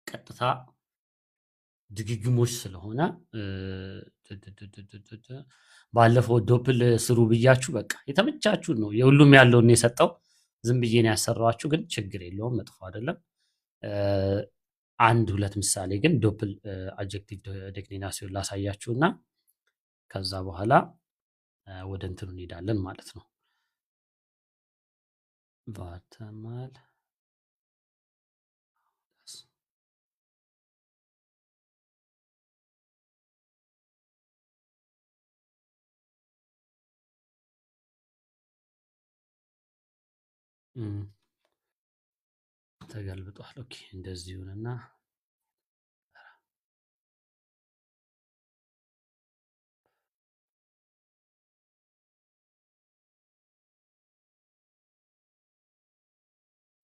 ቀጥታ ድግግሞች ስለሆነ ባለፈው ዶፕል ስሩ ብያችሁ በቃ የተመቻችሁን ነው የሁሉም ያለውን የሰጠው ዝም ብዬ ነው ያሰራኋችሁ፣ ግን ችግር የለውም መጥፎ አይደለም። አንድ ሁለት ምሳሌ ግን ዶፕል አድጀክቲቭ ዴክሊኔሽን ላሳያችሁና ከዛ በኋላ ወደ እንትኑ እንሄዳለን ማለት ነው። ቫተማል ተገልብጧል። ኦኬ እንደዚህ ይሁንና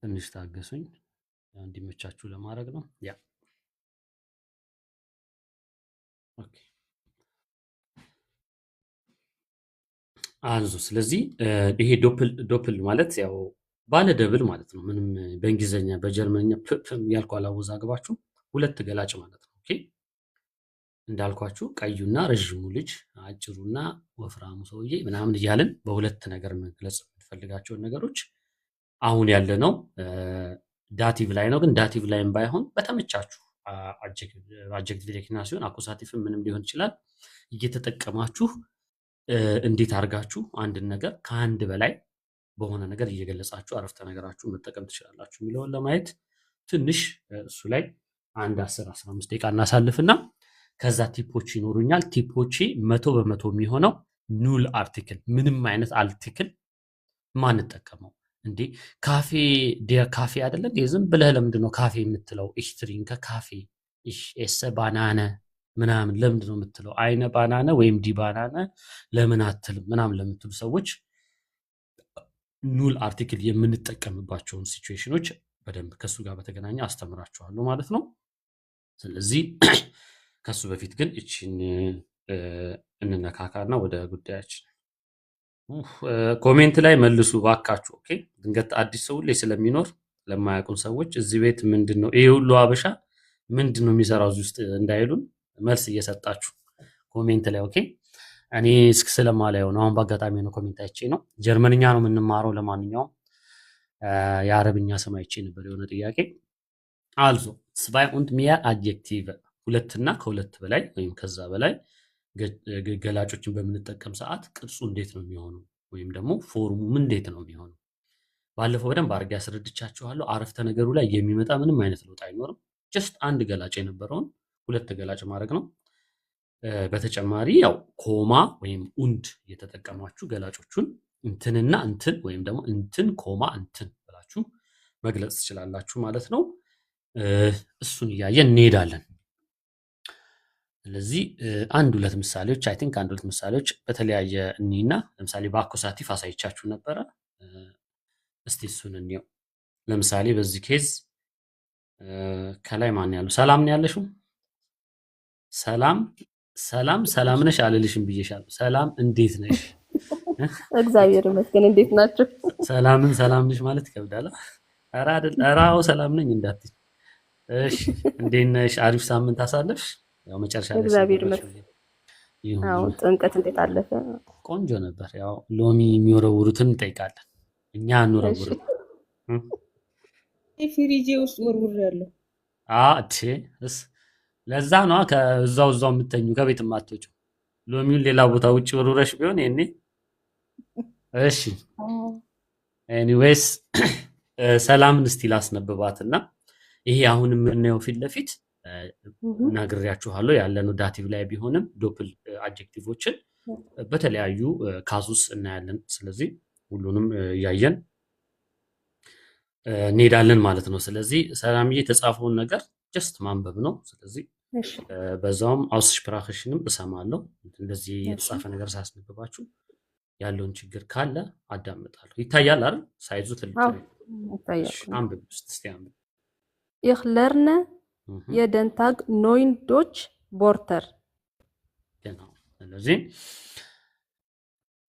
ትንሽ ታገሱኝ፣ እንዲመቻችሁ ለማድረግ ነው። ያ ኦኬ አንዙ። ስለዚህ ይሄ ዶፕል ማለት ያው ባለ ደብል ማለት ነው። ምንም በእንግሊዘኛ በጀርመንኛ ያልኩ አላወዛግባችሁ፣ ሁለት ገላጭ ማለት ነው። ኦኬ እንዳልኳችሁ ቀዩና ረዥሙ ልጅ አጭሩና ወፍራሙ ሰውዬ ምናምን እያልን በሁለት ነገር መግለጽ የምትፈልጋቸውን ነገሮች አሁን ያለ ነው ዳቲቭ ላይ ነው። ግን ዳቲቭ ላይም ባይሆን በተመቻችሁ አድጀክቲቭ ዴክሊኔሽን አኩሳቲቭ ምንም ሊሆን ይችላል እየተጠቀማችሁ እንዴት አድርጋችሁ አንድን ነገር ከአንድ በላይ በሆነ ነገር እየገለጻችሁ አረፍተ ነገራችሁ መጠቀም ትችላላችሁ የሚለውን ለማየት ትንሽ እሱ ላይ አንድ 10-15 ደቂቃ እናሳልፍና ከዛ ቲፖች ይኖሩኛል። ቲፖቼ 100% የሚሆነው ኑል አርቲክል ምንም አይነት አርቲክል ማንጠቀመው እንዴ ካፌ ዲያ ካፌ አይደለም ዝም ብለህ ለምንድን ነው ካፌ የምትለው? ich trinke ካፌ ich esse ባናነ ምናምን ለምንድን ነው የምትለው? አይነ ባናነ ወይም ዲ ባናነ ለምን አትልም ምናምን ለምትሉ ሰዎች ኑል አርቲክል የምንጠቀምባቸውን ሲቹዌሽኖች በደንብ ከሱ ጋር በተገናኘ አስተምራችኋለሁ ማለት ነው። ስለዚህ ከሱ በፊት ግን እቺን እንነካካና ወደ ጉዳያችን ኮሜንት ላይ መልሱ ባካችሁ። ኦኬ ድንገት አዲስ ሰው ላይ ስለሚኖር ለማያውቁን ሰዎች እዚህ ቤት ምንድነው ይሄ ሁሉ አበሻ ምንድነው የሚሰራው እዚህ ውስጥ እንዳይሉን መልስ እየሰጣችሁ ኮሜንት ላይ ኦኬ። እኔ እስክ ስለማላየው ነው አሁን በአጋጣሚ ነው ኮሜንት አይቼ ነው። ጀርመንኛ ነው የምንማረው። ለማንኛውም የአረብኛ ስም አይቼ ነበር የሆነ ጥያቄ አልዞ zwei und mehr አድጀክቲቭ ሁለትና ከሁለት በላይ ወይም ከዛ በላይ ገላጮችን በምንጠቀም ሰዓት ቅርጹ እንዴት ነው የሚሆነው ወይም ደግሞ ፎርሙ ምን እንዴት ነው የሚሆነው? ባለፈው በደንብ አድርጌ አስረድቻችኋለሁ። አረፍተ ነገሩ ላይ የሚመጣ ምንም አይነት ለውጥ አይኖርም። ጀስት አንድ ገላጭ የነበረውን ሁለት ገላጭ ማድረግ ነው። በተጨማሪ ያው ኮማ ወይም ኡንድ እየተጠቀማችሁ ገላጮቹን እንትንና እንትን ወይም ደግሞ እንትን ኮማ እንትን ብላችሁ መግለጽ ትችላላችሁ ማለት ነው። እሱን እያየን እንሄዳለን። ስለዚህ አንድ ሁለት ምሳሌዎች አይ ቲንክ አንድ ሁለት ምሳሌዎች በተለያየ እኒና ለምሳሌ በአኩሳቲቭ አሳይቻችሁ ነበረ። እስቲ እሱን እንየው። ለምሳሌ በዚህ ኬዝ ከላይ ማን ያለው ሰላም ነው ያለሽው? ሰላም ነሽ አልልሽም ብዬሻለሁ። ሰላም እንዴት ነሽ? እግዚአብሔር ይመስገን። እንዴት ናችሁ? ሰላም ነሽ ማለት ይከብዳል። ኧረ አይደል፣ ኧረ አዎ ሰላም ነኝ እንዳትይ። እሺ እንዴት ነሽ? አሪፍ ሳምንት አሳለፍሽ? ያው መጨረሻ ላይ እግዚአብሔር ይመስገን። አዎ ጥምቀት እንዴት አለፈ? ቆንጆ ነበር። ያው ሎሚ የሚወረውሩትን እንጠይቃለን እኛ አንወረውርም። ፍሪጄ ውስጥ ወርውር ያለው እስ ለዛ ነው ከዛው የምተኙ ከቤት የማትወጪው። ሎሚውን ሌላ ቦታ ውጭ ወርውረሽ ቢሆን ይሄኔ እሺ። ኤኒዌይስ ሰላምን እስቲ ላስነብባትና ይሄ አሁን የምናየው ፊት ለፊት ነግሬያችኋለሁ ያለነው ዳቲቭ ላይ ቢሆንም ዶፕል አድጀክቲቮችን በተለያዩ ካሱስ እናያለን። ስለዚህ ሁሉንም እያየን እንሄዳለን ማለት ነው። ስለዚህ ሰላምዬ የተጻፈውን ነገር ጀስት ማንበብ ነው። ስለዚህ በዛውም አውስስፕራክሽንም እሰማለሁ። እንደዚህ የተጻፈ ነገር ሳስነብባችሁ ያለውን ችግር ካለ አዳምጣለሁ። ይታያል አይደል? ሳይዙ ትልቅ ነው። አንብብ እስቲ አንብብ። Ich lerne jeden Tag neuen Deutsch Wörter. genau ስለዚህ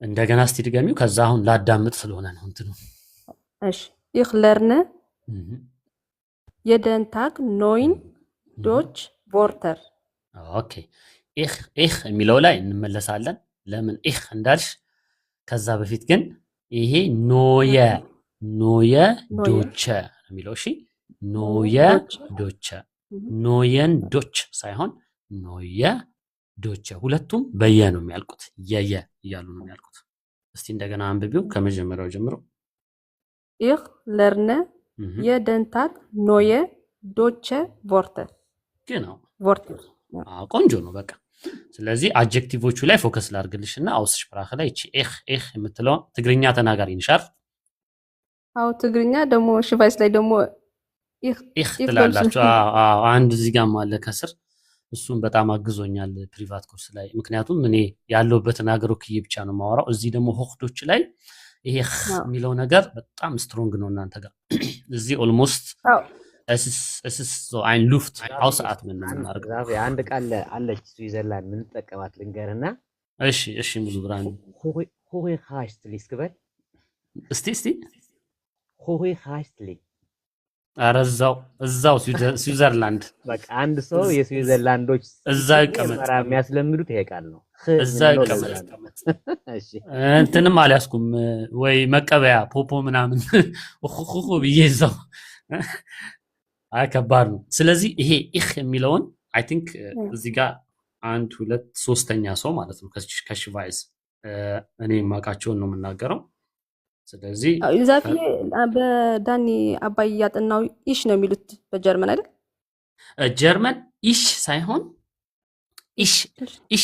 እንደገና እስቲ ድገሚው። ከዛ አሁን ላዳምጥ ስለሆነ ነው እንትኑ። እሺ ich lerne jeden Tag neun durch Wörter. ኦኬ ich የሚለው ላይ እንመለሳለን። ለምን ich እንዳልሽ ከዛ በፊት ግን ይሄ ኖየ ኖየ ዶቸ ነው የሚለው። እሺ ኖየ ዶቸ ኖየን ዶች ሳይሆን ኖየ ዶቸ ሁለቱም በየ ነው የሚያልቁት። የየ እያሉ ነው የሚያልቁት። እስቲ እንደገና አንብቢው ከመጀመሪያው ጀምሮ። Ich lerne jeden Tag neue deutsche Wörter. genau Wörter. ቆንጆ ነው በቃ። ስለዚህ አድጀክቲቮቹ ላይ ፎከስ ላድርግልሽና አውስስፕራኸ ላይ እቺ ich የምትለው ትግርኛ ተናጋሪ ነሽ አይደል? አዎ ትግርኛ ደግሞ ሽቫይስ ላይ ደግሞ ich ትላላችሁ። አዎ አንድ እዚህ ጋርም አለ ከስር። እሱም በጣም አግዞኛል ፕሪቫት ኮርስ ላይ። ምክንያቱም እኔ ያለሁበትን ሀገር ወክዬ ብቻ ነው የማወራው። እዚህ ደግሞ ሆክዶች ላይ ይሄ የሚለው ነገር በጣም ስትሮንግ ነው እናንተ ጋር። እዚህ ኦልሞስት es ist so ein Luft ausatmen ምናደርገው። አንድ ቃል አለች ስዊዘርላንድ ምን ተጠቀማት ልንገርና። እሺ ሙሉ ብራን ሆይ ሃይስትሊ እስክበል እስቲ ሆይ ሃይስትሊ። ኧረ እዛው ስዊዘርላንድ በቃ አንድ ሰው የስዊዘርላንዶች እዛ ይቀመጥ የሚያስለምዱት ይሄ ቃል ነው። እዛ ይቀመጥ። እሺ እንትንም አልያዝኩም ወይ መቀበያ ፖፖ ምናምን ኹኹ ብዬ እዛው ከባድ ነው። ስለዚህ ይሄ ich የሚለውን አይ ቲንክ እዚህ ጋር 1 2 3ኛ ሰው ማለት ነው ከሽቫይዝ እኔ የማውቃቸውን ነው የምናገረው። ስለዚህ ዛፊ በዳኒ አባይ ያጠናው ኢሽ ነው የሚሉት በጀርመን አይደል? ጀርመን ኢሽ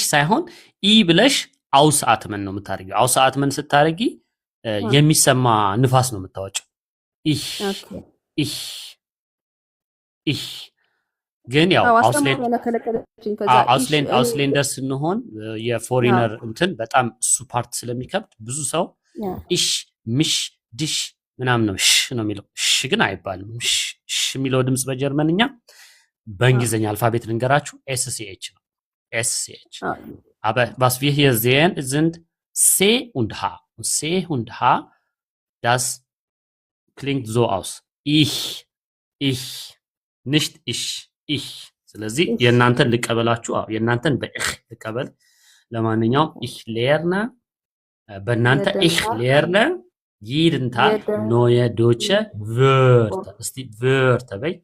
ሳይሆን ኢ ብለሽ አውስአትመን ነው የምታደርጊው። አውስአትመን ስታደርጊ የሚሰማ ንፋስ ነው የምታወጪው። ich ግን ያው አውስሌንደር ስንሆን የፎሪነር እንትን በጣም እሱ ፓርት ስለሚከብድ ብዙ ሰው ኢሽ ምሽ ድሽ ምናምን ነው ሽ ነው የሚለው። ሽ ግን አይባልም። ሽ የሚለው ድምጽ በጀርመንኛ በእንግሊዝኛ አልፋቤት ልንገራችሁ ኤስሲኤች ነው። ኤስሲኤች aber was wir hier sehen sind c und h und c und h das klingt so aus ich nicht ich ስለዚህ የናንተን ልቀበላችሁ። የናንተን በእህ ልቀበል። ለማንኛውም ich lerne በእናንተ ich lerne jeden Tag neue deutsche Wörter። እስቲ Wörter በይ።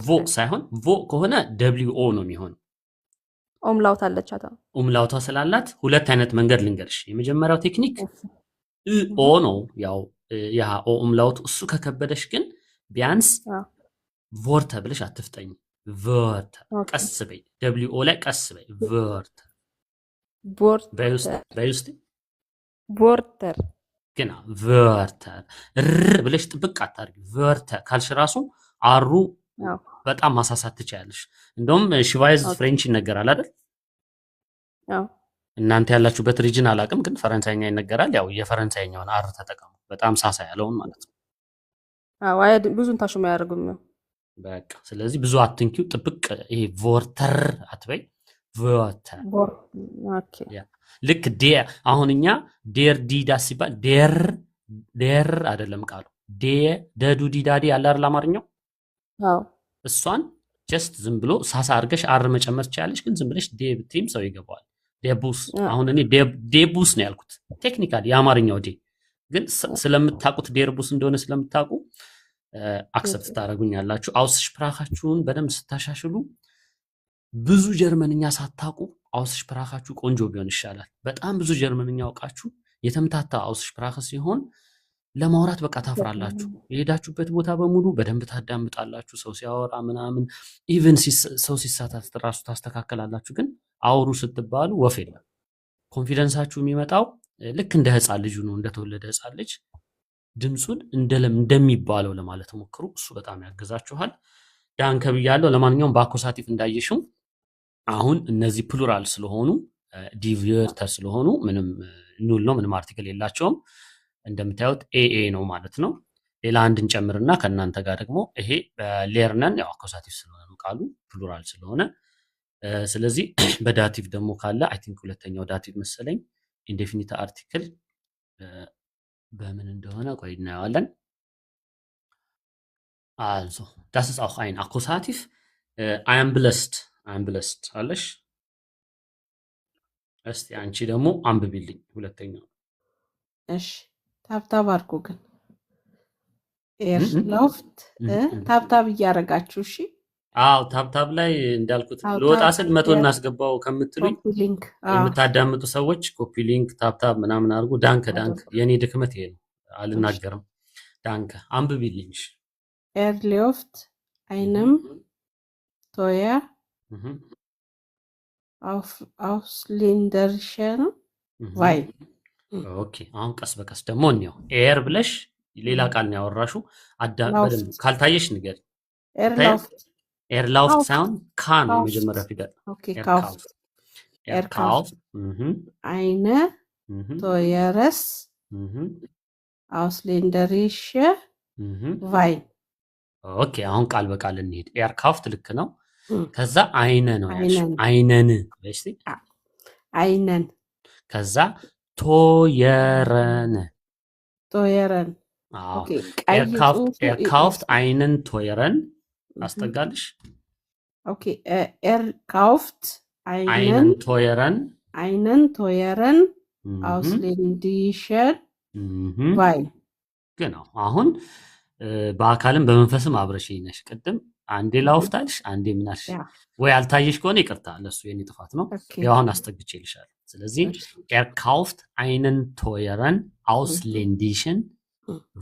ቮ ሳይሆን ቮ ከሆነ WO ነው የሚሆነው። ኦምላውት አለቻታ። ኦምላውቷ ስላላት ሁለት አይነት መንገድ ልንገርሽ። የመጀመሪያው ቴክኒክ ኦ ነው ያው ያ ኦ ኦምላውት። እሱ ከከበደሽ ግን ቢያንስ ቮርተ ብለሽ አትፍጠኝ። ቮርተ ቀስ በይ። WO ላይ ቀስ በይ። ቮርተ በዩስቲ ቮርተር ግና ቮርተር ር ብለሽ ጥብቅ አታርጊ። ቮርተ ካልሽ ራሱ አሩ በጣም ማሳሳት ትችያለሽ። እንደውም ሽቫይዝ ፍሬንች ይነገራል አይደል? እናንተ ያላችሁበት ሪጅን አላውቅም፣ ግን ፈረንሳይኛ ይነገራል። ያው የፈረንሳይኛውን አር ተጠቀሙ፣ በጣም ሳሳ ያለውን ማለት ነው። አይ ብዙን ታሹም ያደርጉም በቃ። ስለዚህ ብዙ አትንኪው፣ ጥብቅ ይሄ ቮርተር አትበይ። ቮርተር ኦኬ። ልክ አሁን እኛ ዴር ዲዳ ሲባል ዴር አይደለም ቃሉ ደዱ ዲዳዲ ያለ አይደል አማርኛው? አዎ እሷን ጀስት ዝም ብሎ ሳሳ አድርገሽ አር መጨመር ትችላለሽ። ግን ዝም ብለሽ ዴ ብትይም ሰው ይገባዋል። ዴቡስ አሁን እኔ ዴቡስ ነው ያልኩት ቴክኒካሊ የአማርኛው ዴ ግን ስለምታውቁት ዴርቡስ እንደሆነ ስለምታውቁ አክሰፕት ታደርጉኛላችሁ። አውስስፕራኻችሁን በደንብ ስታሻሽሉ ብዙ ጀርመንኛ ሳታውቁ አውስስፕራኻችሁ ቆንጆ ቢሆን ይሻላል። በጣም ብዙ ጀርመንኛ አውቃችሁ የተምታታ አውስስፕራኽ ሲሆን ለማውራት በቃ ታፍራላችሁ። የሄዳችሁበት ቦታ በሙሉ በደንብ ታዳምጣላችሁ። ሰው ሲያወራ ምናምን ኢቭን ሰው ሲሳሳት ራሱ ታስተካከላላችሁ። ግን አውሩ ስትባሉ ወፍ የለም። ኮንፊደንሳችሁ የሚመጣው ልክ እንደ ህፃን ልጅ ነው፣ እንደተወለደ ህፃን ልጅ ድምጹን እንደሚባለው ለማለት ሞክሩ። እሱ በጣም ያግዛችኋል። ዳንከ ብያለሁ። ለማንኛውም በአኮሳቲቭ እንዳየሽው አሁን እነዚህ ፕሉራል ስለሆኑ ዲቪርተር ስለሆኑ ምንም ኑል ነው፣ ምንም አርቲክል የላቸውም። እንደምታዩት ኤኤ ነው ማለት ነው። ሌላ አንድ እንጨምርና ከእናንተ ጋር ደግሞ ይሄ ሌርነን ያው አኮሳቲቭ ስለሆነ ነው ቃሉ ፕሉራል ስለሆነ፣ ስለዚህ በዳቲቭ ደግሞ ካለ አይ ቲንክ ሁለተኛው ዳቲቭ መሰለኝ ኢንዴፊኒት አርቲክል በምን እንደሆነ ቆይ እናየዋለን። Also, das ist auch ein Akkusativ. I am blessed. I am blessed. አለሽ? እስቲ አንቺ ደግሞ አንብቢልኝ ሁለተኛው። እሺ ታብታብ አድርጉ ግን ኤርላፍት ታብታብ እያደረጋችሁ እሺ። አዎ ታብታብ ላይ እንዳልኩት አዎ፣ ልወጣ ታብ ስል 100 እናስገባው ከምትሉኝ ኮፒ ሊንክ የምታዳምጡ ሰዎች ኮፒ ሊንክ ታብታብ ምናምን አድርጉ። ዳንከ የኔ ድክመት ይሄ ነው። አልናገርም። ዳንከ አንብቢልኝ። እሺ ኤርላፍት አይንም ቶያ አውስሊንደርሸን ቫይን። ኦኬ አሁን ቀስ በቀስ ደግሞ እንየው። ኤር ብለሽ ሌላ ቃል ነው ያወራሹ። በደንብ ካልታየሽ ንገር። ኤርላፍት ሳይሆን ካ ነው የመጀመሪያ ፊደል። ኤርካውፍት አይነ ቶየረስ አውስሊንደሪሸ ቫይን። ኦኬ አሁን ቃል በቃል እንሄድ። ኤርካውፍት ልክ ነው። ከዛ አይነ ነው ያልሽው። አይነን በስቲ አይነን። ከዛ ቶየረን ቶየረን። ኦኬ ኤርካውፍት አይነን ቶየረን አስጠጋልሽ። ኦኬ ኤርካውፍት አይነን ቶየረን አውስሊንዲሸን ቫይን። genau አሁን በአካልም በመንፈስም አብረሽ ነሽ። ቅድም አንዴ ላውፍታልሽ አንዴ ምናልሽ ወይ አልታየሽ ከሆነ ይቅርታ፣ ለሱ የኔ ጥፋት ነው። ያው አሁን አስጠግቼልሻለሁ። ስለዚህ kauft einen teuren ausländischen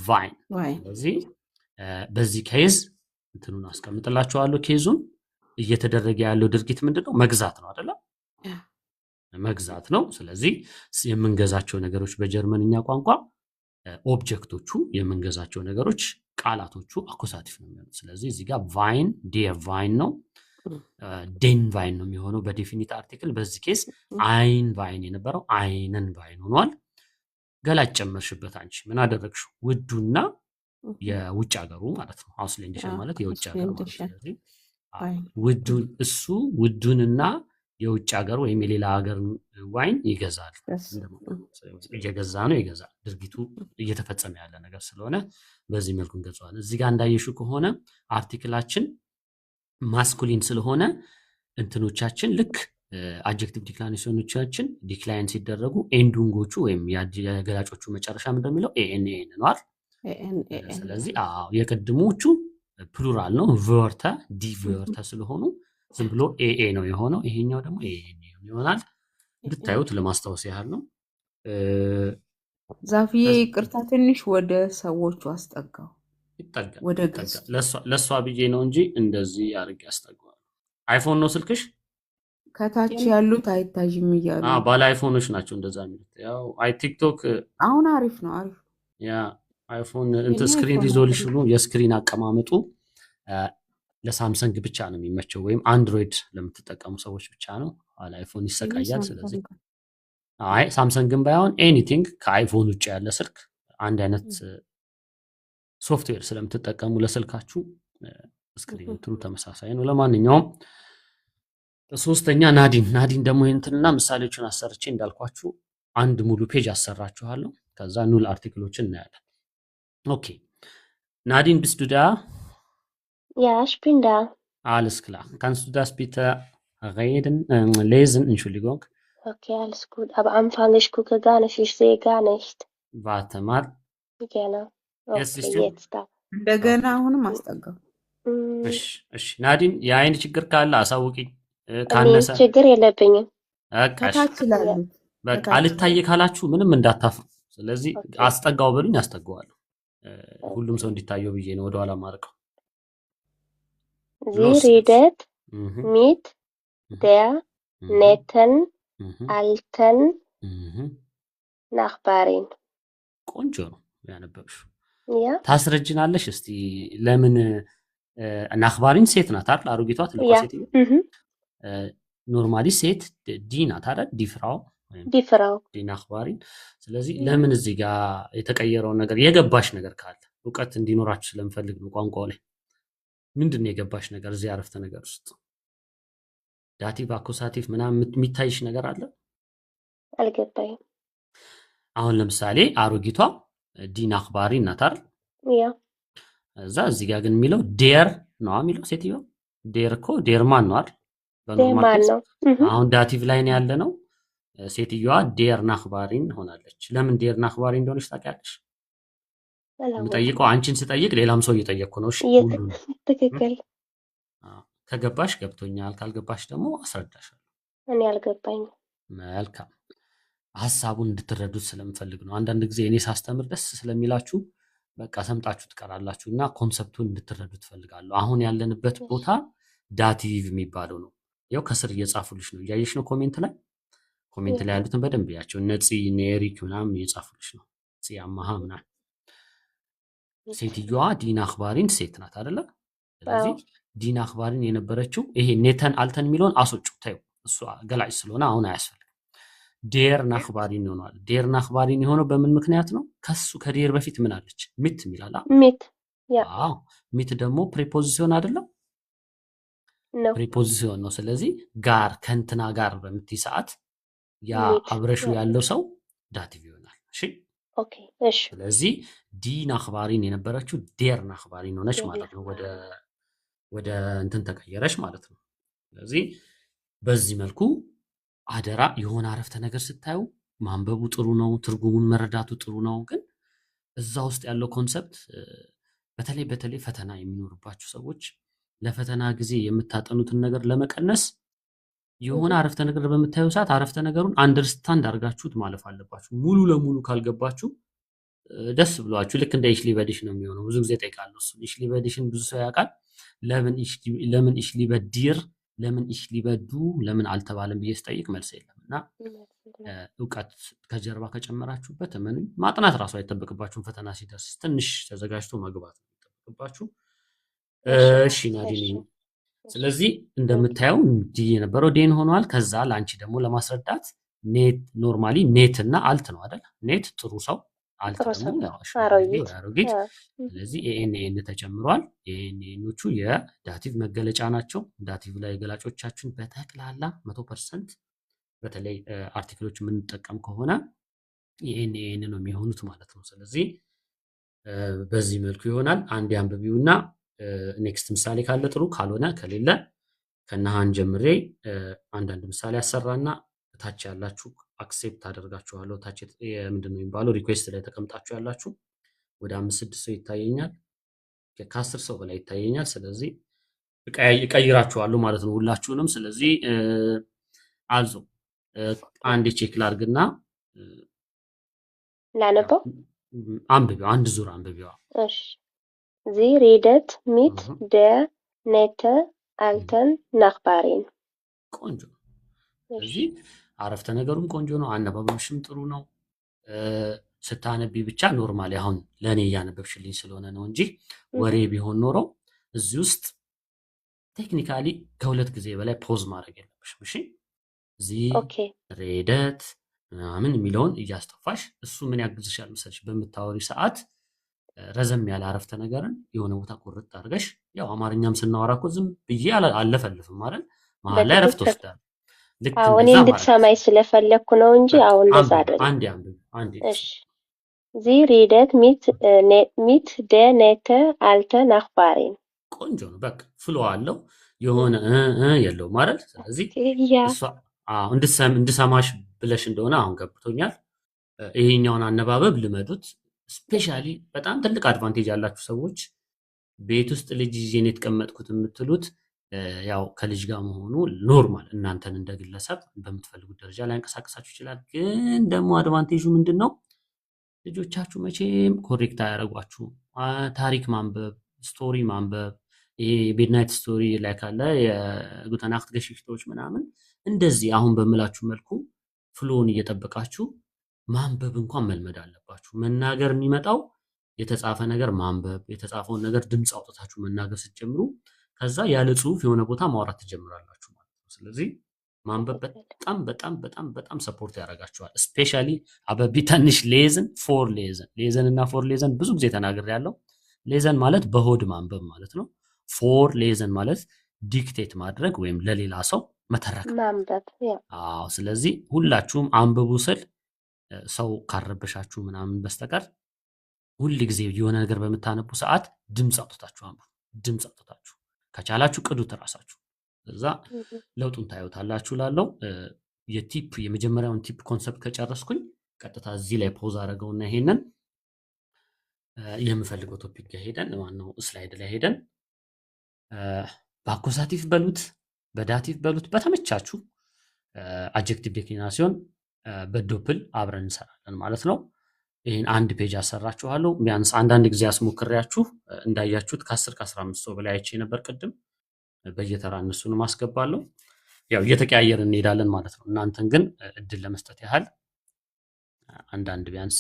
Wein። ስለዚህ በዚህ ኬዝ እንትኑን አስቀምጥላችኋለሁ። ኬዙን እየተደረገ ያለው ድርጊት ምንድነው? መግዛት ነው አይደል? መግዛት ነው። ስለዚህ የምንገዛቸው ነገሮች በጀርመንኛ ቋንቋ ኦብጀክቶቹ የምንገዛቸው ነገሮች ቃላቶቹ አኩሳቲቭ ነው የሚሆኑት። ስለዚህ እዚህ ጋር ቫይን ዴር ቫይን ነው፣ ዴን ቫይን ነው የሚሆነው በዴፊኒት አርቲክል። በዚህ ኬስ አይን ቫይን የነበረው አይነን ቫይን ሆኗል። ገላጭ ጨመርሽበት። አንቺ ምን አደረግሽው? ውዱና የውጭ ሀገሩ ማለት ነው። አውስሌንዲሽን ማለት የውጭ ሀገር ማለት ነው። ስለዚህ ውዱን እሱ ውዱንና የውጭ ሀገር ወይም የሌላ ሀገር ዋይን ይገዛል። እየገዛ ነው ይገዛል። ድርጊቱ እየተፈጸመ ያለ ነገር ስለሆነ በዚህ መልኩ እንገልጸዋለን። እዚህ ጋር እንዳየሽው ከሆነ አርቲክላችን ማስኩሊን ስለሆነ እንትኖቻችን ልክ አድጀክቲቭ ዲክላይኔሽኖቻችን ዲክላይን ሲደረጉ ኤንዱንጎቹ ወይም የገላጮቹ መጨረሻ እንደሚለው ኤኤንኤን ነው አይደል? ስለዚህ የቅድሞቹ ፕሉራል ነው ቨርተ ዲ ቨርተ ስለሆኑ ዝም ብሎ ኤኤ ነው የሆነው። ይሄኛው ደግሞ ኤኤን ይሆናል። እንድታዩት ለማስታወስ ያህል ነው። ዛፍዬ ይቅርታ፣ ትንሽ ወደ ሰዎቹ አስጠጋው። ይጠጋል ወደ ለሷ ብዬ ነው እንጂ እንደዚህ አድርጌ አስጠጋዋለሁ። አይፎን ነው ስልክሽ? ከታች ያሉት አይታይም እያሉ ባለ አይፎኖች ናቸው እንደዛ የሚሉት። ያው ቲክቶክ አሁን አሪፍ ነው። ያ አይፎን እንትን ስክሪን ሪዞሉሽኑ የስክሪን አቀማመጡ ለሳምሰንግ ብቻ ነው የሚመቸው፣ ወይም አንድሮይድ ለምትጠቀሙ ሰዎች ብቻ ነው። አይፎን ይሰቃያል። ስለዚህ ሳምሰንግም ባይሆን ኤኒቲንግ ከአይፎን ውጭ ያለ ስልክ አንድ አይነት ሶፍትዌር ስለምትጠቀሙ ለስልካችሁ ስክሪን እንትኑ ተመሳሳይ ነው። ለማንኛውም ሶስተኛ ናዲን ደግሞ እንትንና ምሳሌዎችን አሰርቼ እንዳልኳችሁ አንድ ሙሉ ፔጅ አሰራችኋለሁ። ከዛ ኑል አርቲክሎችን እናያለን። ኦኬ ናዲን bist du da? Ja, ich bin da. Alles klar. Kannst du das bitte lesen? Entschuldigung. Okay, alles gut. Aber Anfang, ich gucke gar nicht, ich sehe gar nicht. Warte mal. Genau. Jetzt Okay, siehst du? እንደገና አሁንም አስጠጋው። እሺ ናዲን የአይን ችግር ካለ አሳውቂኝ። እኔ ካነሰ ችግር የለብኝም። ከታች ላሉት በቃ አልታየ ካላችሁ ምንም እንዳታፍሩ። ስለዚህ አስጠጋው በሉኝ፣ አስጠጋዋለሁ። ሁሉም ሰው እንዲታየው ብዬ ነው ወደኋላ ማርቀው። Sie redet mit der netten alten Nachbarin. ቆንጆ ነው ያነበብሽው። Ja? ታስረጅናለሽ እስቲ ለምን ናክባሪን ሴት ናት አይደል? አሮጊቷ ትልቋ Ja. ሴት Mhm. ኖርማሊ ሴት ዲ ናት አይደል? ዲ ፍራው Die Frau. ዲ ናክባሪን። ስለዚህ ለምን እዚህ ጋር የተቀየረውን ነገር የገባሽ ነገር ካለ እውቀት እንዲኖራችሁ ስለምፈልግ ነው። ቋንቋው ላይ ምንድን ነው የገባሽ ነገር እዚህ አረፍተ ነገር ውስጥ? ዳቲቭ አኩሳቲቭ ምናምን የሚታይሽ ነገር አለ? አልገባኝም። አሁን ለምሳሌ አሮጊቷ ዲ ናክባሪን ናት አይደል? Ja. እዛ እዚህ ጋር ግን የሚለው ዴር ነው የሚለው ሴትዮ ዴር እኮ ዴርማን ነው አይደል? በኖርማል ማን ኬዝ ነው? አሁን ዳቲቭ ላይ ነው ያለ ነው። ሴትዮዋ ዴር ናክባሪን ሆናለች። ለምን ዴር ናክባሪ እንደሆነች ታውቂያለሽ? አላወኩም። የምጠይቀው አንቺን ስጠይቅ ሌላም ሰው እየጠየቅኩ ነው። እሺ ሁሉንም ትክክል። ከገባሽ ገብቶኛል፣ ካልገባሽ ደግሞ አስረዳሻለሁ። እኔ አልገባኝም። መልካም ሀሳቡን እንድትረዱት ስለምፈልግ ነው። አንዳንድ ጊዜ እኔ ሳስተምር ደስ ስለሚላችሁ በቃ ሰምጣችሁ ትቀራላችሁ እና ኮንሰፕቱን እንድትረዱት ትፈልጋለሁ። አሁን ያለንበት ቦታ ዳቲቭ የሚባለው ነው። ያው ከስር እየጻፉልሽ ነው፣ እያየሽ ነው። ኮሜንት ላይ ያሉትን በደንብ ያቸው። ነፂ ኔሪክ ምናምን እየጻፉልሽ ነው። ፂ አማሃ ምናምን ሴትዮዋ ዲና አክባሪን ሴት ናት አይደለ? ስለዚህ ዲና አክባሪን የነበረችው ይሄ ኔተን አልተን የሚለውን አስወጩ ታዩ። እሱ ገላጭ ስለሆነ አሁን አያስፈልግም። ዴር ናክባሪን ሆኗል። ዴር ናክባሪን የሆነው በምን ምክንያት ነው? ከሱ ከዴር በፊት ምን አለች? ሚት የሚላል ሚት ያ ሚት ደግሞ ፕሪፖዚሽን አይደለም ነው ፕሪፖዚሽን ነው። ስለዚህ ጋር ከእንትና ጋር በምትይ ሰዓት ያ አብረሹ ያለው ሰው ዳቲቭ ይሆናል። እሺ ኦኬ እሺ። ስለዚህ ዲ ናክባሪን የነበረችው ዴር ናክባሪን ሆነች ማለት ነው። ወደ እንትን ተቀየረች ማለት ነው። ስለዚህ በዚህ መልኩ አደራ የሆነ አረፍተ ነገር ስታዩ ማንበቡ ጥሩ ነው፣ ትርጉሙን መረዳቱ ጥሩ ነው። ግን እዛ ውስጥ ያለው ኮንሰፕት በተለይ ፈተና የሚኖርባችሁ ሰዎች ለፈተና ጊዜ የምታጠኑትን ነገር ለመቀነስ የሆነ አረፍተ ነገር በምታዩ ሰዓት አረፍተ ነገሩን አንደርስታንድ አድርጋችሁት ማለፍ አለባችሁ። ሙሉ ለሙሉ ካልገባችሁ ደስ ብሏችሁ ልክ እንደ ኢሽሊበዲሽ ነው የሚሆነው። ብዙ ጊዜ ጠይቃለሁ እሱ ኢሽሊበዲሽን ብዙ ሰው ያውቃል። ለምን ኢሽሊበዲር ለምን ኢሽሊበዱ ለምን አልተባለም ብዬ ስጠይቅ መልስ የለም። እና እውቀት ከጀርባ ከጨመራችሁበት ምን ማጥናት ራሱ አይጠበቅባችሁም። ፈተና ሲደርስ ትንሽ ተዘጋጅቶ መግባት ነው የሚጠበቅባችሁ። እሺ ናዲኒ፣ ስለዚህ እንደምታየው እንዲህ የነበረው ዴን ሆኗል። ከዛ ለአንቺ ደግሞ ለማስረዳት ኔት ኖርማሊ ኔት እና አልት ነው አይደል? ኔት ጥሩ ሰው፣ አልት ደግሞ አሮጊት። ስለዚህ ኤኤን ተጨምሯል። ኤኤኖቹ የዳቲቭ መገለጫ ናቸው። ዳቲቭ ላይ ገላጮቻችን በተክላላ 100% በተለይ አርቲክሎች የምንጠቀም ከሆነ ኤኤን ነው የሚሆኑት ማለት ነው። ስለዚህ በዚህ መልኩ ይሆናል። አንድ አንብቢውና ኔክስት ምሳሌ ካለ ጥሩ፣ ካልሆነ ከሌለ ከነሃን ጀምሬ አንዳንድ ምሳሌ አሰራና ታች ያላችሁ አክሴፕት አደርጋችኋለሁ። ታች ምንድነው የሚባለው ሪኩዌስት ላይ ተቀምጣችሁ ያላችሁ ወደ 5-6 ሰው ይታየኛል፣ ከ10 ሰው በላይ ይታየኛል። ስለዚህ እቀይራችኋለሁ ማለት ነው ሁላችሁንም። ስለዚህ አልዞ አንድ ቼክ ላርግና ላነበው አንብቢው፣ አንድ ዙር አንብቢዋ። እሺ ዚ ሬደት ሚት ደ ኔተ አልተን ናክባሪን። ቆንጆ። ስለዚህ አረፍተ ነገሩም ቆንጆ ነው፣ አነባበብሽም ጥሩ ነው። ስታነቢ ብቻ ኖርማሊ አሁን ለእኔ እያነበብሽልኝ ስለሆነ ነው እንጂ ወሬ ቢሆን ኖሮ እዚህ ውስጥ ቴክኒካሊ ከ2 ጊዜ በላይ ፖዝ ማድረግ የለብሽም። እሺ ዚ ሬደት ምናምን የሚለውን እያስጠፋሽ እሱ ምን ያግዝሻል መሰለሽ? በምታወሪ ሰዓት ረዘም ያለ አረፍተ ነገርን የሆነ ቦታ ቁርጥ አድርገሽ፣ ያው አማርኛም ስናወራ እኮ ዝም ብዬ አለፈልፍም ማለት መሀል ላይ ረፍት ወስዳል። ልክ እኔ እንድትሰማይ ስለፈለኩ ነው እንጂ አሁን እንደዛ አይደለም። አንዴ አንብብ አንዴ። እሺ ዚ ሬደት ሚት ደ ኔተ አልተ ናክባሪን። ቆንጆ ነው። በቃ ፍሎ አለው የሆነ የለው ማለት። ስለዚህ እሷ እንድሰማሽ ብለሽ እንደሆነ አሁን ገብቶኛል። ይሄኛውን አነባበብ ልመዱት። ስፔሻሊ በጣም ትልቅ አድቫንቴጅ ያላችሁ ሰዎች ቤት ውስጥ ልጅ ይዤ ነው የተቀመጥኩት የምትሉት ያው ከልጅ ጋር መሆኑ ኖርማል፣ እናንተን እንደ ግለሰብ በምትፈልጉት ደረጃ ላይ ያንቀሳቀሳችሁ ይችላል። ግን ደግሞ አድቫንቴጁ ምንድነው? ልጆቻችሁ መቼም ኮሬክት አያደርጓችሁ። ታሪክ ማንበብ፣ ስቶሪ ማንበብ፣ ይሄ ሚድናይት ስቶሪ ላይ ካለ የጉተ ናክት ገሽፍቶች ምናምን እንደዚህ አሁን በምላችሁ መልኩ ፍሎውን እየጠበቃችሁ ማንበብ እንኳን መልመድ አለባችሁ። መናገር የሚመጣው የተጻፈ ነገር ማንበብ፣ የተጻፈውን ነገር ድምፅ አውጥታችሁ መናገር ስትጀምሩ ከዛ ያለ ጽሁፍ የሆነ ቦታ ማውራት ትጀምራላችሁ ማለት ነው። ስለዚህ ማንበብ በጣም በጣም በጣም በጣም ሰፖርት ያደርጋችኋል። ስፔሻሊ አበቢ ትንሽ ሌዘን እና ፎር ሌዘን ብዙ ጊዜ ተናግሬያለሁ። ሌዘን ማለት በሆድ ማንበብ ማለት ነው። ፎር ሌዘን ማለት ዲክቴት ማድረግ ወይም ለሌላ ሰው መተረክ ማንበብ። አዎ። ስለዚህ ሁላችሁም አንብቡ ስል ሰው ካረበሻችሁ ምናምን በስተቀር ሁል ጊዜ የሆነ ነገር በምታነቡ ሰዓት ድምፅ አውጥታችሁ አንብቡ። ድምፅ አውጥታችሁ ከቻላችሁ ቅዱት ራሳችሁ። እዛ ለውጡን ታዩታላችሁ። ላለው የመጀመሪያውን ቲፕ ኮንሰፕት ከጨረስኩኝ ቀጥታ እዚህ ላይ ፖዝ አደረገውና ይሄንን የምፈልገው ቶፒክ ጋር ሄደን ማነው ስላይድ ላይ ሄደን በአኮሳቲቭ በሉት በዳቲቭ በሉት በተመቻችሁ አጀክቲቭ ዴክሊናሲዮን በዶፕል አብረን እንሰራለን ማለት ነው። ይሄን አንድ ፔጅ አሰራችኋለሁ። ቢያንስ አንዳንድ ጊዜ አስሞክሬያችሁ እንዳያችሁት ከ10 ከ15 ሰው በላይ አይቼ ነበር ቅድም። በየተራ እነሱን ማስገባለሁ። ያው እየተቀያየርን እንሄዳለን ማለት ነው። እናንተን ግን እድል ለመስጠት ያህል አንዳንድ ቢያንስ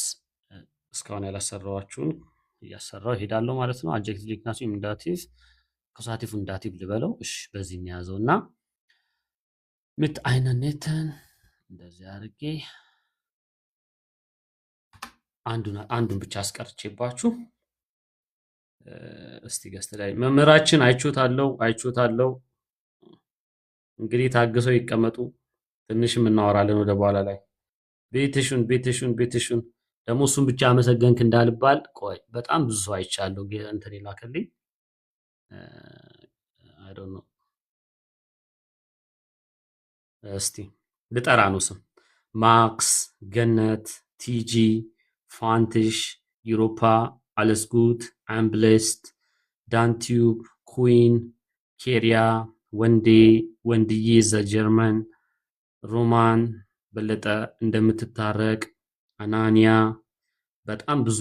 እስካሁን ያላሰራዋችሁን እያሰራው እሄዳለሁ ማለት ነው። አጀክቲቭ ዴክሊናሲዮን ዳቲቭ አኮሳቲቭ ዳቲቭ ልበለው። እሺ በዚህ እንያዘውና mit einer netten እንደዚህ አድርጌ አንዱን ብቻ አስቀርቼባችሁ እስቲ ገስት ላይ መምህራችን አይቾታለው እንግዲህ ታግሰው ይቀመጡ። ትንሽም እናወራለን ወደ በኋላ ላይ። ቤትሹን ደግሞ እሱን ብቻ አመሰገንክ እንዳልባል ቆይ በጣም ብዙ ሰው አይቻለሁ። እንትን ይላከልኝ I don't know እስቲ ልጠራ ነው ስም ማክስ፣ ገነት፣ ቲጂ፣ ፋንትሽ፣ ዩሮፓ፣ አለስጉት፣ አምብሌስት፣ ዳንቲዩብ፣ ኩዊን፣ ኬሪያ፣ ወንድዬ ዘጀርመን፣ ሮማን፣ በለጠ፣ እንደምትታረቅ፣ አናንያ በጣም ብዙ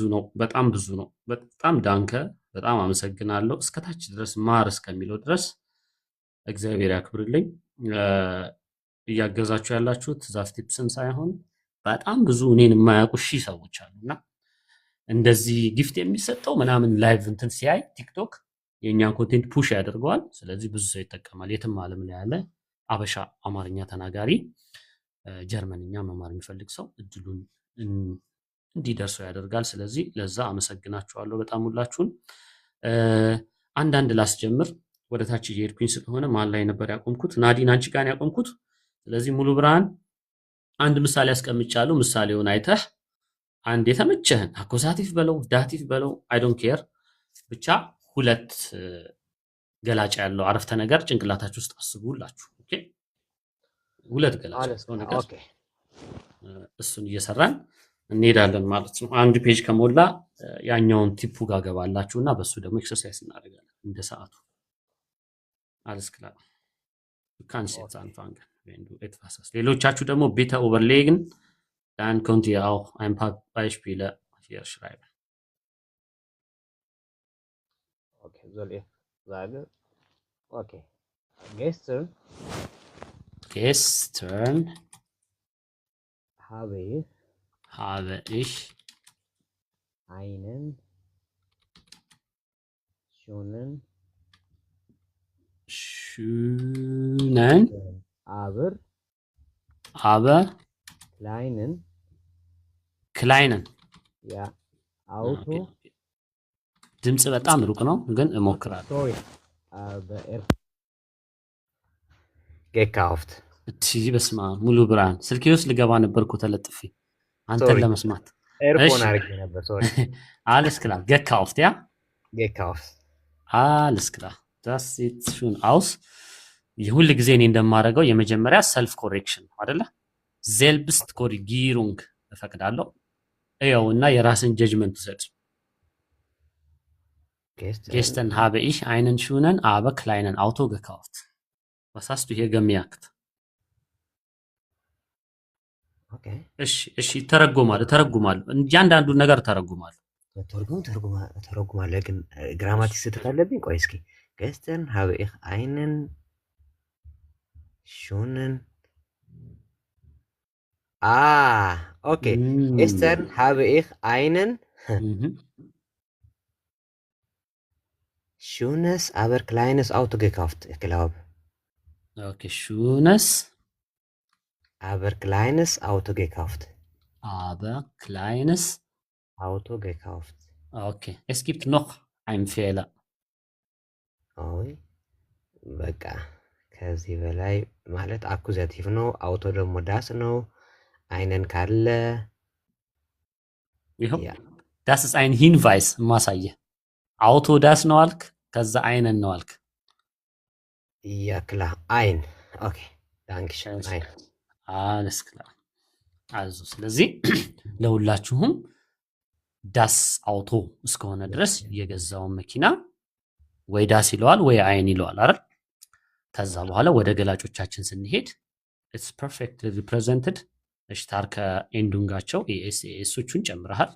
ነው። በጣም ዳንከ በጣም አመሰግናለሁ። እስከታች ድረስ ማር እስከሚለው ድረስ እግዚአብሔር ያክብርልኝ። እያገዛችሁ ያላችሁት ዛፍ ቲፕስን ሳይሆን በጣም ብዙ እኔን የማያውቁ ሺህ ሰዎች አሉና እንደዚህ ጊፍት የሚሰጠው ምናምን ላይቭ እንትን ሲያይ ቲክቶክ የኛን ኮንቴንት ፑሽ ያደርገዋል። ስለዚህ ብዙ ሰው ይጠቀማል። የትም ዓለም ላይ ያለ አበሻ አማርኛ ተናጋሪ ጀርመንኛ መማር የሚፈልግ ሰው እድሉን እንዲደርሰው ያደርጋል። ስለዚህ ለዛ አመሰግናችኋለሁ በጣም ሁላችሁን። አንዳንድ ላስጀምር ወደ ታች እየሄድኩኝ ስለሆነ መሀል ላይ ነበር ያቆምኩት። ናዲን አንቺ ጋር ያቆምኩት። ስለዚህ ሙሉ ብርሃን አንድ ምሳሌ አስቀምጫለሁ። ምሳሌውን አይተህ አንድ የተመቸህን አኮሳቲቭ በለው ዳቲቭ በለው አይ ዶንት ኬር ብቻ ሁለት ገላጭ ያለው አረፍተ ነገር ጭንቅላታችሁ ውስጥ አስቡላችሁ። ኦኬ ሁለት ገላጭ ያለው ነገር እሱን እየሰራን እንሄዳለን ማለት ነው። አንድ ፔጅ ከሞላ ያኛውን ቲፑ ጋር ገባላችሁና በሱ ደግሞ ኤክሰርሳይዝ እናደርጋለን እንደ ሰዓቱ። alles klar. Du kannst jetzt anfangen, wenn du etwas hast. ሌሎቻችሁ ደግሞ bitte überlegen, dann könnt ihr auch ein paar Beispiele hier schreiben. Okay, soll ich sagen? Okay. Gestern habe ich einen schönen aber kleinen ja Auto ድምጽ በጣም ሩቅ ነው ግን እሞክራለሁ። gekauft እቺ በስማ ሙሉ ብርሃን ስልኬ ውስጥ ልገባ ነበርኩ ተለጥፌ አንተን ለመስማት ኤርፎን አድርጌ ነበር። ሶሪ alles klar gekauft ja gekauft alles klar das sieht schon aus የሁል ጊዜ እኔ እንደማደርገው የመጀመሪያ ሰልፍ ኮሬክሽን አይደለ selbst korrigierung እፈቅዳለሁ። እና የራስን ጀጅመንት ሰጥ Gestern habe ich einen schönen, aber kleinen Auto gekauft. Was hast du hier gemerkt? Okay. እሺ ተረጉማለሁ እያንዳንዱን ነገር ተረጉማለሁ። ተረጉማለሁ ግን ግራማቲክ ስህተት አለብኝ። ቆይ እስኪ Gestern habe ich einen schönen okay. Gestern habe ich einen schönes, aber kleines Auto gekauft, ich glaube. Okay, schönes, aber kleines Auto gekauft. Aber kleines Auto gekauft. Okay, es gibt noch einen Fehler. Oh, በቃ ከዚህ በላይ ማለት አኩዛቲቭ ነው። አውቶ ደግሞ ዳስ ነው። አይነን ካለ ይኸው das ist ein Hinweis ማሳየ አውቶ ዳስ ነው አልክ ከዛ አይነን ነው አልክ Ja, klar. Ein. Okay. Dankeschön. Ein. alles klar also ስለዚህ ለሁላችሁም ዳስ አውቶ እስከሆነ ድረስ የገዛውን መኪና ወይ ዳስ ይለዋል ወይ አይን ይለዋል አይደል ከዛ በኋላ ወደ ገላጮቻችን ስንሄድ it's perfectly represented እሽታር ከኤንዱንጋቸው ኤስኤሶቹን ጨምረሃል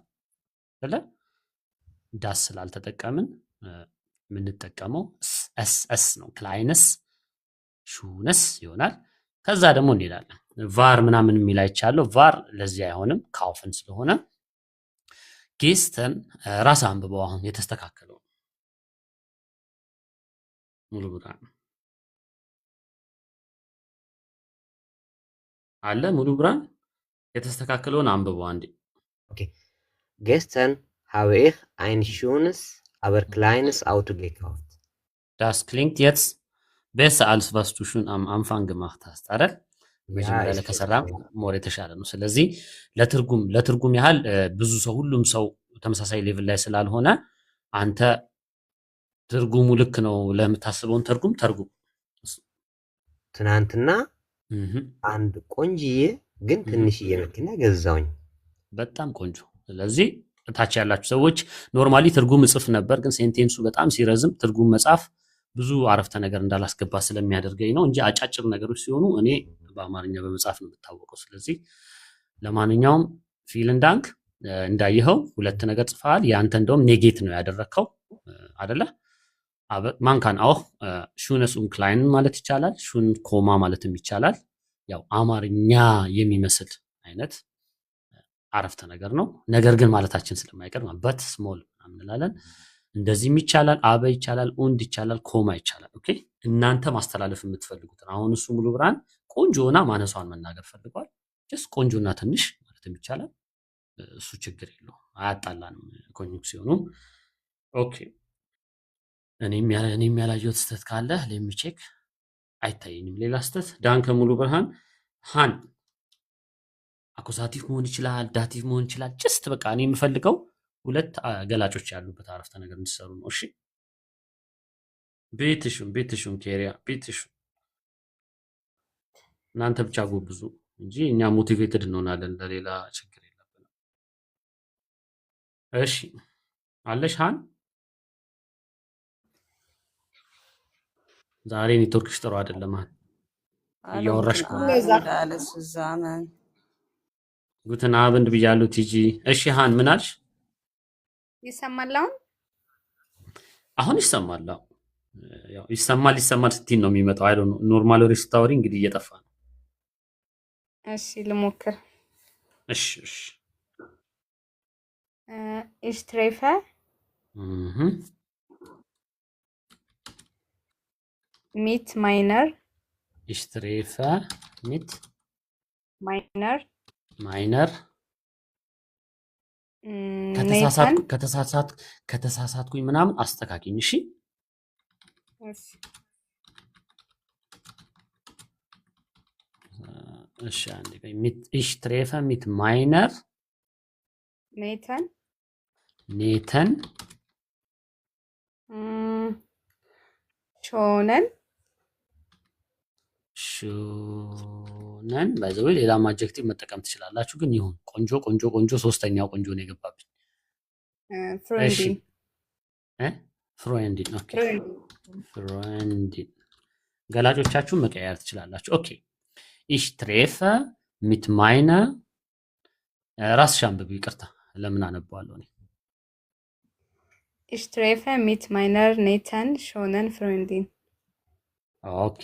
አይደል ዳስ ስላልተጠቀምን የምንጠቀመው ኤስ ነው ክላይነስ ሹነስ ይሆናል ከዛ ደግሞ እንሄዳለን ቫር ምናምን የሚል አይቻለሁ ቫር ለዚህ አይሆንም ካውፈን ስለሆነ ጌስተን ራስ አንብበው አሁን የተስተካከለው ሙሉ ብርሃን አለ ሙሉ ብርሃን የተስተካከለውን አንብበው አንዴ Okay. Gestern habe ich ein schönes, aber kleines Auto gekauft. Das klingt jetzt besser als was du schon am Anfang gemacht hast አይደል መጀመሪያ ላይ ከሰራ ሞር የተሻለ ነው ስለዚህ ለትርጉም ያህል ብዙ ሰው ሁሉም ሰው ተመሳሳይ ሌቭል ላይ ስላልሆነ አንተ ትርጉሙ ልክ ነው ለምታስበውን ተርጉም ትናንትና አንድ ቆንጂዬ ግን ትንሽዬ መኪና ገዛውኝ በጣም ቆንጆ ስለዚህ ታች ያላችሁ ሰዎች ኖርማሊ ትርጉም ጽፍ ነበር ግን ሴንቴንሱ በጣም ሲረዝም ትርጉም መጻፍ ብዙ አረፍተ ነገር እንዳላስገባ ስለሚያደርገኝ ነው እንጂ አጫጭር ነገሮች ሲሆኑ እኔ በአማርኛ በመጻፍ ነው የምታወቀው ስለዚህ ለማንኛውም ፊልን ዳንክ እንዳይኸው ሁለት ነገር ጽፈሃል ያንተ እንደውም ኔጌት ነው ያደረከው አይደለ ማን ካን auch schönes und klein ማለት ይቻላል schön ኮማ ማለትም ይቻላል ያው አማርኛ የሚመስል አይነት አረፍተ ነገር ነው ነገር ግን ማለታችን ስለማይቀር በት ስሞል እንላለን እንደዚህም ይቻላል አበ ይቻላል ኡንድ ይቻላል ኮማ ይቻላል ኦኬ እናንተ ማስተላለፍ የምትፈልጉት አሁን እሱ ሙሉ ብርሃን ቆንጆና ማነሷን መናገር ፈልጓል just ቆንጆና ትንሽ ማለትም ይቻላል እሱ ችግር የለውም አያጣላንም ኮንጁንክሲዮኑ ኦኬ እኔም ያላየሁት ስተት ካለ ለሚ ቼክ አይታየኝም ሌላ ስተት ዳንከ ሙሉ ብርሃን ሃን አኩዛቲቭ መሆን ይችላል ዳቲቭ መሆን ይችላል just በቃ እኔ የምፈልገው ሁለት ገላጮች ያሉበት አረፍተ ነገር እንድትሰሩ ነው እሺ ቤትሹን ኬሪያ ቤትሹን እናንተ ብቻ ጎብዙ እንጂ እኛ ሞቲቬትድ እንሆናለን ለሌላ ችግር የለብንም እሺ አለሽ ሃን ዛሬ ኔትወርክሽ ጥሩ አይደለም እያወራሽ ሱዛን ጉትን አብንድ ብያለሁ ቲጂ እሺ ሃን ምን አልሽ ይሰማል አሁን ይሰማል ያው ይሰማል ስትይ ነው የሚመጣው አይ ዶንት ኖ ኖርማል ኦር ስታወሪ እንግዲህ እየጠፋ ነው እሺ ልሞክር እሺ ich treffe mit meiner ich treffe mit meiner ከተሳሳትኩኝ ምናምን አስተካክኝ እሺ እሺ አንዴ mit ich treffe mit meiner Nathan ሾነን ባይዘው ሌላ አድጀክቲቭ መጠቀም ትችላላችሁ ግን ይሁን ቆንጆ ሶስተኛው ቆንጆ ነው የገባብኝ ፍሬንዲን ኦኬ ፍሬንዲን ገላጮቻችሁን መቀየር ትችላላችሁ ኦኬ ich treffe mit meiner ራስሽ አንብቢ ይቅርታ ለምን አነባዋለሁ እኔ ich treffe mit meiner netten schönen Freundin ኦኬ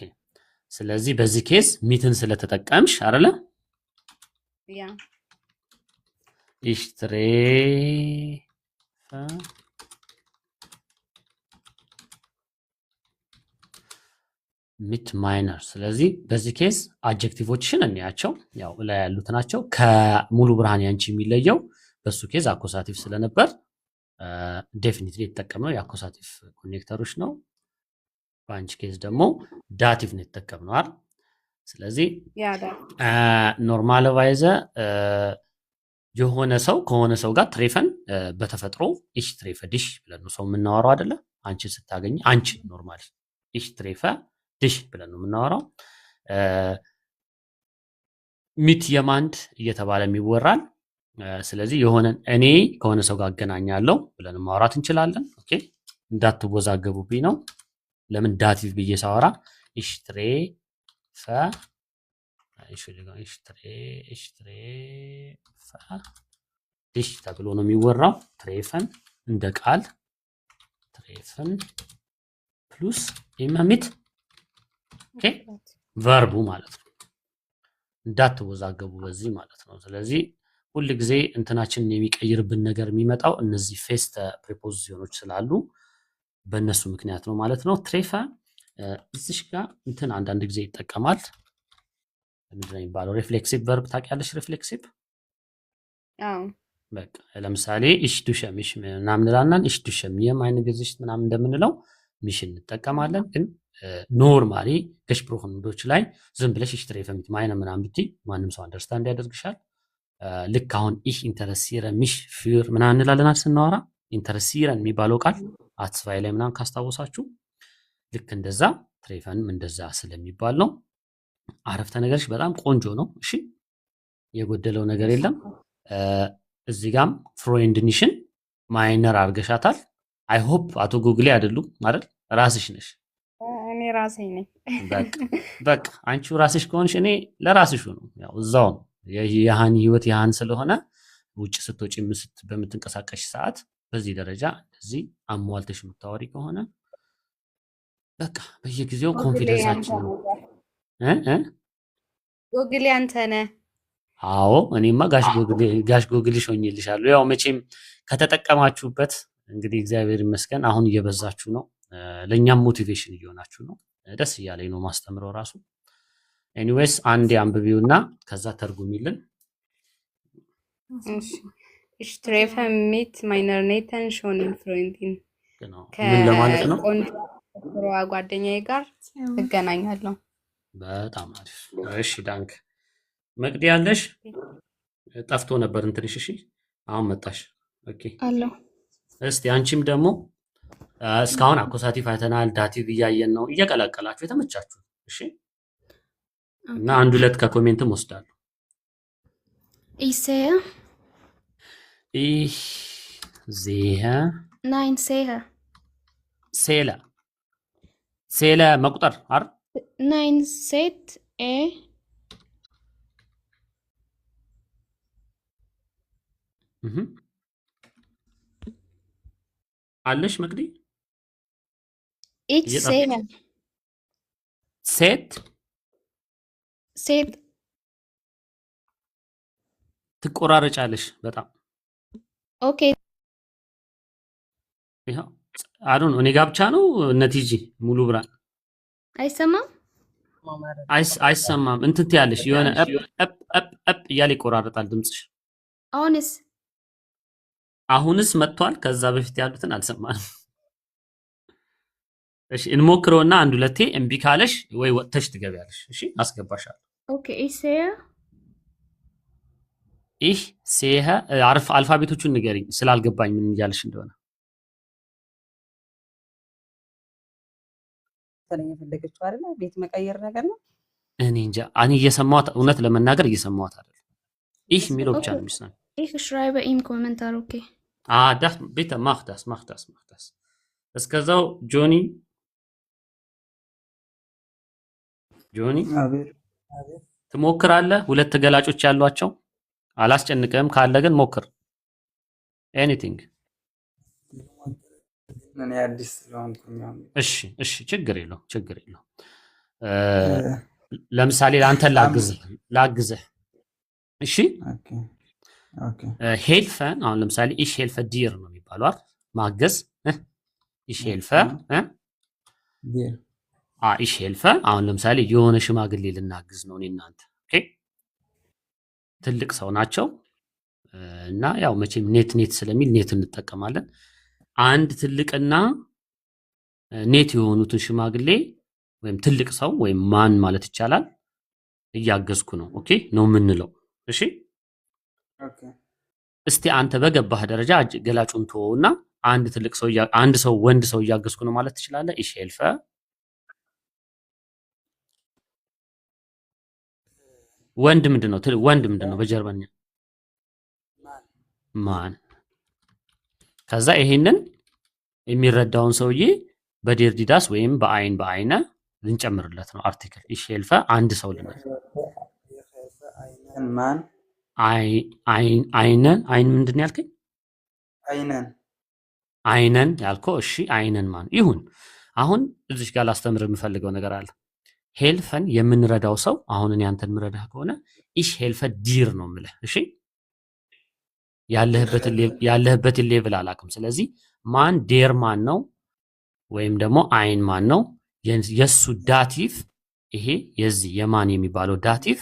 ስለዚህ በዚህ ኬስ ሚትን ስለተጠቀምሽ አይደለ ያ ich treffe mit meiner ስለዚህ በዚህ ኬስ አድጀክቲቮችን እንያቸው ያው ላይ ያሉት ናቸው ከሙሉ ብርሃን ያንቺ የሚለየው በሱ ኬስ አኮሳቲቭ ስለነበር ዴፊኒትሊ የተጠቀመው የአኮሳቲቭ ኮኔክተሮች ነው ባንች ኬዝ ደግሞ ዳቲቭ ነው የተጠቀምነው አይደል ስለዚህ ኖርማላይዘ የሆነ ሰው ከሆነ ሰው ጋር ትሬፈን በተፈጥሮ ich treffe dich ብለን ነው ሰው የምናወራው አይደለ? አንቺን ስታገኝ አንቺን ኖርማሊ ich treffe dich ብለን ነው የምናወራው። ሚት የማንድ እየተባለ የሚወራል። ስለዚህ የሆነን እኔ ከሆነ ሰው ጋር አገናኛለሁ ብለን ማውራት እንችላለን። ኦኬ እንዳትወዛገቡብኝ ነው። ለምን ዳቲቭ ብዬ ሳወራ ich treffe ich treffe dich ተብሎ ነው የሚወራው። ትሬፈን እንደ ቃል ትሬፈን ፕሉስ immer mit ኦኬ ቨርቡ ማለት ነው። እንዳትወዛገቡ በዚህ ማለት ነው። ስለዚህ ሁል ጊዜ እንትናችንን የሚቀይርብን ነገር የሚመጣው እነዚህ ፌስት ፕሪፖዚሽኖች ስላሉ በእነሱ ምክንያት ነው ማለት ነው። ትሬፈ እዚህ ጋር እንትን አንዳንድ ጊዜ ይጠቀማል። ምንድን ነው የሚባለው? ሪፍሌክሲቭ ቨርብ ታውቂያለሽ? ሪፍሌክሲቭ አዎ በቃ ለምሳሌ ich dusche mich ምናምን እንላለን። ich dusche mir meine Gesicht ምናምን እንደምንለው ሚሽን እንጠቀማለን። ግን ኖርማሊ ገሽፕሮክንዶች ላይ ዝም ብለሽ ich treffe mit meine ምናምን ብትይ ማንም ሰው አንደርስታንድ ያደርግሻል። ልክ አሁን ich interessiere mich für ምናምን እንላለን ስናወራ interessieren የሚባለው ቃል አትስፋይ ላይ ምናምን ካስታወሳችሁ ልክ እንደዛ ትሬፈንም እንደዛ ስለሚባል ነው። አረፍተ ነገርሽ በጣም ቆንጆ ነው። እሺ የጎደለው ነገር የለም። እዚህ ጋም ፍሮይንድኒሽን ማይነር አርገሻታል። አይ ሆፕ አቶ ጉግሌ አይደሉም አይደል? ራስሽ ነሽ። እኔ ራሴ ነኝ። በቃ አንቺው ራስሽ ከሆንሽ እኔ ለራስሽ ነው። ያው እዛው ነው የሃኒ ህይወት ያሃን ስለሆነ ውጭ ስትወጪ በምትንቀሳቀሽ ሰዓት በዚህ ደረጃ እንደዚህ አሟልተሽ የምታወሪ ከሆነ በቃ በየጊዜው ኮንፊደንሳችን ጉግሌ አንተ ነህ። አዎ እኔማ ጋሽ ጎግልሽ ሆኜልሻለሁ። ያው መቼም ከተጠቀማችሁበት እንግዲህ እግዚአብሔር ይመስገን አሁን እየበዛችሁ ነው። ለኛም ሞቲቬሽን እየሆናችሁ ነው። ደስ እያለኝ ነው ማስተምረው ራሱ። ኤኒዌይስ አንዴ አንብቢውና ከዛ ተርጉሚልን። እሺ ich treffe mit meiner netten schönen Freundin ምን ለማለት ነው? ከቆንጆ ጓደኛዬ ጋር እገናኛለሁ። በጣም አሪፍ። እሺ ዳንክ መቅዲ ያለሽ ጠፍቶ ነበር እንትንሽ። እሺ አሁን መጣሽ። ኦኬ አሎ። እስቲ አንቺም ደግሞ እስካሁን አኮሳቲቭ አይተናል፣ ዳቲቭ እያየን ነው። እየቀላቀላችሁ የተመቻችሁ እሺ። እና አንድ ሁለት ከኮሜንትም ወስዳለሁ። Ich sehe. Ich sehe. Nein, sehe. ሴለ ሴለ መቁጠር አይደል? Nein, seht አለሽ መቅዲ? ich sehe. ሴት Seht. ትቆራረጫለሽ በጣም። Okay. ይሄው አዱን እኔ ጋር ብቻ ነው ነቲጂ ሙሉ ብራን አይሰማም? አይሰማም። እንትን ትያለሽ የሆነ አፕ እያለ ይቆራረጣል ድምጽሽ። አሁንስ መጥቷል። ከዛ በፊት ያሉትን አልሰማንም። እሺ እንሞክረውና አንድ ሁለቴ እምቢ ካለሽ ወይ ወጥተሽ ትገቢያለሽ። እሺ አስገባሻለሁ። Okay, ich sehe. ich sehe አልፋቤቶቹን ንገሪኝ ስላልገባኝ ምን እያለሽ እንደሆነ። ተለኝ የፈለገችው አይደል? ቤት መቀየር ነገር ነው። እኔ እንጃ እኔ እየሰማሁት እውነት ለመናገር እየሰማሁት አይደል? ich የሚለው ብቻ ነው የሚሰማው። Ich schreibe im Kommentar, okay. das bitte mach das. እስከዛው ጆኒ ትሞክራለህ? ሁለት ገላጮች ያሏቸው አላስጨንቅም። ካለ ግን ሞክር። ኤኒቲንግ እኔ አዲስ ስለሆንኩኝ። እሺ ችግር የለውም። ለምሳሌ አንተ ላግዝህ። እሺ ሄልፈን አሁን ለምሳሌ ich helfe dir ነው የሚባለው አይደል? ማገዝ ich helfe dir ich helfe አሁን ለምሳሌ የሆነ ሽማግሌ ልናግዝ ነው እኔ እናንተ። ኦኬ ትልቅ ሰው ናቸው እና ያው መቼም ኔት ስለሚል ኔት እንጠቀማለን። አንድ ትልቅና ኔት የሆኑትን ሽማግሌ ወይም ትልቅ ሰው ወይም ማን ማለት ይቻላል እያገዝኩ ነው። ኦኬ ነው የምንለው። እሺ እስቲ አንተ በገባህ ደረጃ ገላጩን ተወውና አንድ ሰው ወንድ ሰው እያገዝኩ ነው ማለት ትችላለህ? ich helfe ወንድ ምንድነው በጀርመንኛ? ማን። ከዛ ይሄንን የሚረዳውን ሰውዬ በዴርዲዳስ ወይም በአይነ ልንጨምርለት ነው አርቲክል ich helfe አንድ ሰው ልንል ማን አይን ምንድን ነው ያልከኝ? አይነን ያልከው እሺ፣ አይነን ማን ይሁን። አሁን እዚህ ጋር ላስተምር የምፈልገው ነገር አለ። ሄልፈን የምንረዳው ሰው አሁን እኔ አንተን የምረዳህ ከሆነ ich helfe dir ነው የምልህ። እሺ፣ ያለህበትን ሌቭል አላውቅም። ስለዚህ ማን ዴር ማን ነው ወይም ደግሞ አይን ማን ነው? የሱ ዳቲቭ ይሄ የዚህ የማን የሚባለው ዳቲቭ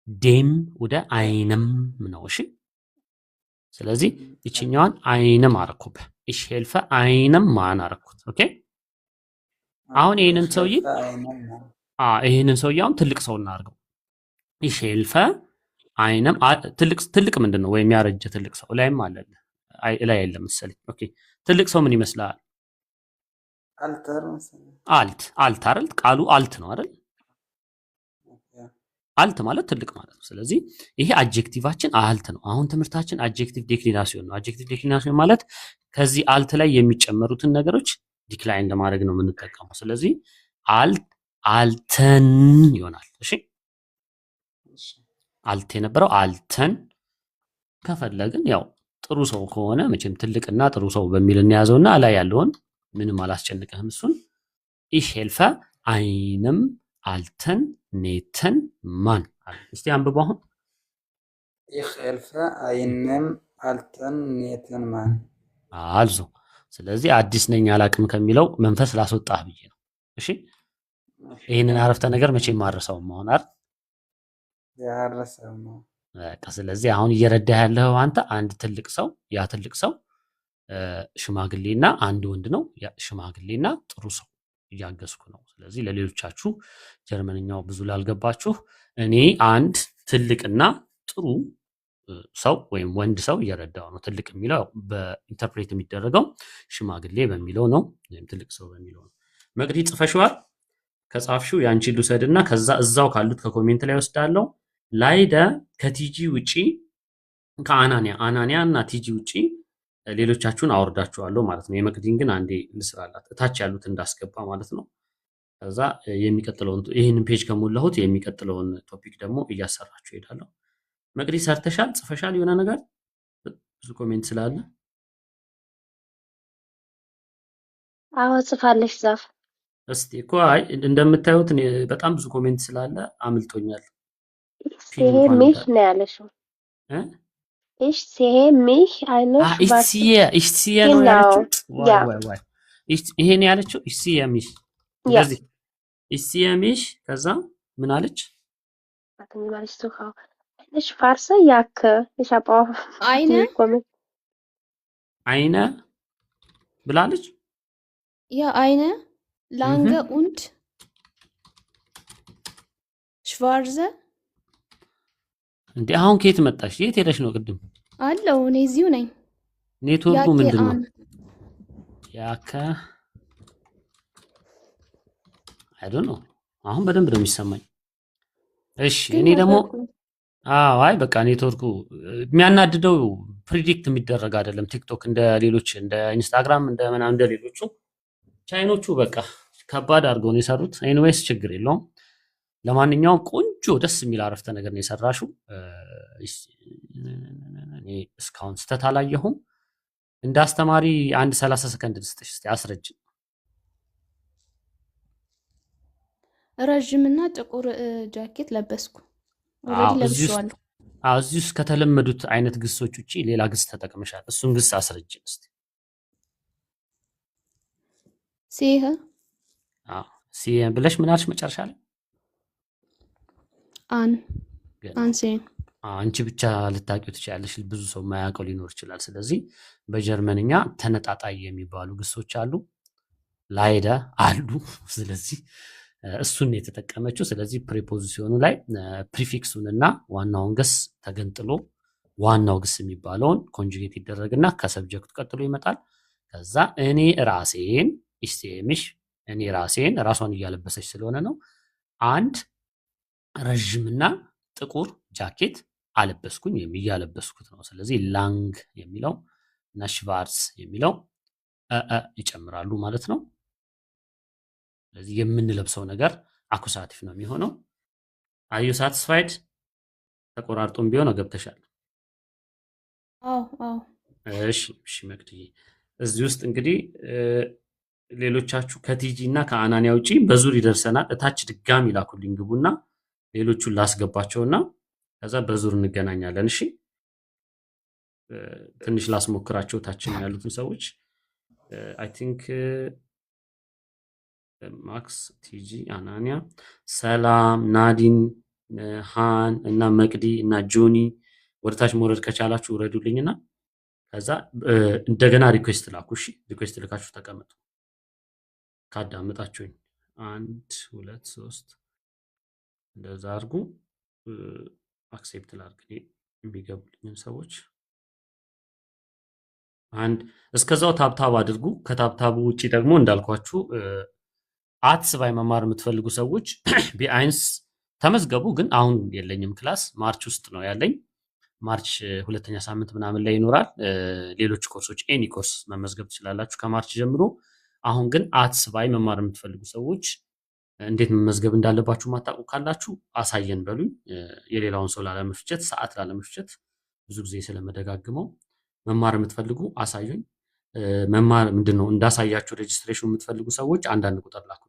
ዴም ወደ አይንም ነው። እሺ፣ ስለዚህ እቺኛዋን አይንም አረኩብህ። ich helfe አይንም ማን አረኩት። ኦኬ፣ አሁን ይሄንን ሰውዬ አሁን ትልቅ ሰው እናድርገው። ich helfe አይንም ትልቅ ምንድን ነው? ወይም ያረጀ ትልቅ ሰው ላይም አለ ላይ የለም መሰለኝ። ኦኬ፣ ትልቅ ሰው ምን ይመስላል? አልት አይደል? ቃሉ አልት ነው አይደል? አልት ማለት ትልቅ ማለት ነው። ስለዚህ ይሄ አድጀክቲቫችን አልት ነው። አሁን ትምህርታችን አድጀክቲቭ ዲክሊናሲዮን ነው። አድጀክቲቭ ዲክሊናሲዮን ማለት ከዚህ አልት ላይ የሚጨመሩትን ነገሮች ዲክላይን ለማድረግ ነው የምንጠቀመው። ስለዚህ አልተን ይሆናል። እሺ፣ አልት የነበረው አልተን። ከፈለግን ያው ጥሩ ሰው ከሆነ መቼም ትልቅና ጥሩ ሰው በሚል እንያዘውና ላይ ያለውን ምንም አላስጨንቅህም። እሱን ich helfe einem alten netten Mann። እስቲ አንብቡ አሁን ich helfe einem alten netten Mann። አልዞ ስለዚህ አዲስ ነኝ አላቅም ከሚለው መንፈስ ላስወጣህ ብዬ ነው። እሺ፣ ይህንን አረፍተ ነገር መቼም ማረሳውም አሁን አይደል? ያረሰው ነው በቃ። ስለዚህ አሁን እየረዳህ ያለው አንተ አንድ ትልቅ ሰው፣ ያ ትልቅ ሰው ሽማግሌና አንድ ወንድ ነው። ሽማግሌና ጥሩ ሰው እያገዝኩ ነው። ስለዚህ ለሌሎቻችሁ ጀርመንኛው ብዙ ላልገባችሁ እኔ አንድ ትልቅና ጥሩ ሰው ወይም ወንድ ሰው እየረዳው ነው። ትልቅ የሚለው በኢንተርፕሬት የሚደረገው ሽማግሌ በሚለው ነው ወይም ትልቅ ሰው በሚለው ነው። መቅዲ ጽፈሽዋል? ከጻፍሽው ያንቺን ልውሰድና ከዛ እዛው ካሉት ከኮሜንት ላይ ወስዳለሁ። ላይደ ከቲጂ ውጪ ከአናንያ እና ቲጂ ውጪ ሌሎቻችሁን አወርዳችኋለሁ ማለት ነው። የመቅዲን ግን አንዴ ልስራላት እታች ያሉት እንዳስገባ ማለት ነው። ከዛ የሚቀጥለውን ይህንን ፔጅ ከሞላሁት የሚቀጥለውን ቶፒክ ደግሞ እያሰራችሁ ሄዳለሁ። መቅዲ ሰርተሻል? ጽፈሻል? የሆነ ነገር ብዙ ኮሜንት ስላለ አዎ ጽፋለሽ ዛፍ። እስቲ እኮ አይ እንደምታዩት በጣም ብዙ ኮሜንት ስላለ አምልጦኛል። ይሄ ሚሽ ነው ያለሽው ich sehe mich eine ich sehe ነው ያለችው። ይሄ ነው ያለችው ich sehe mich። ስለዚህ ich sehe mich ከዛ ምን አለች? eine schwarze Jacke. Ich habe auch eine ብላለች። Ja, eine lange und schwarze። እንዴ አሁን ከየት መጣሽ? የት ሄደሽ ነው? ቅድም አለው እኔ እዚሁ ነኝ። ኔትወርኩ ምንድነው? ያከ I don't know። አሁን በደንብ ነው የሚሰማኝ። እሺ እኔ ደግሞ አይ በቃ ኔትወርኩ የሚያናድደው ፕሪዲክት የሚደረግ አይደለም። ቲክቶክ እንደ ሌሎች እንደ ኢንስታግራም እንደ ምናምን እንደ ሌሎቹ ቻይኖቹ በቃ ከባድ አድርገው ነው የሰሩት። ኤኒዌይስ ችግር የለውም። ለማንኛውም ቆንጆ ደስ የሚል አረፍተ ነገር ነው የሰራሽው። እኔ እስካሁን ስተት አላየሁም። እንደ አስተማሪ አንድ 30 ሰከንድ ልስጥሽ እስቲ አስረጅ። ረጅምና ጥቁር ጃኬት ለበስኩ። ኦሬዲ ለብሼዋለሁ። እዚህ ውስጥ ከተለመዱት አይነት ግሶች ውጪ ሌላ ግስ ተጠቅመሻል። እሱን ግስ አስረጅን እስቲ። ሲህ ሲህ ብለሽ ምን አልሽ መጨረሻ ላይ? አንሴን አንቺ ብቻ ልታውቂው ትችላለሽ። ብዙ ሰው የማያውቀው ሊኖር ይችላል። ስለዚህ በጀርመንኛ ተነጣጣይ የሚባሉ ግሶች አሉ፣ ላይደ አሉ። ስለዚህ እሱን የተጠቀመችው። ስለዚህ ፕሪፖዚሽኑ ላይ ፕሪፊክሱንና ዋናውን ግስ ተገንጥሎ ዋናው ግስ የሚባለውን ኮንጁጌት ይደረግና ከሰብጀክቱ ቀጥሎ ይመጣል። ከዛ እኔ ራሴን ኢስቴሚሽ እኔ ራሴን ራሷን እያለበሰች ስለሆነ ነው አንድ ረዥምና ጥቁር ጃኬት አለበስኩኝ ወይም እያለበስኩት ነው። ስለዚህ ላንግ የሚለው እና ሽቫርስ የሚለው ይጨምራሉ ማለት ነው። ስለዚህ የምንለብሰው ነገር አኩሳቲቭ ነው የሚሆነው። አዩ ሳቲስፋይድ? ተቆራርጦም ቢሆን ገብተሻል? እሺ መቅድዬ፣ እዚህ ውስጥ እንግዲህ ሌሎቻችሁ ከቲጂ እና ከአናንያ ውጪ በዙር ይደርሰናል። እታች ድጋሚ ላኩልኝ ግቡና ሌሎቹን ላስገባቸውና ከዛ በዙር እንገናኛለን። እሺ ትንሽ ላስሞክራቸው ታችን ያሉትን ሰዎች አይ ቲንክ ማክስ፣ ቲጂ፣ አናንያ፣ ሰላም፣ ናዲን፣ ሃን እና መቅዲ እና ጆኒ ወደታች መውረድ ከቻላችሁ ውረዱልኝና ከዛ እንደገና ሪኩዌስት ላኩ። እሺ ሪኩዌስት ልካችሁ ተቀመጡ። ካዳመጣችሁኝ 1 2 3 እንደዛ አድርጉ። አክሴፕት ላድርግ የሚገቡልኝን ሰዎች አንድ እስከዛው ታብታብ አድርጉ። ከታብታቡ ውጪ ደግሞ እንዳልኳችሁ አትስባይ መማር የምትፈልጉ ሰዎች ቢአይንስ ተመዝገቡ። ግን አሁን የለኝም ክላስ ማርች ውስጥ ነው ያለኝ። ማርች ሁለተኛ ሳምንት ምናምን ላይ ይኖራል። ሌሎች ኮርሶች ኤኒ ኮርስ መመዝገብ ትችላላችሁ ከማርች ጀምሮ። አሁን ግን አትስባይ መማር የምትፈልጉ ሰዎች እንዴት መመዝገብ እንዳለባችሁ ማታውቁ ካላችሁ አሳየን በሉኝ። የሌላውን ሰው ላለመፍጨት፣ ሰዓት ላለመፍጨት ብዙ ጊዜ ስለመደጋግመው መማር የምትፈልጉ አሳዩኝ። መማር ምንድነው እንዳሳያችሁ ሬጅስትሬሽን የምትፈልጉ ሰዎች አንዳንድ ቁጥር ላኩልኝ።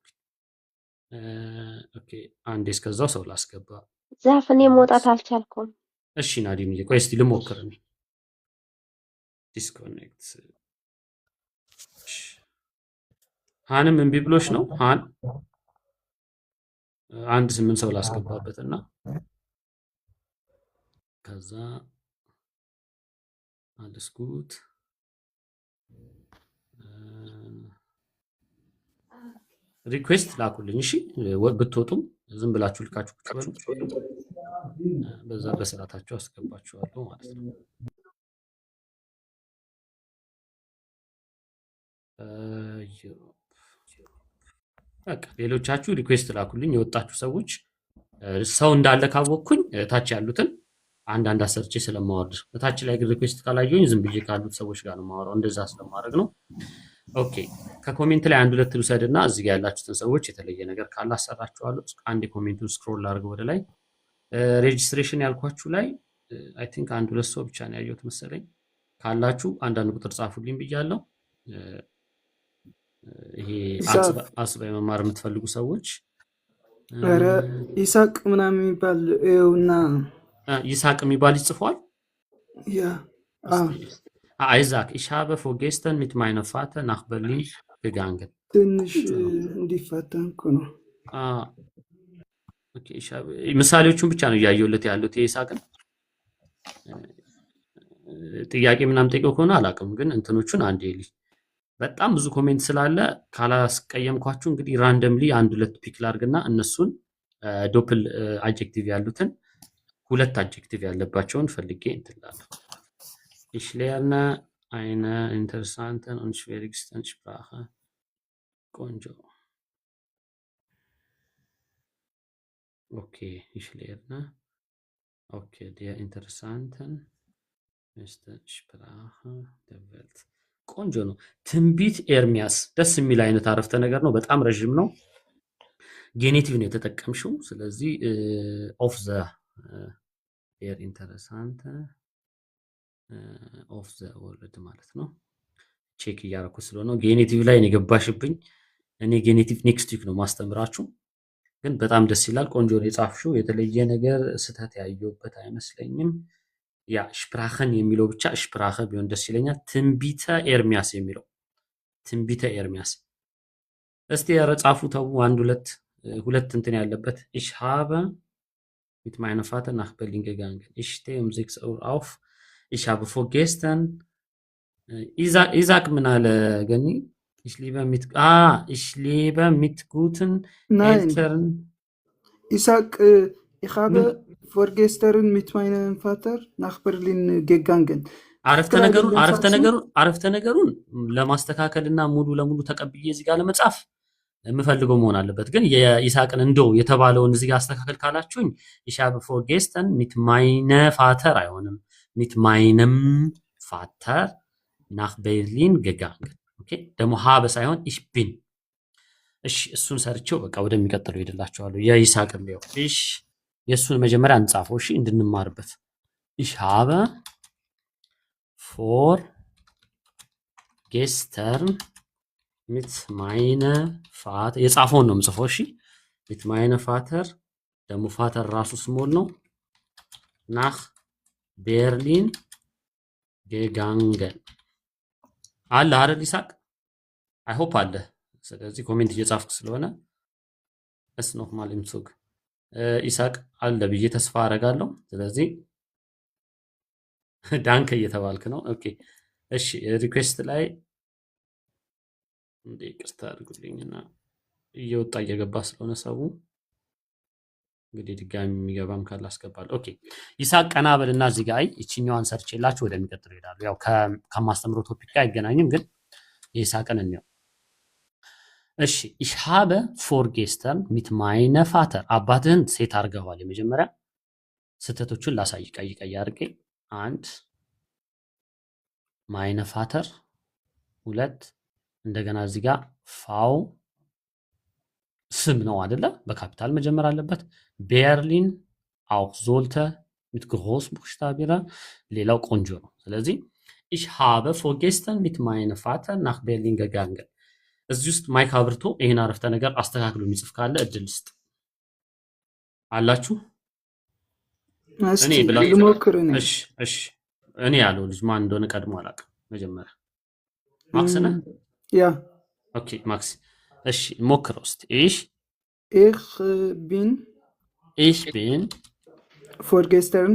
ኦኬ አንዴ እስከዛው ሰው ላስገባ። ዛፍ እኔ መውጣት አልቻልኩም። እሺ ናዲምዬ ቆይ እስቲ ልሞክር። ዲስኮኔክት ሃንም እምቢ ብሎሽ ነው? ሃን አንድ 8 ሰው ላስገባበትና ከዛ alles gut ሪኩዌስት ላኩልኝ። እሺ ብትወጡም ዝም ብላችሁ ልካችሁ በዛ በስራታችሁ አስገባችኋለሁ ማለት ነው። በቃ ሌሎቻችሁ ሪኩዌስት ላኩልኝ። የወጣችሁ ሰዎች ሰው እንዳለ ካወቅኩኝ ታች ያሉትን አንዳንድ አሰርቼ ስለማወርድ ታች ላይ ግን ሪኩዌስት ካላየሁኝ ዝም ብዬ ካሉት ሰዎች ጋር ነው የማወራው። እንደዛ ስለማድረግ ነው። ኦኬ ከኮሜንት ላይ 1 2 ልውሰድና እዚህ ጋር ያላችሁትን ሰዎች የተለየ ነገር ካለ አሰራችኋለሁ። አንድ ኮሜንቱን ስክሮል አድርገው ወደ ላይ ሬጅስትሬሽን ያልኳችሁ ላይ አይ ቲንክ 1 2 ሰው ብቻ ነው ያየሁት መሰለኝ። ካላችሁ አንዳንድ ቁጥር ጻፉልኝ ብያለሁ። ይሄ አስባይ መማር የምትፈልጉ ሰዎች ኧረ ይሳቅ ምናምን የሚባል ይኸውና ይሳቅ የሚባል ይጽፏል። ያ አይዛክ ich habe vorgestern mit meiner Vater nach Berlin gegangen ትንሽ እንዲፈተን እኮ ነው። ኦኬ ምሳሌዎቹን ብቻ ነው እያየሁለት ያሉት። የይሳቅን ጥያቄ ምናምን ጠይቀው ከሆነ አላውቅም፣ ግን እንትኖቹን አንዴ ልጅ በጣም ብዙ ኮሜንት ስላለ ካላስቀየምኳችሁ እንግዲህ ራንደምሊ 1 2 ፒክ ላድርግና እነሱን ዶፕል አድጀክቲቭ ያሉትን 2 አድጀክቲቭ ያለባቸውን ፈልጌ እንትላለሁ። Ich lerne eine interessante und schwierigste Sprache. ቆንጆ ኦኬ ich lerne okay der interessanten Sprache der Welt ቆንጆ ነው። ትንቢት ኤርሚያስ ደስ የሚል አይነት አረፍተ ነገር ነው። በጣም ረጅም ነው። ጌኔቲቭ ነው የተጠቀምሽው። ስለዚህ ኦፍ ዘ der interessante ኦፍ ዘ ወርልድ ማለት ነው። ቼክ እያደረኩ ስለሆነ ጌኔቲቭ ላይ ነው የገባሽብኝ። እኔ ጌኔቲቭ ኔክስት ዊክ ነው ማስተምራችሁ። ግን በጣም ደስ ይላል። ቆንጆ ነው የጻፍሽው። የተለየ ነገር ስህተት ያየሁበት አይመስለኝም። ያ ሽፕራኸን የሚለው ብቻ ሽፕራኸ ቢሆን ደስ ይለኛል። ትንቢተ ኤርሚያስ የሚለው ትንቢተ ኤርሚያስ እስቲ ያረ ጻፉ ተው። 1 2 እንትን ያለበት ich habe mit meiner Vater nach Berlin gegangen. Ich stehe um 6 Uhr auf. Ich habe vorgestern Isaac ምን አለ ገኒ? ich lebe mit guten Eltern. Isaac ich habe vorgestern mit meinem Vater nach Berlin gegangen. አረፍተ ነገሩን ለማስተካከልና ሙሉ ለሙሉ ተቀብዬ እዚህ ጋር ለመጻፍ የምፈልገው መሆን አለበት። ግን የይስሐቅን እንደው የተባለውን እዚህ ጋር አስተካከል ካላችሁኝ ich habe vorgestern mit meinem Vater አይሆንም mit meinem Vater nach Berlin gegangen። ኦኬ ደግሞ habe ሳይሆን ich bin። እሺ እሱን ሰርቼው በቃ ወደሚቀጥለው ሄድላችኋለሁ። የይስሐቅን ነው እሺ የሱን መጀመሪያ እንጻፈው እሺ እንድንማርበት ich habe vorgestern mit meinem Vater የጻፈውን ነው የምጽፈው እሺ mit meinem Vater ደግሞ ፋተር ራሱ ስሞል ነው nach Berlin gegangen አለ አይደል ይስሐቅ አይ ሆፕ አለ ስለዚህ ኮሜንት እየጻፍኩ ስለሆነ እስ ነው ማለት ምጽግ ይስሐቅ አለ ብዬ ተስፋ አደርጋለሁ ስለዚህ ዳንክ እየተባልክ ነው ኦኬ እሺ ሪኩዌስት ላይ እንዴ ይቅርታ አድርጉልኝና እየወጣ እየገባ ስለሆነ ሰው እንግዲህ ድጋሚ የሚገባም ካለ አስገባለሁ ኦኬ ይስሐቅ ቀና በልና እዚህ ጋር እቺኛዋን ሰርችላችሁ ወደሚቀጥለው ይሄዳሉ ያው ከማስተምረው ቶፒክ ጋር አይገናኝም ግን ይስሐቅን እንየው እሺ ich habe vorgestern mit meinem Vater አባትህን ሴት አድርገዋል የመጀመሪያ ስተቶቹን ላሳይ ቀይ አድርጌ አንድ meine Vater ሁለት እንደገና እዚህ ጋር ፋው ስም ነው አይደለ በካፒታል መጀመር አለበት ቤርሊን auch sollte mit Großbuchstaben ሌላው ቆንጆ ነው ስለዚህ ich habe vorgestern mit meinem Vater nach Berlin gegangen እዚህ ውስጥ ማይክ አብርቶ ይሄን አረፍተ ነገር አስተካክሎ የሚጽፍ ካለ እድል ስጥ አላችሁ እኔ ብላችሁ ልሞክር እኔ እሺ እኔ ያለው ልጅ ማን እንደሆነ ቀድሞ አላውቅም መጀመሪያ ማክስ ነህ ያ ኦኬ ማክስ እሺ ሞክረው እስቲ ich bin vorgestern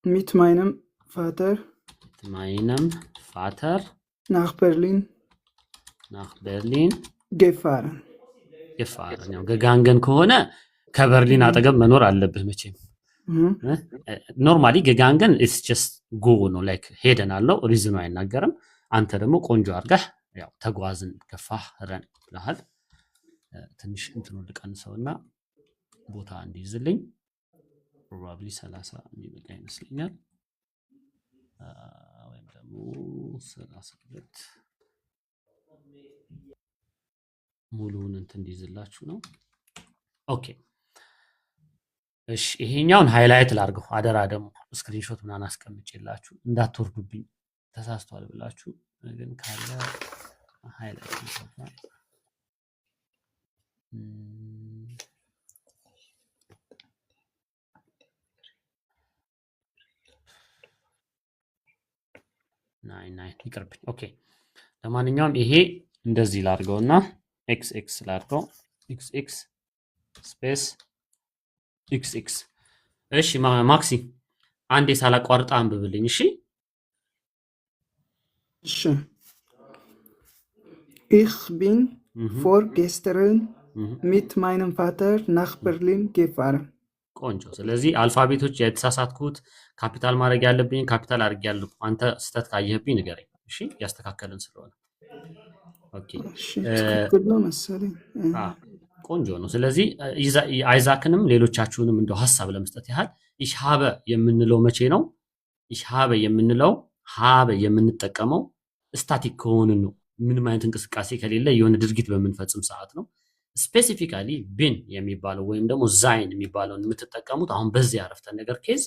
mit meinem Vater nach Berlin gefahren ያው ገጋንገን ከሆነ ከበርሊን አጠገብ መኖር አለብህ መቼም ኖርማሊ ገጋንገን ኢትስ ጀስት ጎ ነው ላይክ ሄደናል ነው ሪዝኑ አይናገርም አንተ ደግሞ ቆንጆ አድርገህ ያው ተጓዝን ገፋህረን ለሃል ትንሽ እንትኑ ልቀንሰውና ቦታ እንዲይዝልኝ ፕሮባብሊ 30 የሚበቃ ይመስለኛል ወይም ደግሞ 32 ሙሉውን እንትን እንዲይዝላችሁ ነው ኦኬ እሺ ይሄኛውን ሃይላይት ላድርገው አደራ ደግሞ ስክሪንሾት ምናምን አስቀምጬላችሁ እንዳትወርዱብኝ ተሳስቷል ብላችሁ ግን ካለ ሃይላይት ይሰጣል ናይ ይቅርብኝ ኦኬ ለማንኛውም ይሄ እንደዚህ ላድርገውና xx ላድርገው xx ስፔስ xx እሺ ማክሲ አንዴ ሳላቋርጥ አንብብልኝ እሺ ich bin vorgestern mit meinem Vater nach Berlin gefahren ቆንጆ ስለዚህ አልፋቤቶች የተሳሳትኩት ካፒታል ማድረግ ያለብኝ ካፒታል አድርጌያለሁ አንተ ስተት ካየህብኝ ንገረኝ እሺ ያስተካከልን ስለሆነ ኦኬ ቆንጆ ነው ስለዚህ አይዛክንም ሌሎቻችሁንም እንደው ሐሳብ ለመስጠት ያህል ich habe የምንለው መቼ ነው ich habe የምንለው habe የምንጠቀመው ስታቲክ ከሆነ ነው ምንም አይነት እንቅስቃሴ ከሌለ የሆነ ድርጊት በመንፈጽም ሰዓት ነው ስፔሲፊካሊ bin የሚባለው ወይም ደግሞ sein የሚባለው የምትጠቀሙት አሁን በዚህ አረፍተ ነገር ኬዝ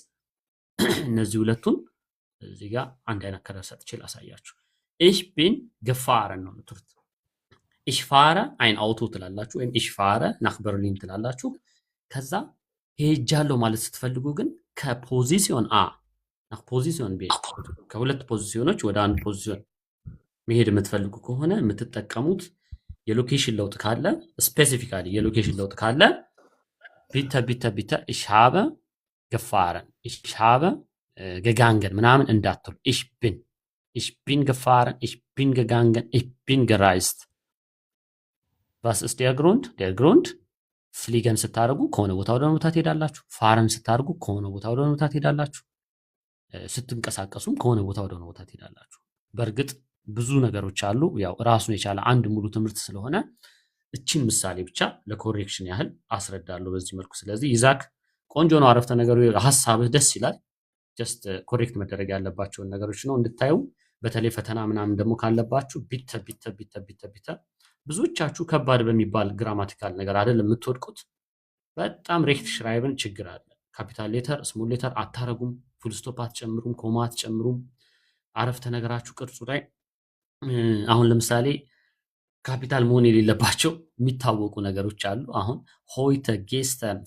እነዚህ ሁለቱን እዚህ ጋር አንድ አይነት ከረሰት ይችላል አሳያችሁ ich bin gefahren ነው የምትሉት ich fahre ein Auto ትላላችሁ ወይም ich fahre nach Berlin ትላላችሁ ከዛ ሄጃለሁ ማለት ስትፈልጉ ግን ከፖዚሽን a nach ፖዚሽን b ከሁለት ፖዚሽኖች ወደ አንድ ፖዚሽን መሄድ የምትፈልጉ ከሆነ የምትጠቀሙት የሎኬሽን ለውጥ ካለ ስፔሲፊካሊ የሎኬሽን ለውጥ ካለ ቢተ ich habe gefahren ich habe gegangen ምናምን እንዳትሉ ich bin gefahren ich bin gegangen ich bin gereist was ist der Grund ፍሊገን ስታደርጉ ከሆነ ቦታ ወደ ቦታ ትሄዳላችሁ። ፋረን ስታደርጉ ከሆነ ቦታ ወደ ቦታ ትሄዳላችሁ። ስትንቀሳቀሱም ከሆነ ቦታ ወደ ቦታ ትሄዳላችሁ። በእርግጥ ብዙ ነገሮች አሉ። ያው ራሱን የቻለ አንድ ሙሉ ትምህርት ስለሆነ እቺን ምሳሌ ብቻ ለኮሬክሽን ያህል አስረዳለሁ በዚህ መልኩ። ስለዚህ ይዛክ ቆንጆ ነው አረፍተ ነገሩ፣ ሐሳብህ ደስ ይላል። ጀስት ኮሬክት መደረግ ያለባቸውን ነገሮች ነው እንድታዩ። በተለይ ፈተና ምናምን ደግሞ ካለባችሁ ቢተ ብዙዎቻችሁ ከባድ በሚባል ግራማቲካል ነገር አይደለም የምትወድቁት። በጣም ሬክት ሽራይብን ችግር አለ። ካፒታል ሌተር ስሞል ሌተር አታረጉም፣ ፉል ስቶፕ አትጨምሩም፣ ኮማ አትጨምሩም። አረፍተ ነገራችሁ ቅርጹ ላይ አሁን ለምሳሌ ካፒታል መሆን የሌለባቸው የሚታወቁ ነገሮች አሉ። አሁን ሆይተ ጌስተርን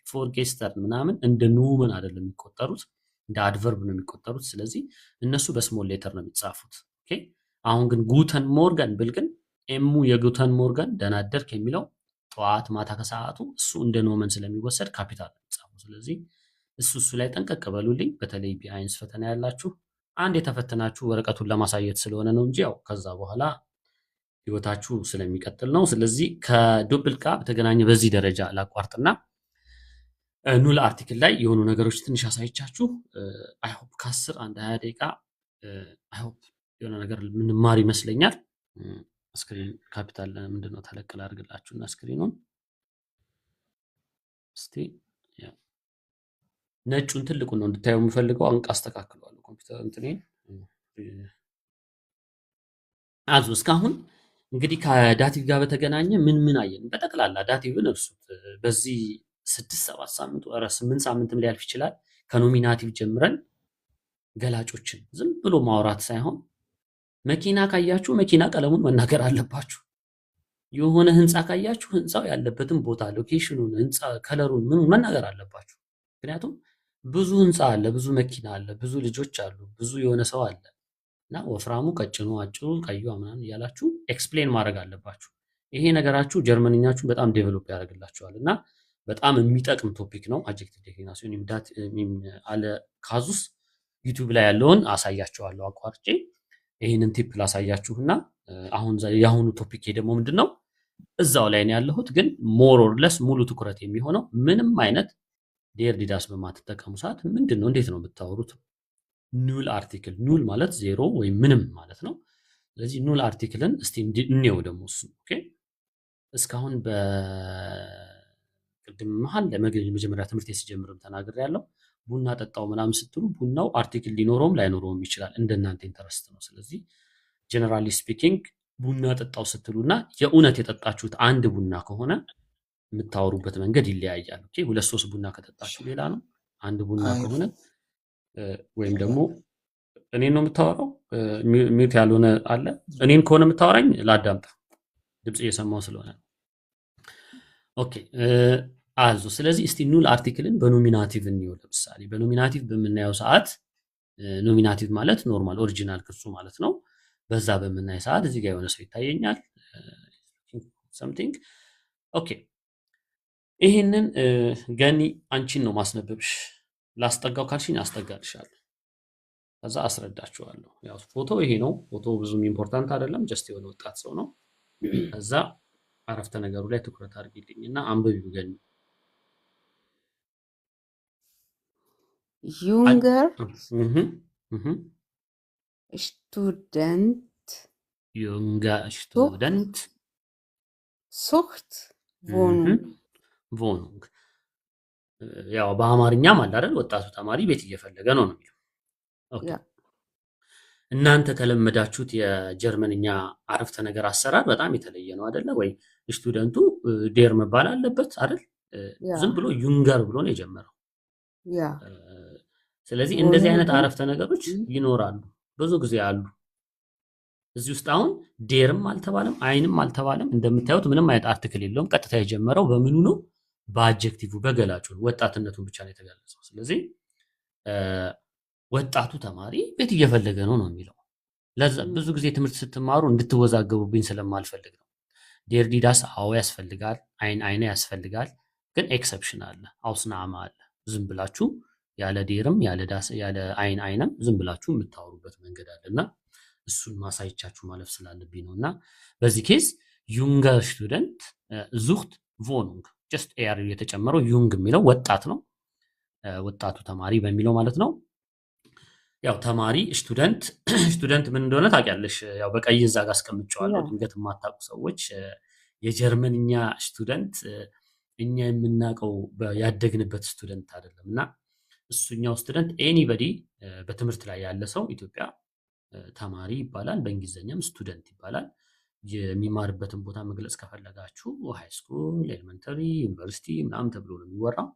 ፎር ጌስተርን ምናምን እንደ ኑመን አይደለም የሚቆጠሩት፣ እንደ አድቨርብ ነው የሚቆጠሩት። ስለዚህ እነሱ በስሞል ሌተር ነው የሚጻፉት። ኦኬ። አሁን ግን ጉተን ሞርጋን ብል ግን ኤሙ የጉተን ሞርጋን ደህና አደርክ የሚለው ጠዋት ማታ ከሰዓቱ እሱ እንደ ኖመን ስለሚወሰድ ካፒታል ነው የሚጻፈው። ስለዚህ እሱ ላይ ጠንቀቅ በሉልኝ። በተለይ ቢአይንስ ፈተና ያላችሁ አንድ የተፈተናችሁ ወረቀቱን ለማሳየት ስለሆነ ነው እንጂ ያው ከዛ በኋላ ህይወታችሁ ስለሚቀጥል ነው። ስለዚህ ከዶፕል ቃ በተገናኘ በዚህ ደረጃ ላቋርጥና ኑል አርቲክል ላይ የሆኑ ነገሮች ትንሽ አሳይቻችሁ አይ ሆፕ ከ10 አንድ 20 ደቂቃ አይ ሆፕ የሆነ ነገር ምንማር ይመስለኛል። ስክሪን ካፒታል ምንድነው ተለቅል አድርግላችሁና ስክሪኑን እስቲ ነጩን ትልቁን ነው እንድታዩ የምፈልገው። አንቃ አስተካክለዋለሁ ኮምፒውተር እንትኔን አዙ። እስካሁን እንግዲህ ከዳቲቭ ጋር በተገናኘ ምን አየን? በጠቅላላ ዳቲቭን እርሱት። በዚህ 6-7 ሳምንት ወራ 8 ሳምንትም ሊያልፍ ይችላል። ከኖሚናቲቭ ጀምረን ገላጮችን ዝም ብሎ ማውራት ሳይሆን መኪና ካያችሁ መኪና ቀለሙን መናገር አለባችሁ። የሆነ ህንፃ ካያችሁ ህንፃው ያለበትን ቦታ ሎኬሽኑን፣ ህንፃ ከለሩን ምኑን መናገር አለባችሁ። ምክንያቱም ብዙ ህንፃ አለ፣ ብዙ መኪና አለ፣ ብዙ ልጆች አሉ፣ ብዙ የሆነ ሰው አለ እና ወፍራሙ፣ ቀጭኑ፣ አጭሩ፣ ቀዩ ምናምን እያላችሁ ኤክስፕሌን ማድረግ አለባችሁ። ይሄ ነገራችሁ ጀርመንኛችሁ በጣም ዴቨሎፕ ያደርግላችኋል እና በጣም የሚጠቅም ቶፒክ ነው። አድጀክቲቭ ዴክሊኔሽን ኢምዳት አለ ካዙስ ዩቲዩብ ላይ ያለውን አሳያችኋለሁ አቋርጬ። ይሄንን ቲፕ ላሳያችሁና አሁን የአሁኑ ቶፒክ ደግሞ ምንድነው እዛው ላይ ነው ያለሁት፣ ግን ሞር ኦር ለስ ሙሉ ትኩረት የሚሆነው ምንም አይነት ዴር ዲዳስ በማትጠቀሙ ሰዓት ምንድነው እንዴት ነው የምታወሩት? ኑል አርቲክል፣ ኑል ማለት ዜሮ ወይም ምንም ማለት ነው። ስለዚህ ኑል አርቲክልን እስቲ እንየው ደግሞ እሱ። ኦኬ እስካሁን በቅድም መሃል ለመጀመሪያ ትምህርት ሲጀምርም ተናግሬያለሁ። ቡና ጠጣው ምናምን ስትሉ ቡናው አርቲክል ሊኖረውም ላይኖረውም ይችላል፣ እንደናንተ ኢንተረስት ነው። ስለዚህ ጀነራሊ ስፒኪንግ ቡና ጠጣው ስትሉና የእውነት የጠጣችሁት አንድ ቡና ከሆነ የምታወሩበት መንገድ ይለያያል። ኦኬ 2-3 ቡና ከጠጣችሁ ሌላ ነው። አንድ ቡና ከሆነ ወይም ደግሞ እኔን ነው የምታወራው፣ ሚውት ያልሆነ አለ። እኔን ከሆነ የምታወራኝ ላዳምጣ፣ ድምጽ እየሰማው ስለሆነ። ኦኬ አልዞ ስለዚህ እስቲ ኑል አርቲክልን በኖሚናቲቭ እንየው። ለምሳሌ በኖሚናቲቭ በምናየው ሰዓት ኖሚናቲቭ ማለት ኖርማል ኦሪጂናል ቅርጹ ማለት ነው። በዛ በምናይ ሰዓት እዚህ ጋር የሆነ ሰው ይታየኛል something ኦኬ። ይሄንን ገኒ አንቺን ነው ማስነበብሽ። ላስጠጋው ካልሽኝ አስጠጋልሻለሁ፣ ከዛ አስረዳችኋለሁ። ያው ፎቶ ይሄ ነው። ፎቶ ብዙም ኢምፖርታንት አይደለም፣ ጀስት የሆነ ወጣት ሰው ነው። ከዛ አረፍተ ነገሩ ላይ ትኩረት አድርጊልኝና አንብቢው ገኒ። Junger Student Junger Student sucht Wohnung. Wohnung ያው በአማርኛም አለ አይደል? ወጣቱ ተማሪ ቤት እየፈለገ ነው ነው የሚለው። ኦኬ እናንተ ከለመዳችሁት የጀርመንኛ አረፍተ ነገር አሰራር በጣም የተለየ ነው አይደለ? ወይ ስቱደንቱ ዴር መባል አለበት አይደል? ዝም ብሎ ዩንገር ብሎ ነው የጀመረው። ስለዚህ እንደዚህ አይነት አረፍተ ነገሮች ይኖራሉ፣ ብዙ ጊዜ አሉ። እዚህ ውስጥ አሁን ዴርም አልተባለም አይንም አልተባለም። እንደምታዩት ምንም አይነት አርቲክል የለውም። ቀጥታ የጀመረው በምኑ ነው? በአድጀክቲቭ በገላጩ ወጣትነቱን ብቻ ነው የተገለጸው። ስለዚህ ወጣቱ ተማሪ ቤት እየፈለገ ነው ነው የሚለው። ለዛ ብዙ ጊዜ ትምህርት ስትማሩ እንድትወዛገቡብኝ ስለማልፈልግ ነው። ዴር ዲዳስ አዎ ያስፈልጋል፣ አይነ ያስፈልጋል፣ ግን ኤክሰፕሽን አለ፣ አውስናማ አለ። ዝም ብላችሁ ያለ ዴርም ያለ ዳስ ያለ አይንም ዝም ብላችሁ የምታወሩበት መንገድ አለና እሱን ማሳይቻችሁ ማለፍ ስላለብኝ ነውና በዚህ ኬዝ ዩንገር ስቱደንት ዙcht Wohnung ጀስት ኤአር የተጨመረው ዩንግ የሚለው ወጣት ነው። ወጣቱ ተማሪ በሚለው ማለት ነው። ያው ተማሪ ስቱደንት ምን እንደሆነ ታውቂያለሽ። ያው በቀይ እዛ ጋር አስቀምጨዋለሁ። ድንገት የማታውቁ ሰዎች የጀርመንኛ ስቱደንት እኛ የምናውቀው ያደግንበት ስቱደንት አይደለም እና እሱኛው ስቱደንት ኤኒበዲ በትምህርት ላይ ያለ ሰው ኢትዮጵያ ተማሪ ይባላል። በእንግሊዝኛም ስቱደንት ይባላል። የሚማርበትን ቦታ መግለጽ ከፈለጋችሁ ሃይ ስኩል፣ ኤሌመንተሪ፣ ዩኒቨርሲቲ ምናምን ተብሎ ነው የሚወራው።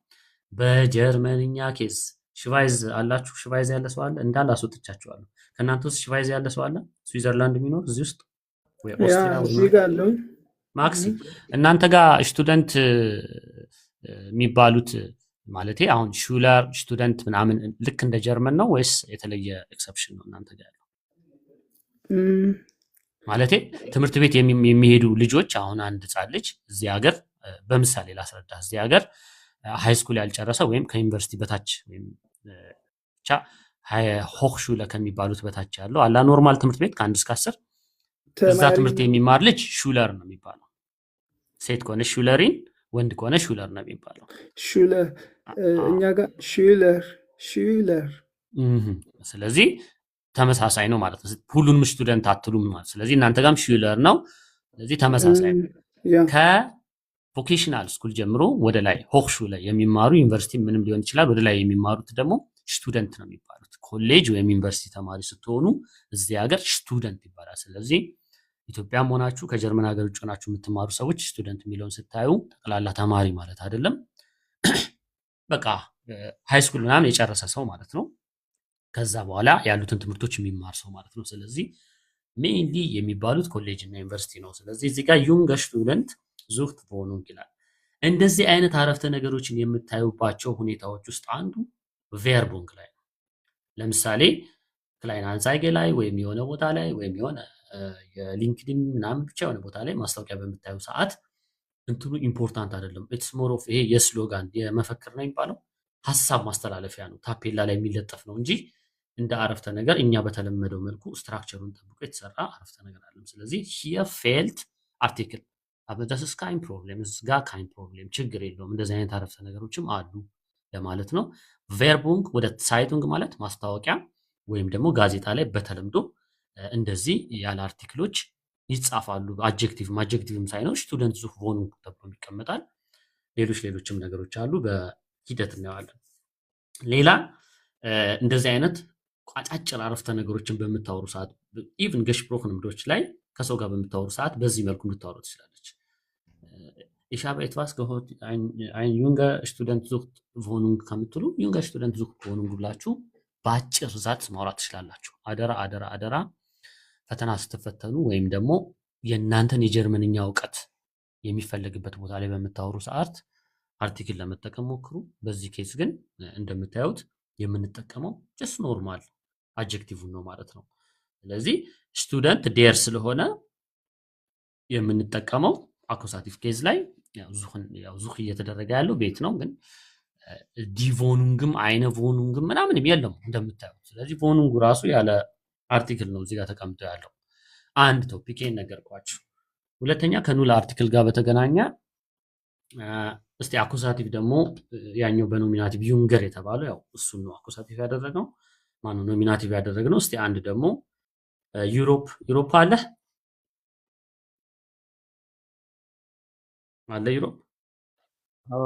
በጀርመንኛ ኬዝ ሽቫይዝ አላችሁ? ሽቫይዝ ያለ ሰው አለ? እንዳለ አስወጥቻችኋለሁ። ከእናንተ ውስጥ ሽቫይዝ ያለ ሰው አለ? ስዊዘርላንድ የሚኖር እዚህ ውስጥ ወይ ኦስትሪያ ማክሲ እናንተ ጋር ስቱደንት የሚባሉት ማለቴ አሁን ሹለር ስቱደንት ምናምን ልክ እንደ ጀርመን ነው ወይስ የተለየ ኤክሰፕሽን ነው እናንተ ጋር ያለው? ማለቴ ትምህርት ቤት የሚሄዱ ልጆች አሁን አንድ ህጻን ልጅ እዚህ ሀገር በምሳሌ ላስረዳ። እዚህ ሀገር ሃይ ስኩል ያልጨረሰ ወይም ከዩኒቨርሲቲ በታች ወይም ብቻ ሆክሹለ ከሚባሉት በታች ያለው አላ ኖርማል ትምህርት ቤት ከ1 እስከ 10 እዛ ትምህርት የሚማር ልጅ ሹለር ነው የሚባለው። ሴት ከሆነ ሹለሪን፣ ወንድ ከሆነ ሹለር ነው የሚባለው። ሹለር እኛ ጋር ሹለር። ስለዚህ ተመሳሳይ ነው ማለት ነው። ሁሉንም ስቱደንት አትሉም ማለት። ስለዚህ እናንተ ጋርም ሹለር ነው። ስለዚህ ተመሳሳይ ነው። ከቮኬሽናል ስኩል ጀምሮ ወደ ላይ ሆክሹለ የሚማሩ ዩኒቨርሲቲ ምንም ሊሆን ይችላል። ወደ ላይ የሚማሩት ደግሞ ስቱደንት ነው የሚባሉት። ኮሌጅ ወይም ዩኒቨርሲቲ ተማሪ ስትሆኑ እዚህ ሀገር ስቱደንት ይባላል። ስለዚህ ኢትዮጵያም ሆናችሁ ከጀርመን ሀገር ውጭ ሆናችሁ የምትማሩ ሰዎች ስቱደንት የሚለውን ስታዩ ጠቅላላ ተማሪ ማለት አይደለም። በቃ ሃይ ስኩል ምናምን የጨረሰ ሰው ማለት ነው። ከዛ በኋላ ያሉትን ትምህርቶች የሚማር ሰው ማለት ነው። ስለዚህ ሜይንሊ የሚባሉት ኮሌጅ እና ዩኒቨርሲቲ ነው። ስለዚህ እዚህ ጋር ዩንገ ስቱደንት ዙህት ቮኑንግ ይላል። እንደዚህ አይነት አረፍተ ነገሮችን የምታዩባቸው ሁኔታዎች ውስጥ አንዱ ቬርቡንግ ላይ ነው። ለምሳሌ ክላይን አንሳይጌ ላይ ወይም የሆነ ቦታ ላይ ወይም የሆነ የሊንክድን ምናምን ብቻ የሆነ ቦታ ላይ ማስታወቂያ በምታዩ ሰዓት እንትኑ ኢምፖርታንት አይደለም። ኢትስ ሞር ኦፍ ይሄ የስሎጋን የመፈክር ነው የሚባለው ሀሳብ ማስተላለፊያ ነው። ታፔላ ላይ የሚለጠፍ ነው እንጂ እንደ አረፍተ ነገር እኛ በተለመደው መልኩ ስትራክቸሩን ጠብቆ የተሰራ አረፍተ ነገር አለም። ስለዚህ ሂር ፌልት አርቲክል አበዳስ ካይን ፕሮብሌም ጋ ካይን ፕሮብሌም ችግር የለውም። እንደዚህ አይነት አረፍተ ነገሮችም አሉ ለማለት ነው። ቬርቡንግ ወደ ሳይቱንግ ማለት ማስታወቂያ ወይም ደግሞ ጋዜጣ ላይ በተለምዶ እንደዚህ ያለ አርቲክሎች ይጻፋሉ። አጀክቲቭም ሳይኖር ስቱደንት ዙህ ቮኑንግ ተብሎ ይቀመጣል። ሌሎችም ነገሮች አሉ። በሂደት እናየዋለን። ሌላ እንደዚህ አይነት አጫጭር አረፍተ ነገሮችን በምታወሩ ሰዓት ኢቭን ገሽፕሮክን ምዶች ላይ ከሰው ጋር በምታወሩ ሰዓት በዚህ መልኩ ልታወሩ ትችላለች። Ich habe etwas gehört, ein junger Student sucht Wohnung ከምትሉ junger Student sucht Wohnung ብላችሁ በአጭር ዛት ማውራት ትችላላችሁ። አደራ ፈተና ስትፈተኑ ወይም ደግሞ የእናንተን የጀርመንኛ እውቀት የሚፈልግበት ቦታ ላይ በምታወሩ ሰዓት አርቲክል ለመጠቀም ሞክሩ። በዚህ ኬስ ግን እንደምታዩት የምንጠቀመው ጀስት ኖርማል አጀክቲቭን ነው ማለት ነው። ስለዚህ ስቱደንት ዴር ስለሆነ የምንጠቀመው አኩሳቲቭ ኬዝ ላይ ያው ዙህ እየተደረገ ያለው ቤት ነው፣ ግን ዲቮኑንግም አይነ ቮኑንግም ምናምንም የለም እንደምታዩት። ስለዚህ ቮኑንጉ ራሱ ያለ አርቲክል ነው እዚህ ጋር ተቀምጦ ያለው። አንድ ቶፒክ ነገርኳችሁ። ሁለተኛ ከኑል አርቲክል ጋር በተገናኘ እስቲ አኩሳቲቭ ደግሞ ያኛው በኖሚናቲቭ ዩንገር የተባለው ያው እሱን ነው አኩሳቲቭ ያደረገው ማነው ኖሚናቲቭ ያደረግነው። እስቲ አንድ ደግሞ ዩሮፕ አለ ዩሮፕ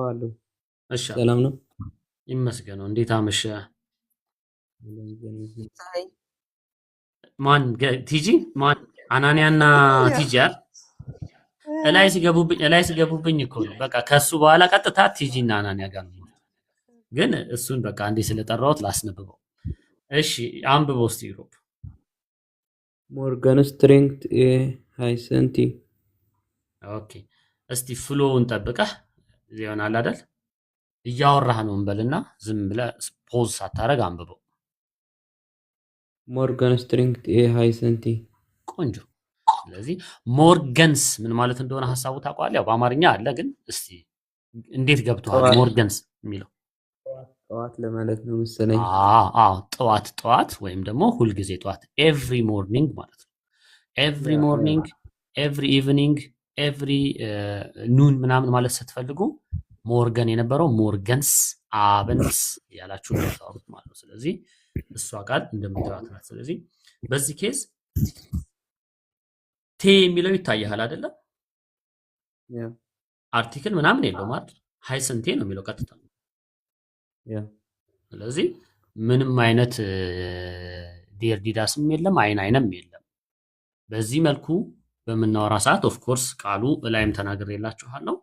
አሉ። እሺ ሰላም ነው ይመስገነው። እንዴት አመሸ? ማን ቲጂ ማን አናንያና ቲጂ አይደል? እላይ ሲገቡብኝ እኮ ነው። በቃ ከሱ በኋላ ቀጥታ ቲጂ እና አናንያ ጋር ነው። ግን እሱን በቃ አንዴ ስለጠራሁት ላስነብበው። እሺ አንብበው እስቲ ዩሮፕ ሞርጋን ስትሬንግት ሃይሰንቲ። ኦኬ እስቲ ፍሎውን ጠብቀህ ይሆናል አይደል? እያወራህ ነው እንበልና ዝም ብለህ ፖዝ ሳታረግ አንብበው። ሞርጋን ስትሬንግት ሃይሰንቲ። ቆንጆ። ስለዚህ ሞርገንስ ምን ማለት እንደሆነ ሐሳቡ ታውቃለህ? ያው በአማርኛ አለ፣ ግን እስቲ እንዴት ገብቷል? ሞርገንስ የሚለው ጠዋት ለማለት ነው መሰለኝ። ጠዋት ወይም ደግሞ ሁልጊዜ ጠዋት ኤቭሪ ሞርኒንግ ማለት ነው። ኤቭሪ ሞርኒንግ፣ ኤቭሪ ኢቭኒንግ፣ ኤቭሪ ኑን ምናምን ማለት ስትፈልጉ ሞርገን የነበረው ሞርገንስ አበንስ ያላችሁ ነው የምታወሩት ማለት ነው። ስለዚህ እሷ ቃል እንደምታዩት ናት። ስለዚህ በዚህ ኬዝ ቴ የሚለው ይታያል አይደለ? አርቲክል ምናምን የለውም አይደል? ሃይሰንቴ ነው የሚለው ቀጥታ። ስለዚህ ምንም አይነት ዲር ዲዳስም የለም አይንም የለም። በዚህ መልኩ በምናወራ ሰዓት ኦፍ ኮርስ ቃሉ ላይም ተናግሬላችኋለሁ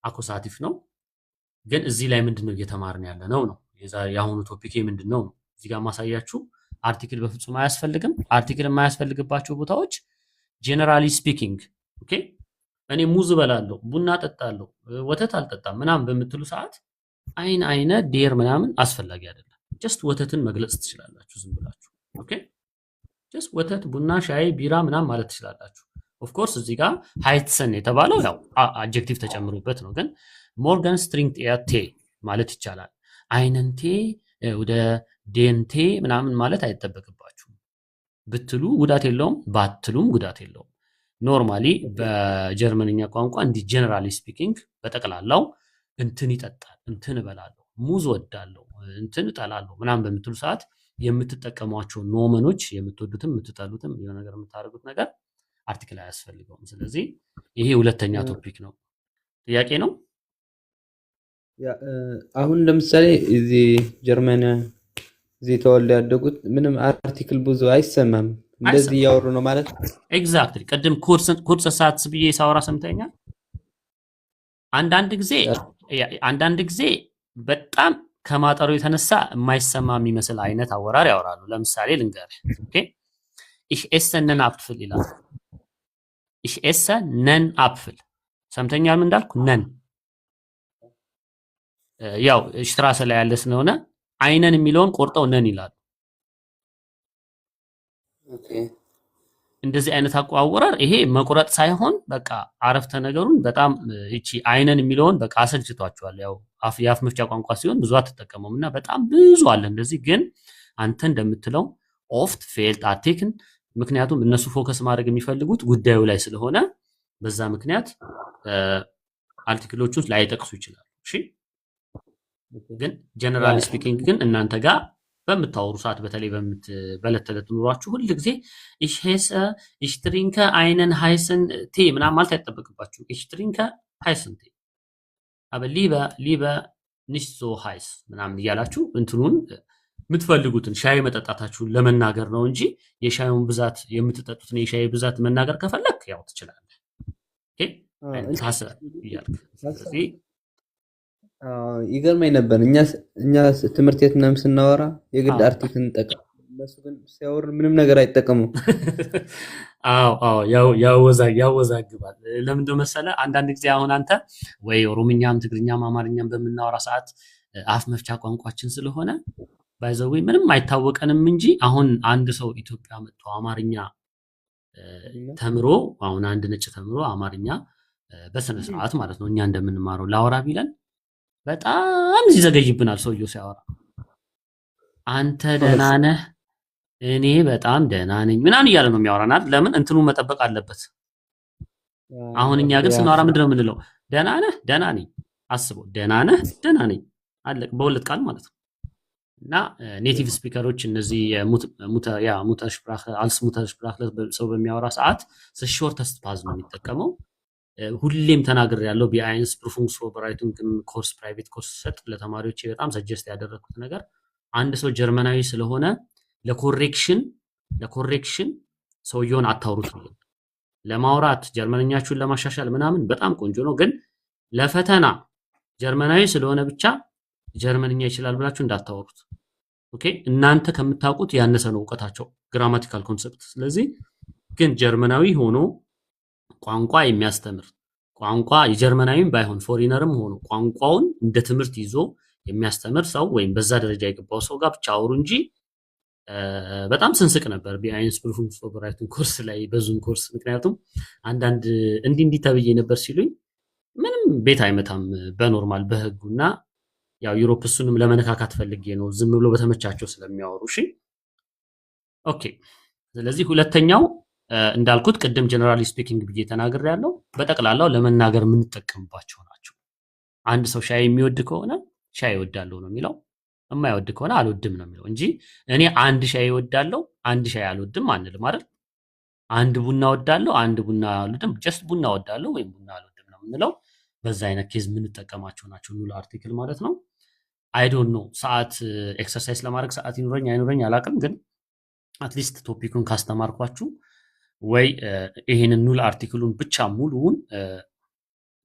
አኮሳቲቭ ነው። ግን እዚህ ላይ ምንድነው እየተማርን ያለ ነው? የአሁኑ ቶፒክ ምንድነው ነው? እዚህ ጋር ማሳያችሁ አርቲክል በፍጹም አያስፈልግም። አርቲክል የማያስፈልግባቸው ቦታዎች ጀነራሊ ስፒኪንግ ኦኬ፣ እኔ ሙዝ በላለሁ፣ ቡና ጠጣለሁ፣ ወተት አልጠጣም ምናምን በምትሉ ሰዓት አይነ ዴር ምናምን አስፈላጊ አይደለም። ጀስት ወተትን መግለጽ ትችላላችሁ ዝም ብላችሁ ኦኬ። ጀስት ወተት፣ ቡና፣ ሻይ፣ ቢራ ምናምን ማለት ትችላላችሁ። ኦፍ ኮርስ እዚህ ጋር ሃይትሰን የተባለው ያው አድጀክቲቭ ተጨምሮበት ነው። ግን ሞርጋን ስትሪንግ ቴ ማለት ይቻላል። አይነንቴ ወደ ዴንቴ ምናምን ማለት አይጠበቅባችሁም። ብትሉ ጉዳት የለውም፣ ባትሉም ጉዳት የለውም። ኖርማሊ በጀርመንኛ ቋንቋ እንዲህ ጀነራሊ ስፒኪንግ በጠቅላላው እንትን ይጠጣል፣ እንትን እበላለሁ፣ ሙዝ ወዳለሁ፣ እንትን እጠላለሁ ምናምን በምትሉ ሰዓት የምትጠቀሟቸው ኖመኖች የምትወዱትም የምትጠሉትም የሆነ ነገር የምታደርጉት ነገር አርቲክል አያስፈልገውም። ስለዚህ ይሄ ሁለተኛ ቶፒክ ነው። ጥያቄ ነው። አሁን ለምሳሌ እዚህ ጀርመን እዚህ ተወልደው ያደጉት ምንም አርቲክል ብዙ አይሰማም። እንደዚህ እያወሩ ነው ማለት ነው። ኤግዛክትሊ ቅድም ኩርስ ሰዓት ብዬ ሳወራ ሰምተኛል። አንዳንድ ጊዜ በጣም ከማጠሩ የተነሳ የማይሰማ የሚመስል አይነት አወራር ያወራሉ። ለምሳሌ ልንገርህ ኦኬ፣ ich esse nen Apfel ይላል። ich esse nen Apfel ሰምተኛል። ምን እንዳልኩ ነን ያው ሽትራሰ ላይ ያለ ስለሆነ አይነን የሚለውን ቆርጠው ነን ይላሉ። ኦኬ፣ እንደዚህ አይነት አቋወራር ይሄ መቁረጥ ሳይሆን በቃ አረፍተ ነገሩን በጣም እቺ አይነን የሚለውን በቃ አሰልችቷቸዋል። ያው የአፍ መፍቻ ቋንቋ ሲሆን ብዙ አትጠቀመውም እና በጣም ብዙ አለ እንደዚህ። ግን አንተ እንደምትለው ኦፍት ፌልት አርቲክል፣ ምክንያቱም እነሱ ፎከስ ማድረግ የሚፈልጉት ጉዳዩ ላይ ስለሆነ በዛ ምክንያት አርቲክሎቹን ላይጠቅሱ ይችላሉ። እሺ፣ ግን ጀነራል ስፒኪንግ ግን እናንተ ጋር በምታወሩ ሰዓት በተለይ በዕለት ተዕለት ኑሯችሁ ሁሉ ጊዜ ich esse ich trinke einen heißen Tee ምናምን ማለት አይጠበቅባችሁ። ich trinke heißen Tee aber lieber nicht so heiß ምናምን እያላችሁ እንትኑን የምትፈልጉትን ሻይ መጠጣታችሁን ለመናገር ነው እንጂ የሻዩን ብዛት የምትጠጡትን የሻይ ብዛት መናገር ከፈለክ ያው ትችላለህ። ኦኬ ታሰ ይያልክ። ስለዚህ ይገርመኝ ነበር እኛ ትምህርት ቤት ምናምን ስናወራ የግድ አርቲክል እንጠቀም፣ እነሱ ግን ሲያወሩ ምንም ነገር አይጠቀሙም። ያወዛግባል። ለምንድነው መሰለህ? አንዳንድ ጊዜ አሁን አንተ ወይ ኦሮምኛም ትግርኛም አማርኛም በምናወራ ሰዓት አፍ መፍቻ ቋንቋችን ስለሆነ ባይዘዌ ምንም አይታወቀንም እንጂ አሁን አንድ ሰው ኢትዮጵያ መጥቶ አማርኛ ተምሮ አሁን አንድ ነጭ ተምሮ አማርኛ በስነ ስርዓት ማለት ነው እኛ እንደምንማረው ላወራ ቢለን በጣም ይዘገይብናል። ሰውየው ሲያወራ አንተ ደህና ነህ፣ እኔ በጣም ደህና ነኝ ምናምን እያለ ነው የሚያወራናል። ለምን እንትኑ መጠበቅ አለበት። አሁን እኛ ግን ስናወራ ምንድነው የምንለው? ደህና ነህ፣ ደህና ነኝ። አስበው፣ ደህና ነህ፣ ደህና ነኝ አለቅ፣ በሁለት ቃል ማለት ነው። እና ኔቲቭ ስፒከሮች እነዚህ ሙተር ስፕራክ አልስ ሙተር ስፕራክ ሰው በሚያወራ ሰዓት ሾርተስት ፓዝ ነው የሚጠቀመው። ሁሌም ተናግሬ ያለው ቢአይንስ ፕሩፉንግስ ፎርበራይቱንግ ኮርስ ፕራይቬት ኮርስ ሰጥ ለተማሪዎች በጣም ሰጀስት ያደረኩት ነገር አንድ ሰው ጀርመናዊ ስለሆነ ለኮሬክሽን ሰውየውን አታውሩት ነው። ለማውራት ጀርመንኛችሁን ለማሻሻል ምናምን በጣም ቆንጆ ነው። ግን ለፈተና ጀርመናዊ ስለሆነ ብቻ ጀርመንኛ ይችላል ብላችሁ እንዳታወሩት። ኦኬ፣ እናንተ ከምታውቁት ያነሰ ነው እውቀታቸው ግራማቲካል ኮንሰፕት። ስለዚህ ግን ጀርመናዊ ሆኖ ቋንቋ የሚያስተምር ቋንቋ የጀርመናዊም ባይሆን ፎሪነርም ሆኖ ቋንቋውን እንደ ትምህርት ይዞ የሚያስተምር ሰው ወይም በዛ ደረጃ የገባው ሰው ጋር ብቻ አውሩ እንጂ በጣም ስንስቅ ነበር ቢአይንስ ፕሩፉንግስ ፎርበራይቱንግ ኮርስ ላይ በዙም ኮርስ። ምክንያቱም አንዳንድ እንዲህ ተብዬ ነበር ሲሉኝ ምንም ቤት አይመታም በኖርማል በህጉና ያው ዩሮፕ እሱንም ለመነካካት ፈልጌ ነው ዝም ብሎ በተመቻቸው ስለሚያወሩ። እሺ ኦኬ። ስለዚህ ሁለተኛው እንዳልኩት ቅድም ጀነራሊ ስፒኪንግ ብዬ ተናግሬያለሁ። በጠቅላላው ለመናገር የምንጠቀምባቸው ናቸው። አንድ ሰው ሻይ የሚወድ ከሆነ ሻይ እወዳለሁ ነው የሚለው። የማይወድ ከሆነ አልወድም ነው የሚለው እንጂ እኔ አንድ ሻይ እወዳለሁ አንድ ሻይ አልወድም አንልም አይደል? አንድ ቡና እወዳለሁ አንድ ቡና አልወድም፣ ጀስት ቡና እወዳለሁ ወይም ቡና አልወድም ነው የምንለው። በዛ አይነት ኬዝ የምንጠቀማቸው ናቸው ኑል አርቲክል ማለት ነው። አይ ዶንት ኖ ሰዓት ኤክሰርሳይዝ ለማድረግ ሰዓት ይኑረኝ አይኑረኝ አላውቅም፣ ግን አትሊስት ቶፒኩን ካስተማርኳችሁ ወይ ይሄንን ኑል አርቲክሉን ብቻ ሙሉውን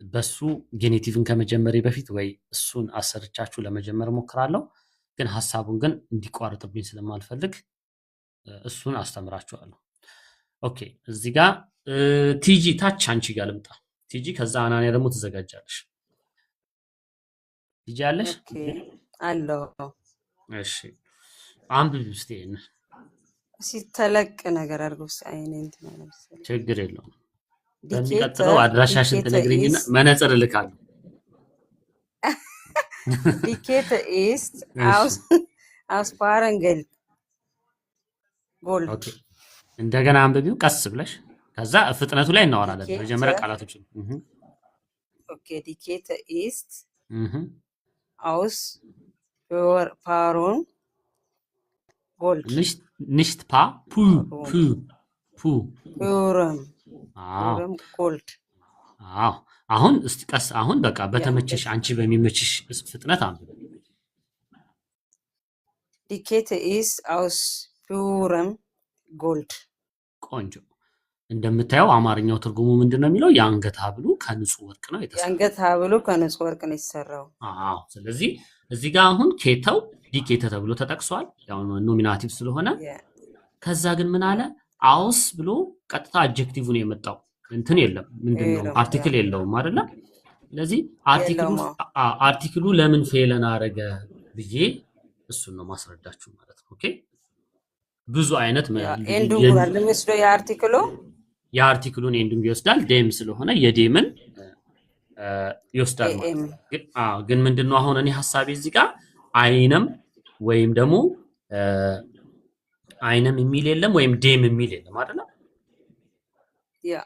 በሱ ጌኔቲቭን ከመጀመሪያ በፊት ወይ እሱን አሰርቻችሁ ለመጀመር ሞክራለሁ። ግን ሐሳቡን ግን እንዲቋረጥብኝ ስለማልፈልግ እሱን አስተምራችኋለሁ። ኦኬ እዚህ ጋር ቲጂ ታች አንቺ ጋር ልምጣ። ቲጂ ከዛ አናንያ ደግሞ ትዘጋጃለሽ። ቲጂ አለሽ? ኦኬ አለው። እሺ አንብቢ እስቲ። ሲተለቅ ነገር አድርጎ አይኔ እንትን ነው መሰለኝ። ችግር የለውም። በሚቀጥለው አድራሻሽን ትነግሪኝና መነጽር እልካለሁ። ዲኬት ኢስት አውስ ፓረንገል ጎልድ። ኦኬ እንደገና አንብቢው ቀስ ብለሽ፣ ከዛ ፍጥነቱ ላይ እናወራለን። መጀመሪያ ቃላቶችን ኦኬ ዲኬት ኢስት አውስ ፓሮን ጎልድ nicht pa pu ፑረም ጎልድ። አዎ አሁን እስቲ ቀስ አሁን በቃ በተመቸሽ አንቺ በሚመችሽ ፍጥነት አንብቢ። ዲኬት ኢስ አውስ ፑረም ጎልድ። ቆንጆ። እንደምታየው አማርኛው ትርጉሙ ምንድነው የሚለው? የአንገት ሀብሉ ከንጹህ ወርቅ ነው የተሰራው። የአንገት ሀብሉ ከንጹህ ወርቅ ነው የተሰራው። አዎ ስለዚህ እዚህ ጋር አሁን ኬተው ዲኬተ ተብሎ ተጠቅሷል፣ ያው ኖሚናቲቭ ስለሆነ። ከዛ ግን ምን አለ? አውስ ብሎ ቀጥታ አድጀክቲቭ ነው የመጣው። እንትን የለም ምንድነው አርቲክል የለውም አይደለ? ስለዚህ አርቲክሉ ለምን ፌለን አረገ ብዬ እሱን ነው ማስረዳችሁ ማለት ነው። ኦኬ ብዙ አይነት ኤንዱንግ አለ መስሎ የአርቲክሉን ኤንዱንግ ይወስዳል። ዴም ስለሆነ የዴምን ይወስዳል ማለት ነው። ግን ምንድነው አሁን እኔ ሐሳቤ እዚህ ጋር አይንም ወይም ደግሞ አይንም የሚል የለም ወይም ዴም የሚል የለም አይደለ? ያ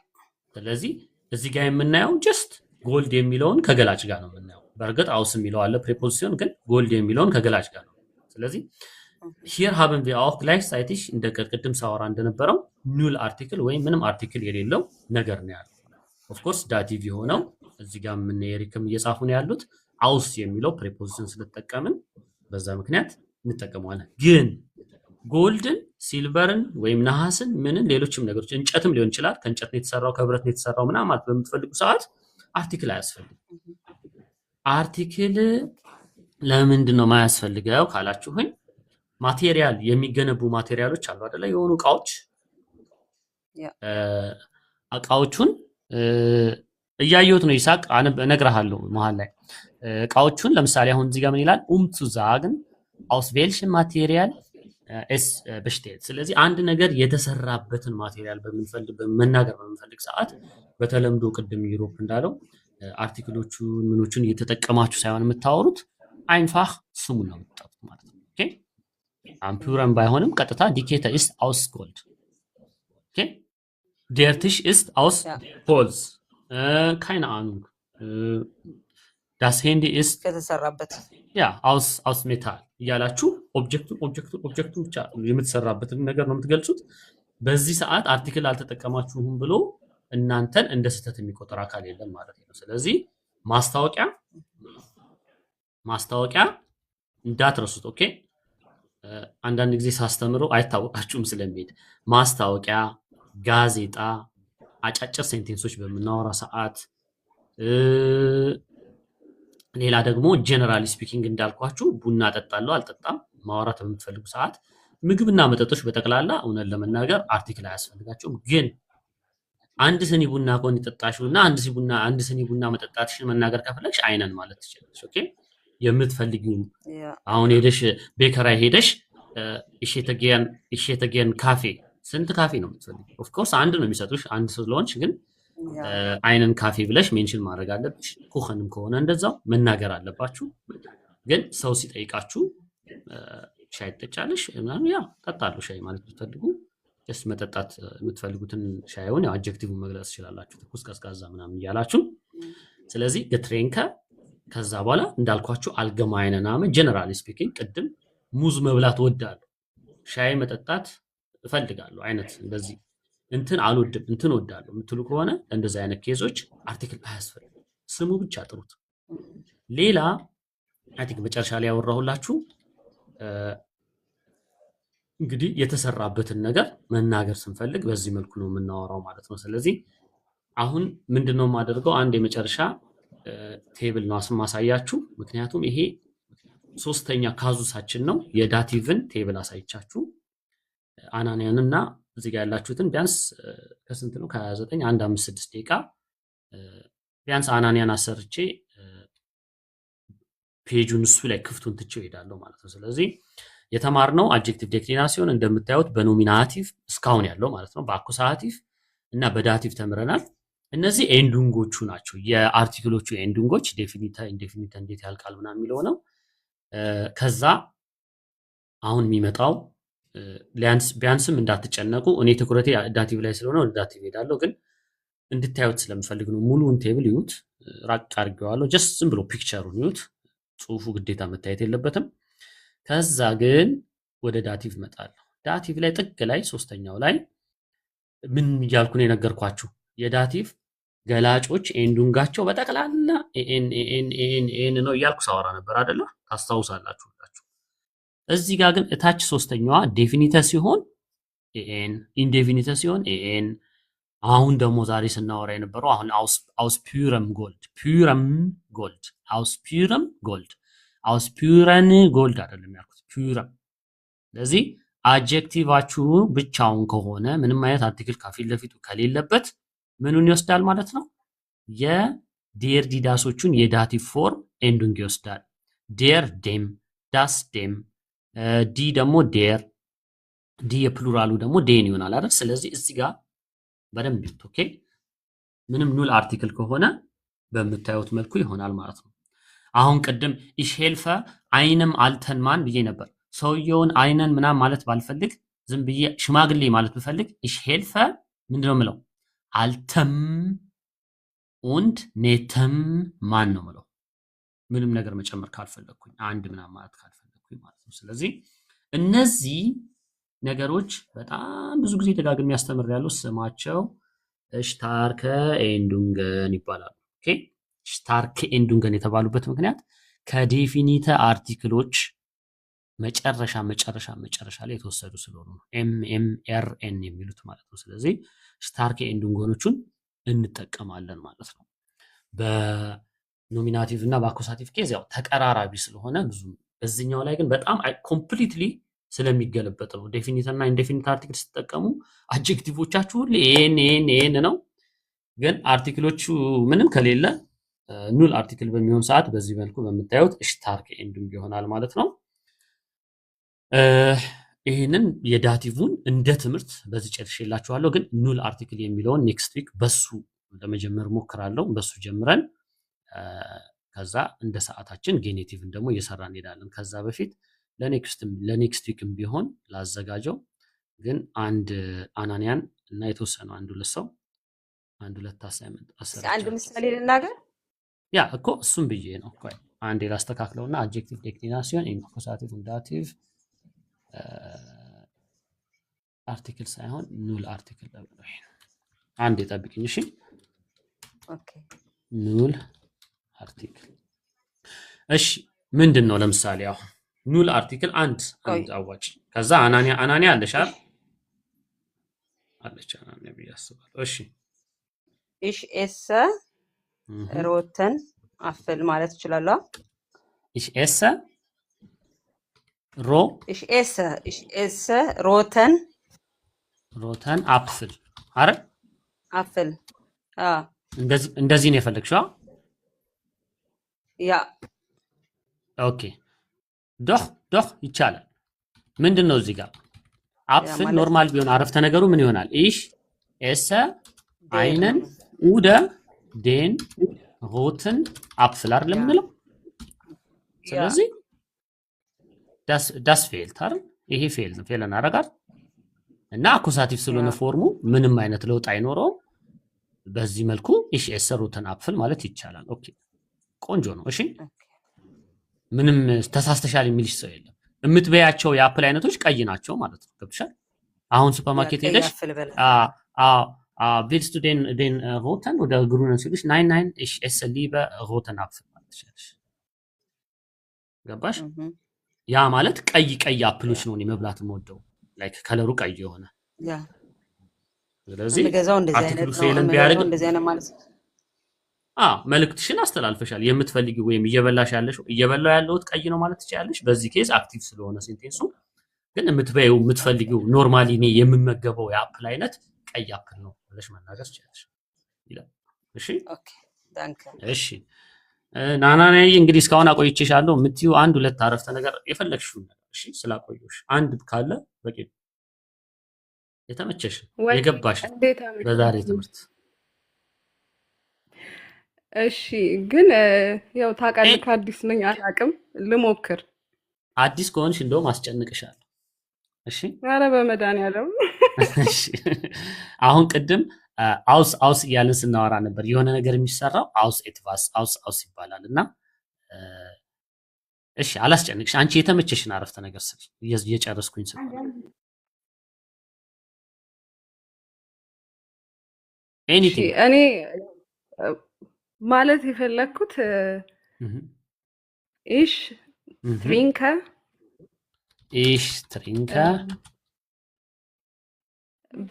ስለዚህ እዚህ ጋር የምናየው ጀስት ጎልድ የሚለውን ከገላጭ ጋር ነው የምናየው። በእርግጥ አውስ የሚለው አለ ፕሪፖዚሽን፣ ግን ጎልድ የሚለውን ከገላጭ ጋር ነው። ስለዚህ ሂር ሃብን ቪ አውክ ግላይክሳይቲሽ እንደ ቅድም ሳወራ እንደነበረው ኑል አርቲክል ወይም ምንም አርቲክል የሌለው ነገር ነው ያለው። ኦፍ ኮርስ ዳቲቭ የሆነው እዚህ ጋር ምን ኤሪክም እየጻፉ ነው ያሉት አውስ የሚለው ፕሪፖዚሽን ስለተጠቀምን በዛ ምክንያት እንጠቀመዋለን። ግን ጎልድን፣ ሲልቨርን ወይም ነሐስን ምንን ሌሎችም ነገሮች እንጨትም ሊሆን ይችላል፣ ከእንጨት ነው የተሰራው ከብረት ነው የተሰራው ምናምን ማለት በምትፈልጉ ሰዓት አርቲክል አያስፈልግም። አርቲክል ለምንድን ነው የማያስፈልገው ካላችሁኝ፣ ማቴሪያል የሚገነቡ ማቴሪያሎች አሉ አይደለ? የሆኑ እቃዎቹን እያየሁት ነው ይሳቅ እነግርሃለሁ መሀል ላይ እቃዎቹን ለምሳሌ አሁን እዚህ ጋር ምን ይላል? zu sagen aus welchem Material es besteht። ስለዚህ አንድ ነገር የተሰራበትን ማቴሪያል መናገር በምንፈልግ ሰዓት በተለምዶ ቅድም ዩሮፕ እንዳለው አርቲክሎቹን ምኖቹን እየተጠቀማችሁ ሳይሆን የምታወሩት አይንፋህ ስሙን ነው የምትጠሩት ማለት ነው። ኦኬ አምፑረን ባይሆንም ቀጥታ ዲኬተ ist aus Gold። ኦኬ der Tisch ist aus Holz keine Ahnung das Handy ist ከተሰራበት ያ aus Metall እያላችሁ ኦብጀክቱ ብቻ የምትሰራበትን ነገር ነው የምትገልጹት። በዚህ ሰዓት አርቲክል አልተጠቀማችሁም ብሎ እናንተን እንደ ስህተት የሚቆጠር አካል የለም ማለት ነው። ስለዚህ ማስታወቂያ እንዳትረሱት። ኦኬ አንዳንድ ጊዜ ሳስተምረው አይታወቃችሁም ስለሚሄድ ማስታወቂያ፣ ጋዜጣ፣ አጫጭር ሴንቴንሶች በምናወራ ሰዓት ሌላ ደግሞ ጀነራሊ ስፒኪንግ እንዳልኳችሁ ቡና ጠጣለሁ አልጠጣም ማውራት በምትፈልጉ ሰዓት ምግብና መጠጦች በጠቅላላ እውነት ለመናገር አርቲክል አያስፈልጋቸውም። ግን አንድ ስኒ ቡና ከሆነ የጠጣሽውና አንድ ስኒ ቡና መጠጣትሽን መናገር ከፈለግሽ አይነን ማለት ትችላለሽ። ኦኬ የምትፈልጊው አሁን ሄደሽ ቤከራይ ሄደሽ እሺተገን ካፌ ስንት ካፌ ነው የምትፈልጊው? ኦፍ ኮርስ አንድ ነው የሚሰጡሽ አንድ ስለሆንሽ፣ ግን አይነን ካፌ ብለሽ ሜንሽን ማድረግ አለብሽ። ኩኸንም ከሆነ እንደዛው መናገር አለባችሁ። ግን ሰው ሲጠይቃችሁ ሻይ ትጠጫለሽ ምናምን ያ ጠጣለሁ ሻይ ማለት ብትፈልጉ ጀስት መጠጣት የምትፈልጉትን ሻይውን ያው አጀክቲቭን መግለጽ ትችላላችሁ፣ ትኩስ ቀዝቃዛ ምናምን እያላችሁ። ስለዚህ ገትሬንከ ከዛ በኋላ እንዳልኳችሁ አልገማይነ ናመ ጀነራሊ ስፒኪንግ ቅድም ሙዝ መብላት ወዳለሁ፣ ሻይ መጠጣት እፈልጋለሁ አይነት እንደዚህ እንትን አልወድም እንትን ወዳለሁ የምትሉ ከሆነ እንደዚህ አይነት ኬዞች አርቲክል አያስፈልግም፣ ስሙ ብቻ ጥሩት። ሌላ አይ ቲንክ መጨረሻ ላይ ያወራሁላችሁ እንግዲህ የተሰራበትን ነገር መናገር ስንፈልግ በዚህ መልኩ ነው የምናወራው ማለት ነው። ስለዚህ አሁን ምንድነው የማደርገው አንድ የመጨረሻ ቴብል ነው ማሳያችሁ፣ ምክንያቱም ይሄ ሶስተኛ ካዙሳችን ነው። የዳቲቭን ቴብል አሳይቻችሁ አናንያንና እዚህ ጋር ያላችሁትን ቢያንስ ከስንት ነው ከ29 1 5 6 ደቂቃ ቢያንስ አናንያን አሰርቼ ፔጁን እሱ ላይ ክፍቱን ትቼው እሄዳለሁ ማለት ነው። ስለዚህ የተማርነው አድጀክቲቭ ዴክሊናሲዮን እንደምታዩት በኖሚናቲቭ እስካሁን ያለው ማለት ነው፣ በአኩሳቲቭ እና በዳቲቭ ተምረናል። እነዚህ ኤንዱንጎቹ ናቸው፣ የአርቲክሎቹ ኤንዱንጎች። ዴፊኒታ ኢንዴፊኒታ እንዴት ያልቃል ምናምን የሚለው ነው። ከዛ አሁን የሚመጣው ቢያንስም እንዳትጨነቁ፣ እኔ ትኩረቴ ዳቲቭ ላይ ስለሆነ ወደ ዳቲቭ ሄዳለሁ፣ ግን እንድታዩት ስለምፈልግ ነው። ሙሉውን ቴብል ይዩት፣ ራቅ አድርጌዋለሁ። ጀስት ዝም ብሎ ፒክቸሩን ይዩት፣ ጽሁፉ ግዴታ መታየት የለበትም። ከዛ ግን ወደ ዳቲቭ እመጣለሁ። ዳቲቭ ላይ ጥግ ላይ ሶስተኛው ላይ ምን እያልኩ ነው የነገርኳችሁ? የዳቲቭ ገላጮች ኤንዱንጋቸው በጠቅላላ ኤን ነው እያልኩ ሳወራ ነበር አይደለ? ታስታውሳላችሁ ሁላችሁ። እዚህ ጋር ግን እታች ሶስተኛዋ ዴፊኒተ ሲሆን ኤን፣ ኢንዴፊኒተ ሲሆን ኤን። አሁን ደግሞ ዛሬ ስናወራ የነበረው አሁን አውስፒረም ጎልድ፣ ፒረም ጎልድ፣ አውስፒረም ጎልድ፣ አውስፒረን ጎልድ አይደለም ያልኩት ፒረም። ስለዚህ አድጀክቲቫችሁ ብቻውን ከሆነ ምንም አይነት አርቲክል ከፊት ለፊቱ ከሌለበት ምኑን ይወስዳል ማለት ነው? የዴር ዲዳሶቹን የዳቲቭ ፎርም ኤንዱንግ ይወስዳል። ዴር ዴም፣ ዳስ ዴም፣ ዲ ደግሞ ዴር፣ ዲ የፕሉራሉ ደግሞ ዴን ይሆናል አይደል? ስለዚህ እዚህ ጋር በደንብ ይሁት። ኦኬ ምንም ኑል አርቲክል ከሆነ በምታዩት መልኩ ይሆናል ማለት ነው። አሁን ቅድም ኢሽ ሄልፈ አይንም አልተንማን ብዬ ነበር። ሰውየውን አይነን ምናምን ማለት ባልፈልግ ዝም ብዬ ሽማግሌ ማለት ብፈልግ ኢሽ ሄልፈ ምንድነው ምለው? አልተም und ኔተም ማን ነው ምለው? ምንም ነገር መጨመር ካልፈለኩኝ አንድ ምናምን ማለት ካልፈለኩኝ ማለት ነው። ስለዚህ እነዚህ ነገሮች በጣም ብዙ ጊዜ ደጋግሜ ያስተምራለሁ። ስማቸው ሽታርከ ኤንዱንገን ይባላሉ። ኦኬ ሽታርከ ኤንዱንገን የተባሉበት ምክንያት ከዴፊኒተ አርቲክሎች መጨረሻ ላይ የተወሰዱ ስለሆኑ ነው። ኤም ኤር ኤን የሚሉት ማለት ነው። ስለዚህ ሽታርከ ኤንዱንገኖቹን እንጠቀማለን ማለት ነው። በኖሚናቲቭ እና በአኩሳቲቭ ኬዝ ያው ተቀራራቢ ስለሆነ ብዙ፣ በዚህኛው ላይ ግን በጣም ኮምፕሊትሊ ስለሚገለበጥ ነው። ዴፊኒት እና ኢንዴፊኒት አርቲክል ስትጠቀሙ አድጀክቲቮቻችሁ ሁሉ ኤን ነው። ግን አርቲክሎቹ ምንም ከሌለ ኑል አርቲክል በሚሆን ሰዓት በዚህ መልኩ በምታዩት ሽታርክ ኤንዱንግ ይሆናል ማለት ነው። ይህንን የዳቲቭን እንደ ትምህርት በዚህ ጨርሼላችኋለሁ። ግን ኑል አርቲክል የሚለውን ኔክስት ዊክ በሱ ለመጀመር ሞክራለሁ። በሱ ጀምረን ከዛ እንደ ሰዓታችን ጌኔቲቭን ደግሞ እየሰራን እንሄዳለን። ከዛ በፊት ለኔክስት ዊክም ቢሆን ላዘጋጀው። ግን አንድ አናንያን እና የተወሰኑ አንድ ሁለት አሳይመንት አንድ ምሳሌ ልናገር። ያ እኮ እሱም ብዬ ነው። ቆይ አንዴ ላስተካክለውና አድጀክቲቭ ዴክሊናሲዮን ኢንኮሳቲቭ ዳቲቭ አርቲክል ሳይሆን ኑል አርቲክል ለብለው አንዴ ጠብቂኝ እሺ። ኦኬ ኑል አርቲክል እሺ፣ ምንድነው? ለምሳሌ አሁን ኑል አርቲክል አንድ አዋጭ። ከዛ አናንያ አለሻል አለች አናንያ ብያስባለሁ። እሺ ኢሽ ኤሰ ሮተን አፍል ማለት ይችላል። ኢሽ ኤሰ ሮተን አፕል አረ አፍል እንደዚህ ነው የፈለግሽው? ያ ኦኬ ዶህ ይቻላል። ምንድነው እዚህ ጋር አፕል ኖርማል ቢሆን አረፍተ ነገሩ ምን ይሆናል? ኢሽ ኤሰ አይነን ኡደ ዴን ሮትን አፕል አይደለም የምንለው። ስለዚህ ዳስ ፌልት አይደል? ይሄ ፌል ነው። ፌልን አረጋል እና አኩሳቲቭ ስለሆነ ፎርሙ ምንም አይነት ለውጥ አይኖረውም። በዚህ መልኩ እሺ የሰሩትን አፕል ማለት ይቻላል። ኦኬ ቆንጆ ነው። እሺ ምንም ተሳስተሻል የሚልሽ ሰው የለም። የምትበያቸው የአፕል አይነቶች ቀይ ናቸው ማለት ነው። ገብቶሻል? አሁን ሱፐርማርኬት ሄደሽ willst du den roten oder grünen ሲልሽ nein ich esse lieber roten Apfel ማለት ትችላለሽ። ገባሽ? ያ ማለት ቀይ አፕሎች ነው እኔ መብላት የምወደው ላይክ ከለሩ ቀይ የሆነ ያ ስለዚህ ገዛው እንደዚህ አርቲክሉ አይነት ፌልን ነው ቢያደርግ እንደዚህ አይነት ማለት ነው። መልእክትሽን አስተላልፈሻል። የምትፈልጊው ወይም እየበላው ያለውት ቀይ ነው ማለት ትችላለሽ። በዚህ ኬዝ አክቲቭ ስለሆነ ሴንቴንሱ ግን የምትፈልጊው ኖርማሊ እኔ የምመገበው የአፕል አይነት ቀይ አፕል ነው ብለሽ መናገር ትችላለሽ ይላል። እሺ ኦኬ ዳንክ እሺ ናናናይ እንግዲህ እስካሁን አቆይቼሻለሁ የምትዩ አንድ ሁለት አረፍተ ነገር የፈለግሽው ነገር እሺ ስላቆየሽ አንድ ካለ በቂ የተመቸሽ የገባሽ በዛሬ ትምህርት እሺ ግን ያው ታውቃለህ አዲስ ነኝ አላውቅም ልሞክር አዲስ ከሆንሽ እንደውም አስጨንቅሻለሁ እሺ ኧረ በመድኃኒዓለም እሺ አሁን ቅድም አውስ እያልን ስናወራ ነበር የሆነ ነገር የሚሰራው አውስ ይባላል እና እሺ አላስጨንቅሽ አንቺ የተመቸሽን አረፍተ ነገር ስል እየጨረስኩኝ ስለሆነ ኤኒቲንግ እኔ ማለት የፈለኩት ich trinke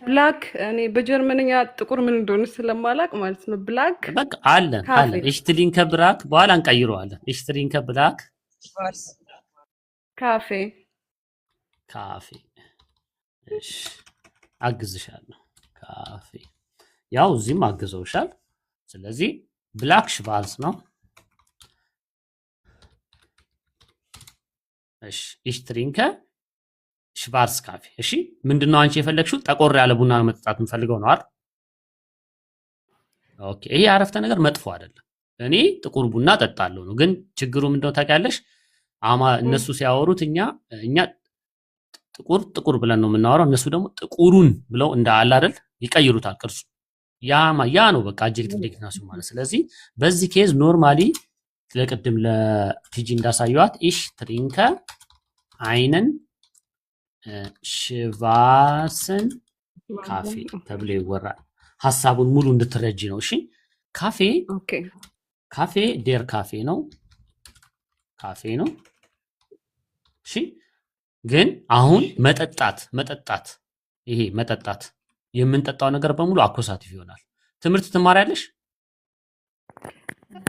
ብላክ እኔ በጀርመንኛ ጥቁር ምን እንደሆነ ስለማላቅ ማለት ነው ብላክ በቃ አለ ich trinke ብላክ በኋላ እንቀይረዋለን ich trinke ብላክ ካፌ እሺ አግዝሻለሁ ካፌ ያው እዚህም አግዘውሻል ስለዚህ ብላክ ሽቫልስ ነው እሺ ich trinke ሽቫርስ ካፌ እሺ ምንድነው አንቺ የፈለግሽው ጠቆር ያለ ቡና መጠጣት እንፈልገው ነው አይደል ኦኬ ይሄ አረፍተ ነገር መጥፎ አይደለም እኔ ጥቁር ቡና ጠጣለሁ ነው ግን ችግሩ ምንድነው ታውቂያለሽ እነሱ ሲያወሩት እኛ ጥቁር ብለን ነው የምናወራው እነሱ ደግሞ ጥቁሩን ብለው እንዳለ አይደል ይቀይሩታል ቅርጹ ያ ነው በቃ አድጀክቲቭ ዴፊኒሽን ማለት ስለዚህ በዚህ ኬዝ ኖርማሊ ለቅድም ለቲጂ እንዳሳዩት ich trinke einen ሽቫስን ካፌ ተብሎ ይወራል ሐሳቡን ሙሉ እንድትረጂ ነው እሺ ካፌ ዴር ካፌ ነው እሺ ግን አሁን መጠጣት ይሄ መጠጣት የምንጠጣው ነገር በሙሉ አኮሳቲቭ ይሆናል ትምህርት ትማሪያለሽ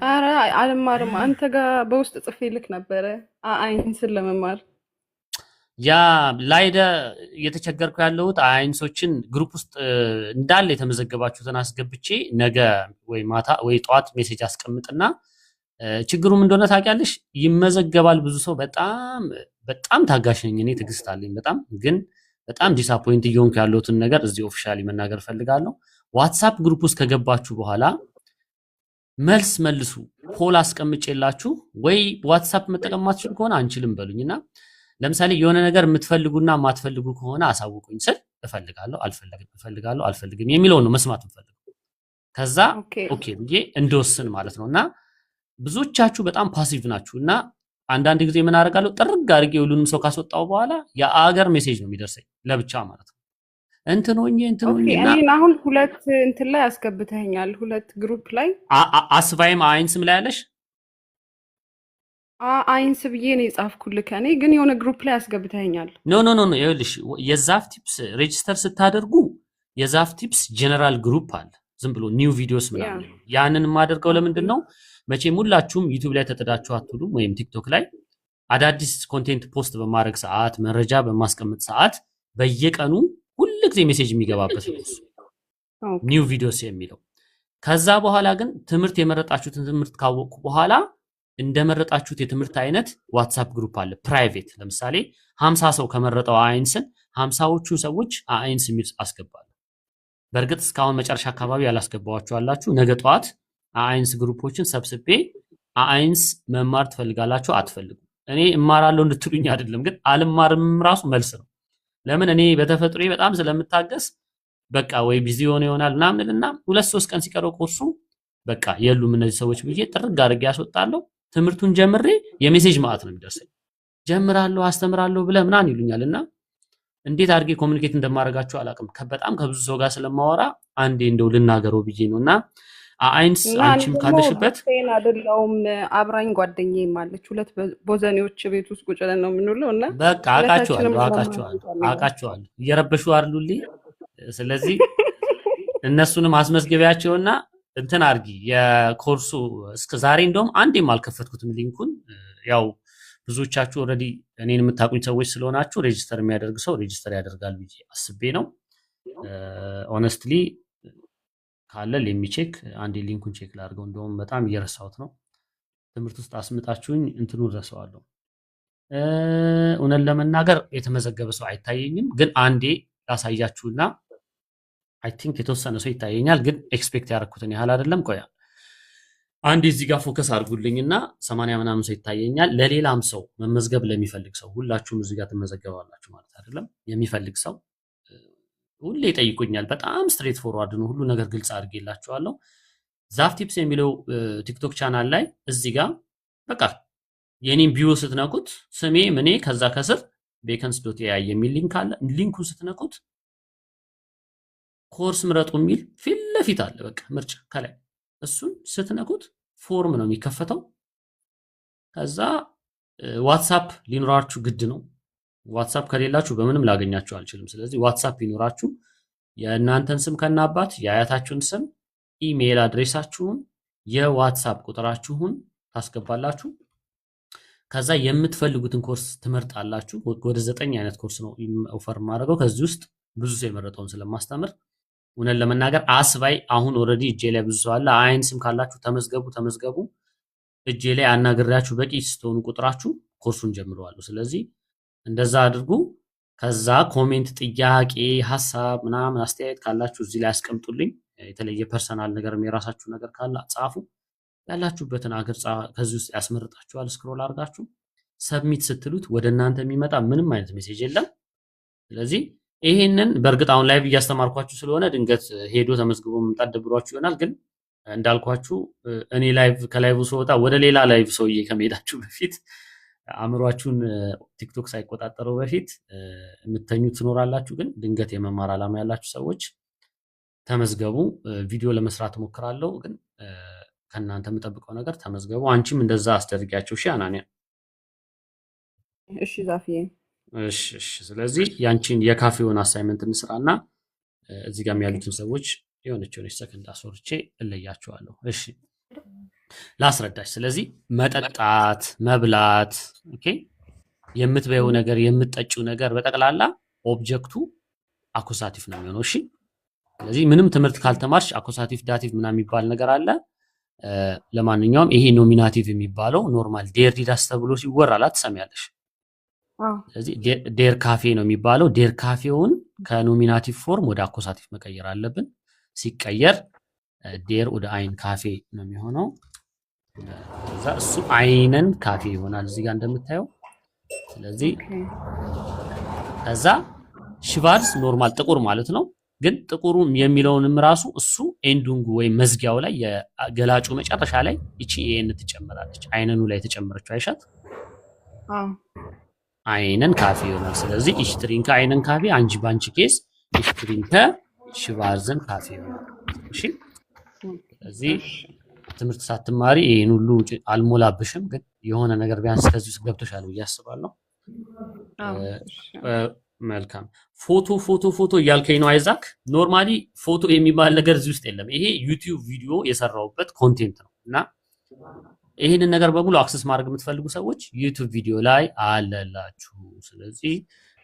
ኧረ አልማርም አንተ ጋር በውስጥ ጽፌ ልክ ነበረ አይንስን ለመማር ያ ላይደ የተቸገርኩ ያለሁት አይንሶችን ግሩፕ ውስጥ እንዳለ የተመዘገባችሁትን አስገብቼ ነገ ወይ ማታ ወይ ጧት ሜሴጅ አስቀምጥና ችግሩም እንደሆነ ታውቂያለሽ ይመዘገባል ብዙ ሰው በጣም ታጋሽ ነኝ እኔ ትግስት አለኝ በጣም ዲስአፖይንት እየሆንኩ ያለሁትን ነገር እዚህ ኦፊሻሊ መናገር ፈልጋለሁ ዋትስአፕ ግሩፕ ውስጥ ከገባችሁ በኋላ መልሱ ፖል አስቀምጬላችሁ ወይ ዋትስአፕ መጠቀም ማትችሉ ከሆነ አንችልም በሉኝና ለምሳሌ የሆነ ነገር የምትፈልጉና ማትፈልጉ ከሆነ አሳውቁኝ ስል እፈልጋለሁ አልፈልግም የሚለው ነው መስማት እንፈልግ ከዛ ኦኬ ብዬ እንደወስን ማለት ነውና ብዙዎቻችሁ በጣም ፓሲቭ ናችሁና አንዳንድ ጊዜ ምን አደርጋለሁ ጥርግ አድርጌ ሁሉንም ሰው ካስወጣው በኋላ የአገር ሜሴጅ ነው የሚደርሰኝ ለብቻ ማለት ነው እንትኖኝና እኔ አሁን ሁለት እንትን ላይ አስገብተኛል ሁለት ግሩፕ ላይ አስቫይም አይንስም ላይ ያለሽ አይንስ ብዬ ነው የጻፍኩልህ እኔ ግን የሆነ ግሩፕ ላይ አስገብተኛል ኖ ይኸውልሽ የዛፍ ቲፕስ ሬጂስተር ስታደርጉ የዛፍ ቲፕስ ጀነራል ግሩፕ አለ ዝም ብሎ ኒው ቪዲዮስ ምናምን ያንን ማደርገው ለምንድን ነው መቼም ሁላችሁም ዩቲዩብ ላይ ተተዳችሁ አትሉም ወይም ቲክቶክ ላይ አዳዲስ ኮንቴንት ፖስት በማድረግ ሰዓት መረጃ በማስቀመጥ ሰዓት በየቀኑ ሁልጊዜ ሜሴጅ የሚገባበት ነው ኒው ቪዲዮስ የሚለው ከዛ በኋላ ግን ትምህርት የመረጣችሁትን ትምህርት ካወቁ በኋላ እንደመረጣችሁት የትምህርት አይነት ዋትስአፕ ግሩፕ አለ ፕራይቬት ለምሳሌ 50 ሰው ከመረጠው አይንስን 50ዎቹ ሰዎች አይንስ የሚል አስገባሉ በርግጥ እስካሁን መጨረሻ አካባቢ ያላስገባዋችሁ አላችሁ ነገ ጧት አይንስ ግሩፖችን ሰብስቤ አይንስ መማር ትፈልጋላችሁ አትፈልጉ እኔ እማራለሁ እንድትሉኝ አይደለም ግን አልማርም ራሱ መልስ ነው ለምን እኔ በተፈጥሮዬ በጣም ስለምታገስ በቃ ወይ ቢዚ ይሆናል ምናምንና 2-3 ቀን ሲቀረው ኮርሱ በቃ የሉም እነዚህ ሰዎች ብዬ ጥርግ አድርጌ ያስወጣለሁ። ትምህርቱን ጀምሬ የሜሴጅ ማዕት ነው የሚደርሰኝ። ጀምራለሁ አስተምራለሁ ብለህ ምናምን ይሉኛልና እንዴት አድርጌ ኮሙኒኬት እንደማደርጋቸው አላውቅም። በጣም ከብዙ ሰው ጋር ስለማወራ አንዴ እንደው ልናገረው ብዬ ነውና አይንስ አንቺም ካለሽበት ቴን አይደለውም አብራኝ ጓደኛዬም አለች። ሁለት ቦዘኔዎች ቤት ውስጥ ቁጭ ብለን ነው የምንውለው እና በቃ አውቃቸዋለሁ እየረበሹ አይደሉልኝ። ስለዚህ እነሱንም አስመዝገቢያቸውና እንትን አድርጊ የኮርሱ እስከ ዛሬ እንደውም አንዴም አልከፈትኩትም ሊንኩን። ያው ብዙዎቻችሁ ኦልሬዲ እኔን የምታውቁኝ ሰዎች ስለሆናችሁ ሬጂስተር የሚያደርግ ሰው ሬጂስተር ያደርጋል ብዬ አስቤ ነው። ኦነስትሊ ካለ ለሚቼክ አንዴ ሊንኩን ቼክ ላድርገው። እንደውም በጣም እየረሳሁት ነው። ትምህርት ውስጥ አስምጣችሁኝ እንትኑን ረሳዋለሁ። እውነት ለመናገር የተመዘገበ ሰው አይታየኝም፣ ግን አንዴ ላሳያችሁና አይ ቲንክ የተወሰነ ሰው ይታየኛል፣ ግን ኤክስፔክት ያደረኩትን ያህል አይደለም። ቆያ አንዴ እዚህ ጋር ፎከስ አድርጉልኝና 80 ምናምን ሰው ይታየኛል። ለሌላም ሰው መመዝገብ ለሚፈልግ ሰው ሁላችሁም እዚህ ጋር ትመዘገባላችሁ ማለት አይደለም። የሚፈልግ ሰው ሁሌ ይጠይቁኛል። በጣም ስትሬት ፎርዋርድ ነው፣ ሁሉ ነገር ግልጽ አድርጌላችኋለሁ። ዛፍ ቲፕስ የሚለው ቲክቶክ ቻናል ላይ እዚህ ጋር በቃ የኔን ቢዮ ስትነኩት ስሜ ምኔ ከዛ ከስር vacancy.ai የሚል ሊንክ አለ። ሊንኩን ስትነኩት ኮርስ ምረጡ የሚል ፊት ለፊት አለ። በቃ ምርጫ ከላይ እሱን ስትነኩት ፎርም ነው የሚከፈተው። ከዛ ዋትስአፕ ሊኖራችሁ ግድ ነው። ዋትስአፕ ከሌላችሁ በምንም ላገኛችሁ አልችልም። ስለዚህ ዋትስአፕ ይኖራችሁ የእናንተን ስም ከናባት የአያታችሁን ስም፣ ኢሜል አድሬሳችሁን፣ የዋትስአፕ ቁጥራችሁን ታስገባላችሁ። ከዛ የምትፈልጉትን ኮርስ ትመርጣላችሁ። ወደ 9 አይነት ኮርስ ነው ኦፈር ማድረገው። ከዚህ ውስጥ ብዙ ሰው የመረጠውን ስለማስተምር እውነት ለመናገር አስባይ አሁን ኦልሬዲ እጄ ላይ ብዙ ሰው አለ። አይን ስም ካላችሁ ተመዝገቡ። እጄ ላይ አናግሬያችሁ በቂ ስትሆኑ ቁጥራችሁ ኮርሱን ጀምረዋለሁ። ስለዚህ እንደዛ አድርጉ። ከዛ ኮሜንት፣ ጥያቄ፣ ሐሳብ ምናምን አስተያየት ካላችሁ እዚህ ላይ አስቀምጡልኝ። የተለየ ፐርሰናል ነገር የራሳችሁ ነገር ካለ ጻፉ። ያላችሁበትን አገር ከዚህ ውስጥ ያስመርጣችኋል። ስክሮል አድርጋችሁ ሰብሚት ስትሉት ወደ እናንተ የሚመጣ ምንም አይነት ሜሴጅ የለም። ስለዚህ ይሄንን በእርግጥ አሁን ላይቭ እያስተማርኳችሁ ስለሆነ ድንገት ሄዶ ተመዝግቦ መምጣት ደብሯችሁ ይሆናል። ግን እንዳልኳችሁ እኔ ላይቭ ከላይቭ ስወጣ ወደ ሌላ ላይቭ ሰውዬ ከመሄዳችሁ በፊት አእምሯችሁን ቲክቶክ ሳይቆጣጠረው በፊት የምትተኙ ትኖራላችሁ። ግን ድንገት የመማር ዓላማ ያላችሁ ሰዎች ተመዝገቡ። ቪዲዮ ለመስራት ሞክራለሁ፣ ግን ከእናንተ የምጠብቀው ነገር ተመዝገቡ። አንቺም እንደዛ አስደርጊያቸው። እሺ አናንያ? እሺ ዛፍዬ። እሺ። ስለዚህ ያንቺን የካፌውን አሳይመንት እንስራና እዚህ ጋር ያሉትን ሰዎች የሆነች ሰከንድ አስወርቼ እለያቸዋለሁ። እሺ ላስረዳሽ። ስለዚህ መጠጣት፣ መብላት፣ ኦኬ፣ የምትበየው ነገር የምትጠጪው ነገር በጠቅላላ ኦብጀክቱ አኩሳቲቭ ነው የሚሆነው። እሺ ስለዚህ ምንም ትምህርት ካልተማርሽ አኩሳቲቭ ዳቲቭ ምናምን የሚባል ነገር አለ። ለማንኛውም ይሄ ኖሚናቲቭ የሚባለው ኖርማል ዴር ዲዳስ ተብሎ ሲወራላ ትሰሚያለሽ። ስለዚህ ዴር ካፌ ነው የሚባለው። ዴር ካፌውን ከኖሚናቲቭ ፎርም ወደ አኩሳቲቭ መቀየር አለብን። ሲቀየር ዴር ወደ አይን ካፌ ነው የሚሆነው። ከዛ እሱ አይነን ካፌ ይሆናል እዚህ ጋር እንደምታየው። ስለዚህ ከዛ ሽቫርዝ ኖርማል ጥቁር ማለት ነው። ግን ጥቁሩ የሚለውንም ራሱ እሱ ኤንዱንግ ወይም መዝጊያው ላይ የገላጩ መጨረሻ ላይ እቺ ኤን ትጨምራለች። አይነኑ ላይ ተጨመረችው አይሻት? አይነን ካፌ ይሆናል። ስለዚህ ich trinke einen ካፌ፣ አንቺ ባንቺ ኬስ ich trinke ሽቫርዝን ካፌ ይሆናል። እሺ ስለዚህ ትምህርት ሳትማሪ ይሄን ሁሉ አልሞላብሽም፣ ግን የሆነ ነገር ቢያንስ ከዚህ ውስጥ ገብቶሻል ብዬ አስባለሁ። መልካም። ፎቶ እያልከኝ ነው አይዛክ? ኖርማሊ ፎቶ የሚባል ነገር እዚህ ውስጥ የለም። ይሄ ዩቲዩብ ቪዲዮ የሰራውበት ኮንቴንት ነው እና ይሄንን ነገር በሙሉ አክሰስ ማድረግ የምትፈልጉ ሰዎች ዩቲዩብ ቪዲዮ ላይ አለላችሁ። ስለዚህ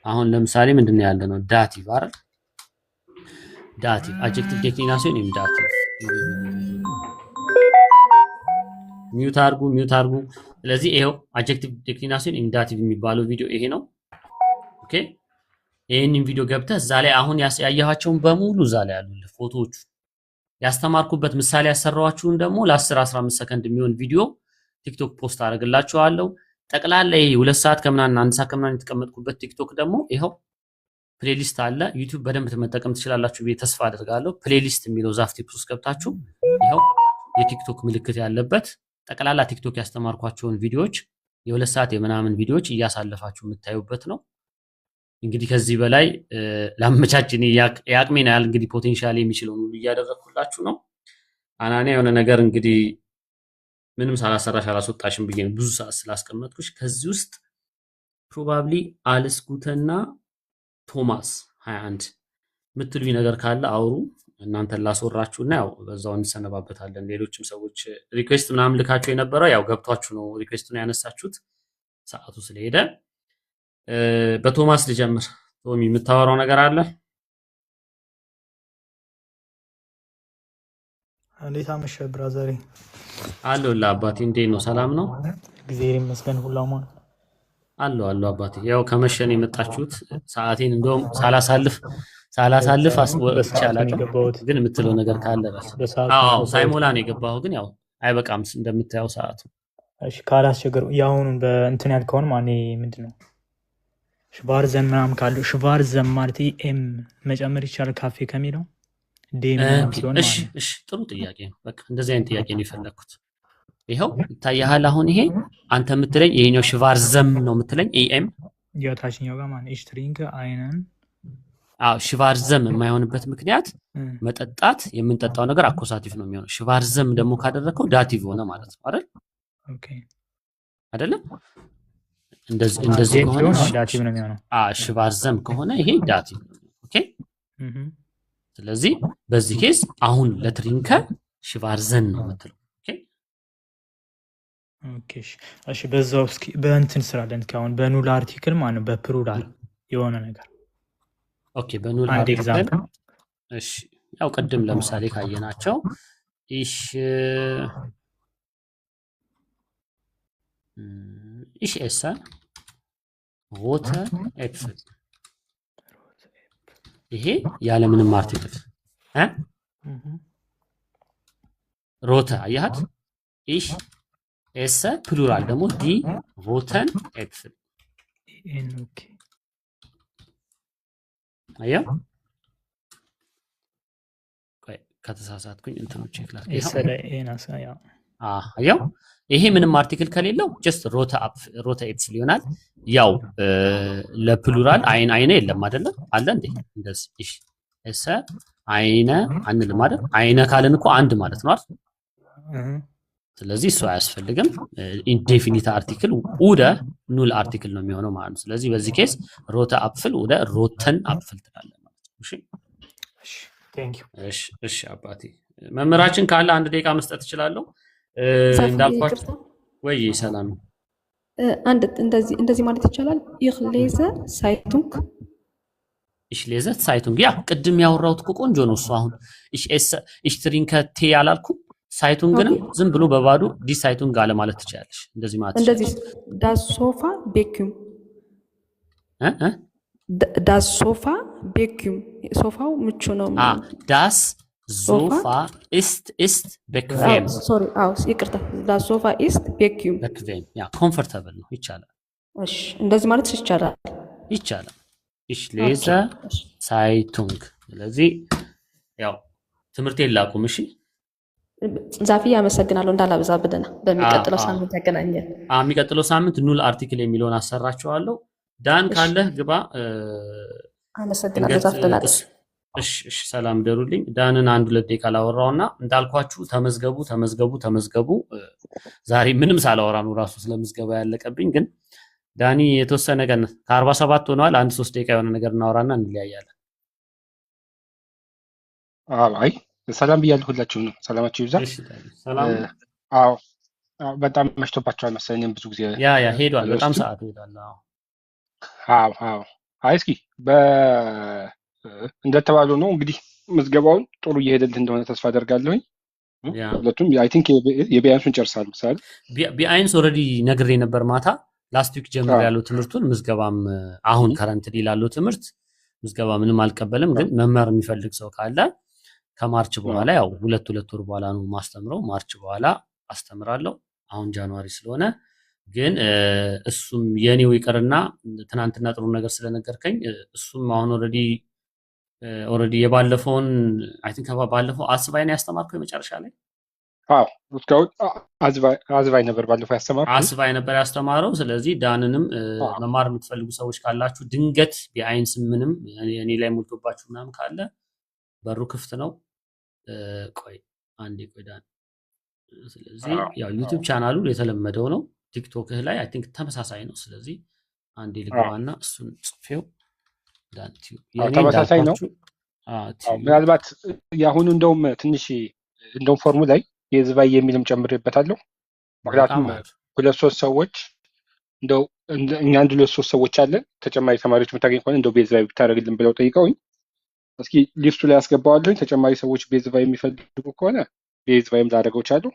አሁን ለምሳሌ ምንድነው ያለ ነው ዳቲቭ አይደል? ዳቲቭ አድጀክቲቭ ዴክሊኔሽን ወይም ዳቲቭ ሚውት አድርጉ። ስለዚህ ይሄው አድጀክቲቭ ዴክሊኔሽን ወይም ዳቲቭ የሚባለው ቪዲዮ ይሄ ነው። ኦኬ ይሄንን ቪዲዮ ገብተህ እዛ ላይ አሁን ያያያቸውን በሙሉ እዛ ላይ ያሉ ፎቶዎቹ ያስተማርኩበት ምሳሌ ያሰራዋችሁን ደግሞ ለ10-15 ሰከንድ የሚሆን ቪዲዮ ቲክቶክ ፖስት አደርግላችኋለሁ። ጠቅላላ ይሄ 2 ሰዓት ከምናምን 1 ሰዓት ከምናምን የተቀመጥኩበት ቲክቶክ ደግሞ ይሄው ፕሌሊስት አለ። ዩቲዩብ በደንብ መጠቀም ትችላላችሁ ብዬ ተስፋ አደርጋለሁ። ፕሌሊስት የሚለው ዛፍ ቲፕስ ውስጥ ገብታችሁ ይኸው የቲክቶክ ምልክት ያለበት ጠቅላላ ቲክቶክ ያስተማርኳቸውን ቪዲዮዎች የ2 ሰዓት የምናምን ቪዲዮዎች እያሳለፋችሁ የምታዩበት ነው። እንግዲህ ከዚህ በላይ ላመቻችን ያቅሜን ያህል እንግዲህ ፖቴንሻል የሚችለውን ሁሉ እያደረኩላችሁ ነው። አናንያ የሆነ ነገር እንግዲህ ምንም ሳላሰራሽ አላስወጣሽም ብዬ ነው ብዙ ሰዓት ስላስቀመጥኩሽ። ከዚህ ውስጥ ፕሮባብሊ አልስኩተና ቶማስ 21 ምትሉኝ ነገር ካለ አውሩ። እናንተን ላስወራችሁና ያው በዛው እንሰነባበታለን። ሌሎችም ሰዎች ሪኩዌስት ምናምን ልካችሁ የነበረው ያው ገብቷችሁ ነው ሪኩዌስቱን ያነሳችሁት ሰዓቱ ስለሄደ። በቶማስ ልጀምር። ቶሚ የምታወራው ነገር አለ? እንዴት አመሸ ብራዘሬ? አለሁልህ አባቴ። እንዴት ነው? ሰላም ነው? እግዚአብሔር ይመስገን። ሁላማ አለሁ አባቴ። ያው ከመሸን የመጣችሁት ሰዓቴን እንደውም ሳላሳልፍ አስወጥቻለሁ። ግን የምትለው ነገር ካለ በስ አዎ ሳይሞላ ነው የገባው። ግን ያው አይበቃም እንደምታየው ሰዓቱ። እሺ ካላስቸገሩ ያሁን በእንትን ያልከውን ማኔ ምንድነው ሽቫርዘን ምናምን ካለው ሽቫርዘን ማለት ኤም መጨመር ይቻላል ካፌ ከሚለው ዴም ሲሆን ማለት ነው። እሺ ጥሩ ጥያቄ ነው። በቃ እንደዚህ አይነት ጥያቄ ነው የፈለኩት። ይሄው ይታያል። አሁን ይሄ አንተ የምትለኝ ይሄኛው ሽቫርዘም ነው የምትለኝ ኤም የታችኛው ጋር ማለት ኢሽትሪንግ አይነን ሽቫርዘም የማይሆንበት ምክንያት መጠጣት የምንጠጣው ነገር አኮሳቲቭ ነው የሚሆነው። ሽቫርዘም ደግሞ ካደረከው ዳቲቭ ሆነ ማለት ነው አይደል? ኦኬ አይደለም? እንደዚህ ከሆነ ዳቲቭ ነው የሚሆነው። ሽቫርዘም ከሆነ ይሄ ዳቲቭ ነው። ኦኬ ስለዚህ በዚህ ኬስ አሁን ለትሪንከ ሽቫርዘን ነው የምትለው። ኦኬ እሺ በዛው እስኪ በእንትን ስራለን ካሁን በኑል አርቲክል ማለት ነው በፕሉራል የሆነ ነገር ኦኬ በኑል አርቲክል እሺ ያው ቅድም ለምሳሌ ካየናቸው ich esse rote Äpfel ይሄ ያለ ምንም አርቲክል ሮተ አያት ich esse ፕሉራል ደግሞ die roten Äpfel ኦኬ አያ ከተሳሳትኩኝ እንትኑ ቼክ ላድርግ። አያው ይሄ ምንም አርቲክል ከሌለው ጀስት ሮተ ኤፕፍል ይሆናል። ያው ለፕሉራል አይነ የለም አይደለ? አለ እንዴ? እንደዚህ እሺ እሰ አይነ አንልም አይደል? አይነ ካልን እኮ አንድ ማለት ነው አይደል? ስለዚህ እሱ አያስፈልግም። ኢንዴፊኒት አርቲክል ወደ ኑል አርቲክል ነው የሚሆነው ማለት ነው። ስለዚህ በዚህ ኬስ ሮተ አፕፍል ወደ ሮተን አፕፍል ትላለህ ማለት ነው። እሺ እሺ አባቴ። መምህራችን ካለ 1 ደቂቃ መስጠት እችላለሁ። እንዳልኳችሁ ወይ ሰላም አንድ እንደዚህ ማለት ይቻላል። ich lese Zeitung ich lese Zeitung ያ ቅድም ያወራሁት እኮ ቆንጆ ነው እሱ። አሁን ich trinke Tee አላልኩም። ሳይቱንግንም ዝም ብሎ በባዶ ዲ ሳይቱንግ አለ ማለት ትችላለሽ። እንደዚህ ማለት እንደዚህ das Sofa bequem das Sofa bequem ሶፋው ምቹ ነው። das Sofa ist bequem ሶሪ ይቅርታ das Sofa ist bequem bequem ያ ኮምፎርታብል ነው ይቻላል። እሺ እንደዚህ ማለት ይቻላል። ich lese Zeitung ስለዚህ ያው ትምህርቴን ላቁም። እሺ ዛፊ አመሰግናለሁ። እንዳላበዛ ብለና በሚቀጥለው ሳምንት ያገናኘን። የሚቀጥለው ሳምንት ኑል አርቲክል የሚለውን አሰራቸዋለሁ። ዳን ካለህ ግባ። አመሰግናለሁ ዛፍተናል። እሺ ሰላም ደሩልኝ። ዳንን 1-2 ደቂቃ ላወራውና እንዳልኳችሁ ተመዝገቡ። ዛሬ ምንም ሳላወራ ነው ራሱ ስለምዝገባ ያለቀብኝ። ግን ዳኒ የተወሰነ ቀን ከ47 ሆነዋል። 1-3 ደቂቃ የሆነ ነገር እናወራና እንለያያለን። አይ ሰላም ብያለሁ። ሁላችሁም ነው ሰላማችሁ ይብዛ። ሰላም። አዎ በጣም መሽቶባቸዋል መሰለኝ ብዙ ጊዜ ያ ሄዷል። በጣም ሰዓት ሄዷል። አዎ አይ እስኪ እንደተባለው ነው እንግዲህ ምዝገባውን ጥሩ እየሄደልህ እንደሆነ ተስፋ አደርጋለሁኝ። ሁለቱም አይ ቲንክ የቢአይንሱን ጨርሳል መሰለኝ። ቢአይንስ ኦልሬዲ ነግሬ ነበር ማታ ላስት ዊክ ጀምሮ ያለው ትምህርቱን ምዝገባም አሁን ከረንትሊ ላለው ትምህርት ምዝገባ ምንም አልቀበልም። ግን መማር የሚፈልግ ሰው ካለ ከማርች በኋላ ያው 2 ወር በኋላ ነው ማስተምረው። ማርች በኋላ አስተምራለሁ። አሁን ጃንዋሪ ስለሆነ ግን እሱም የኔው ይቀርና ትናንትና ጥሩ ነገር ስለነገርከኝ እሱም አሁን ኦልሬዲ የባለፈውን አይ ቲንክ ባለፈው አስባይ ነው ያስተማርከው የመጨረሻ ላይ እስካሁን አዝባይ ነበር ባለፈው ያስተማረው አስባይ ነበር ያስተማረው። ስለዚህ ዳንንም መማር የምትፈልጉ ሰዎች ካላችሁ ድንገት ቢአይንስ ምንም እኔ ላይ ሞልቶባችሁ ምናምን ካለ በሩ ክፍት ነው። ቆይ አንዴ ቆይ ዳን። ስለዚህ ያው ዩቲዩብ ቻናሉ የተለመደው ነው። ቲክቶክህ ላይ አይ ቲንክ ተመሳሳይ ነው። ስለዚህ አንዴ ልግባና እሱን ጽፌው ዳን ቲዩብ ተመሳሳይ ነው። ምናልባት የአሁኑ እንደውም ትንሽ እንደውም ፎርሙ ላይ የዝባይ የሚልም ጨምሬበታለሁ። ምክንያቱም 2-3 ሰዎች እንደው እኛ 1-2-3 ሰዎች አለን ተጨማሪ ተማሪዎች የምታገኝ ከሆነ እንደው ቤዝባይ ብታደርግልን ብለው ጠይቀውኝ እስኪ ሊስቱ ላይ ያስገባዋለሁ። ተጨማሪ ሰዎች ቤዝባይ የሚፈልጉ ከሆነ ቤዝባይም ላደርገው እችላለሁ።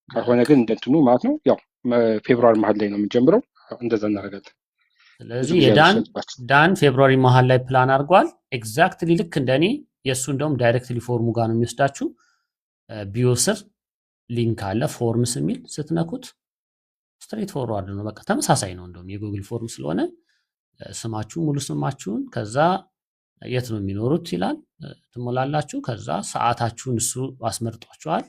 ካልሆነ ግን እንደእንትኑ ማለት ነው ያው ፌብሩዋሪ መሀል ላይ ነው የምንጀምረው። እንደዛ እናደርጋለን። ስለዚህ ዳን ፌብሩዋሪ መሀል ላይ ፕላን አድርጓል። ኤግዛክትሊ ልክ እንደኔ የእሱ እንደውም ዳይሬክትሊ ፎርሙ ጋር ነው የሚወስዳችሁ። ቢዮ ስር ሊንክ አለ ፎርምስ የሚል ስትነኩት ስትሬት ፎርዋርድ ነው። በቃ ተመሳሳይ ነው። እንደውም የጉግል ፎርም ስለሆነ ስማችሁ ሙሉ ስማችሁን ከዛ የት ነው የሚኖሩት ይላል ትሞላላችሁ። ከዛ ሰዓታችሁን እሱ አስመርጧችኋል።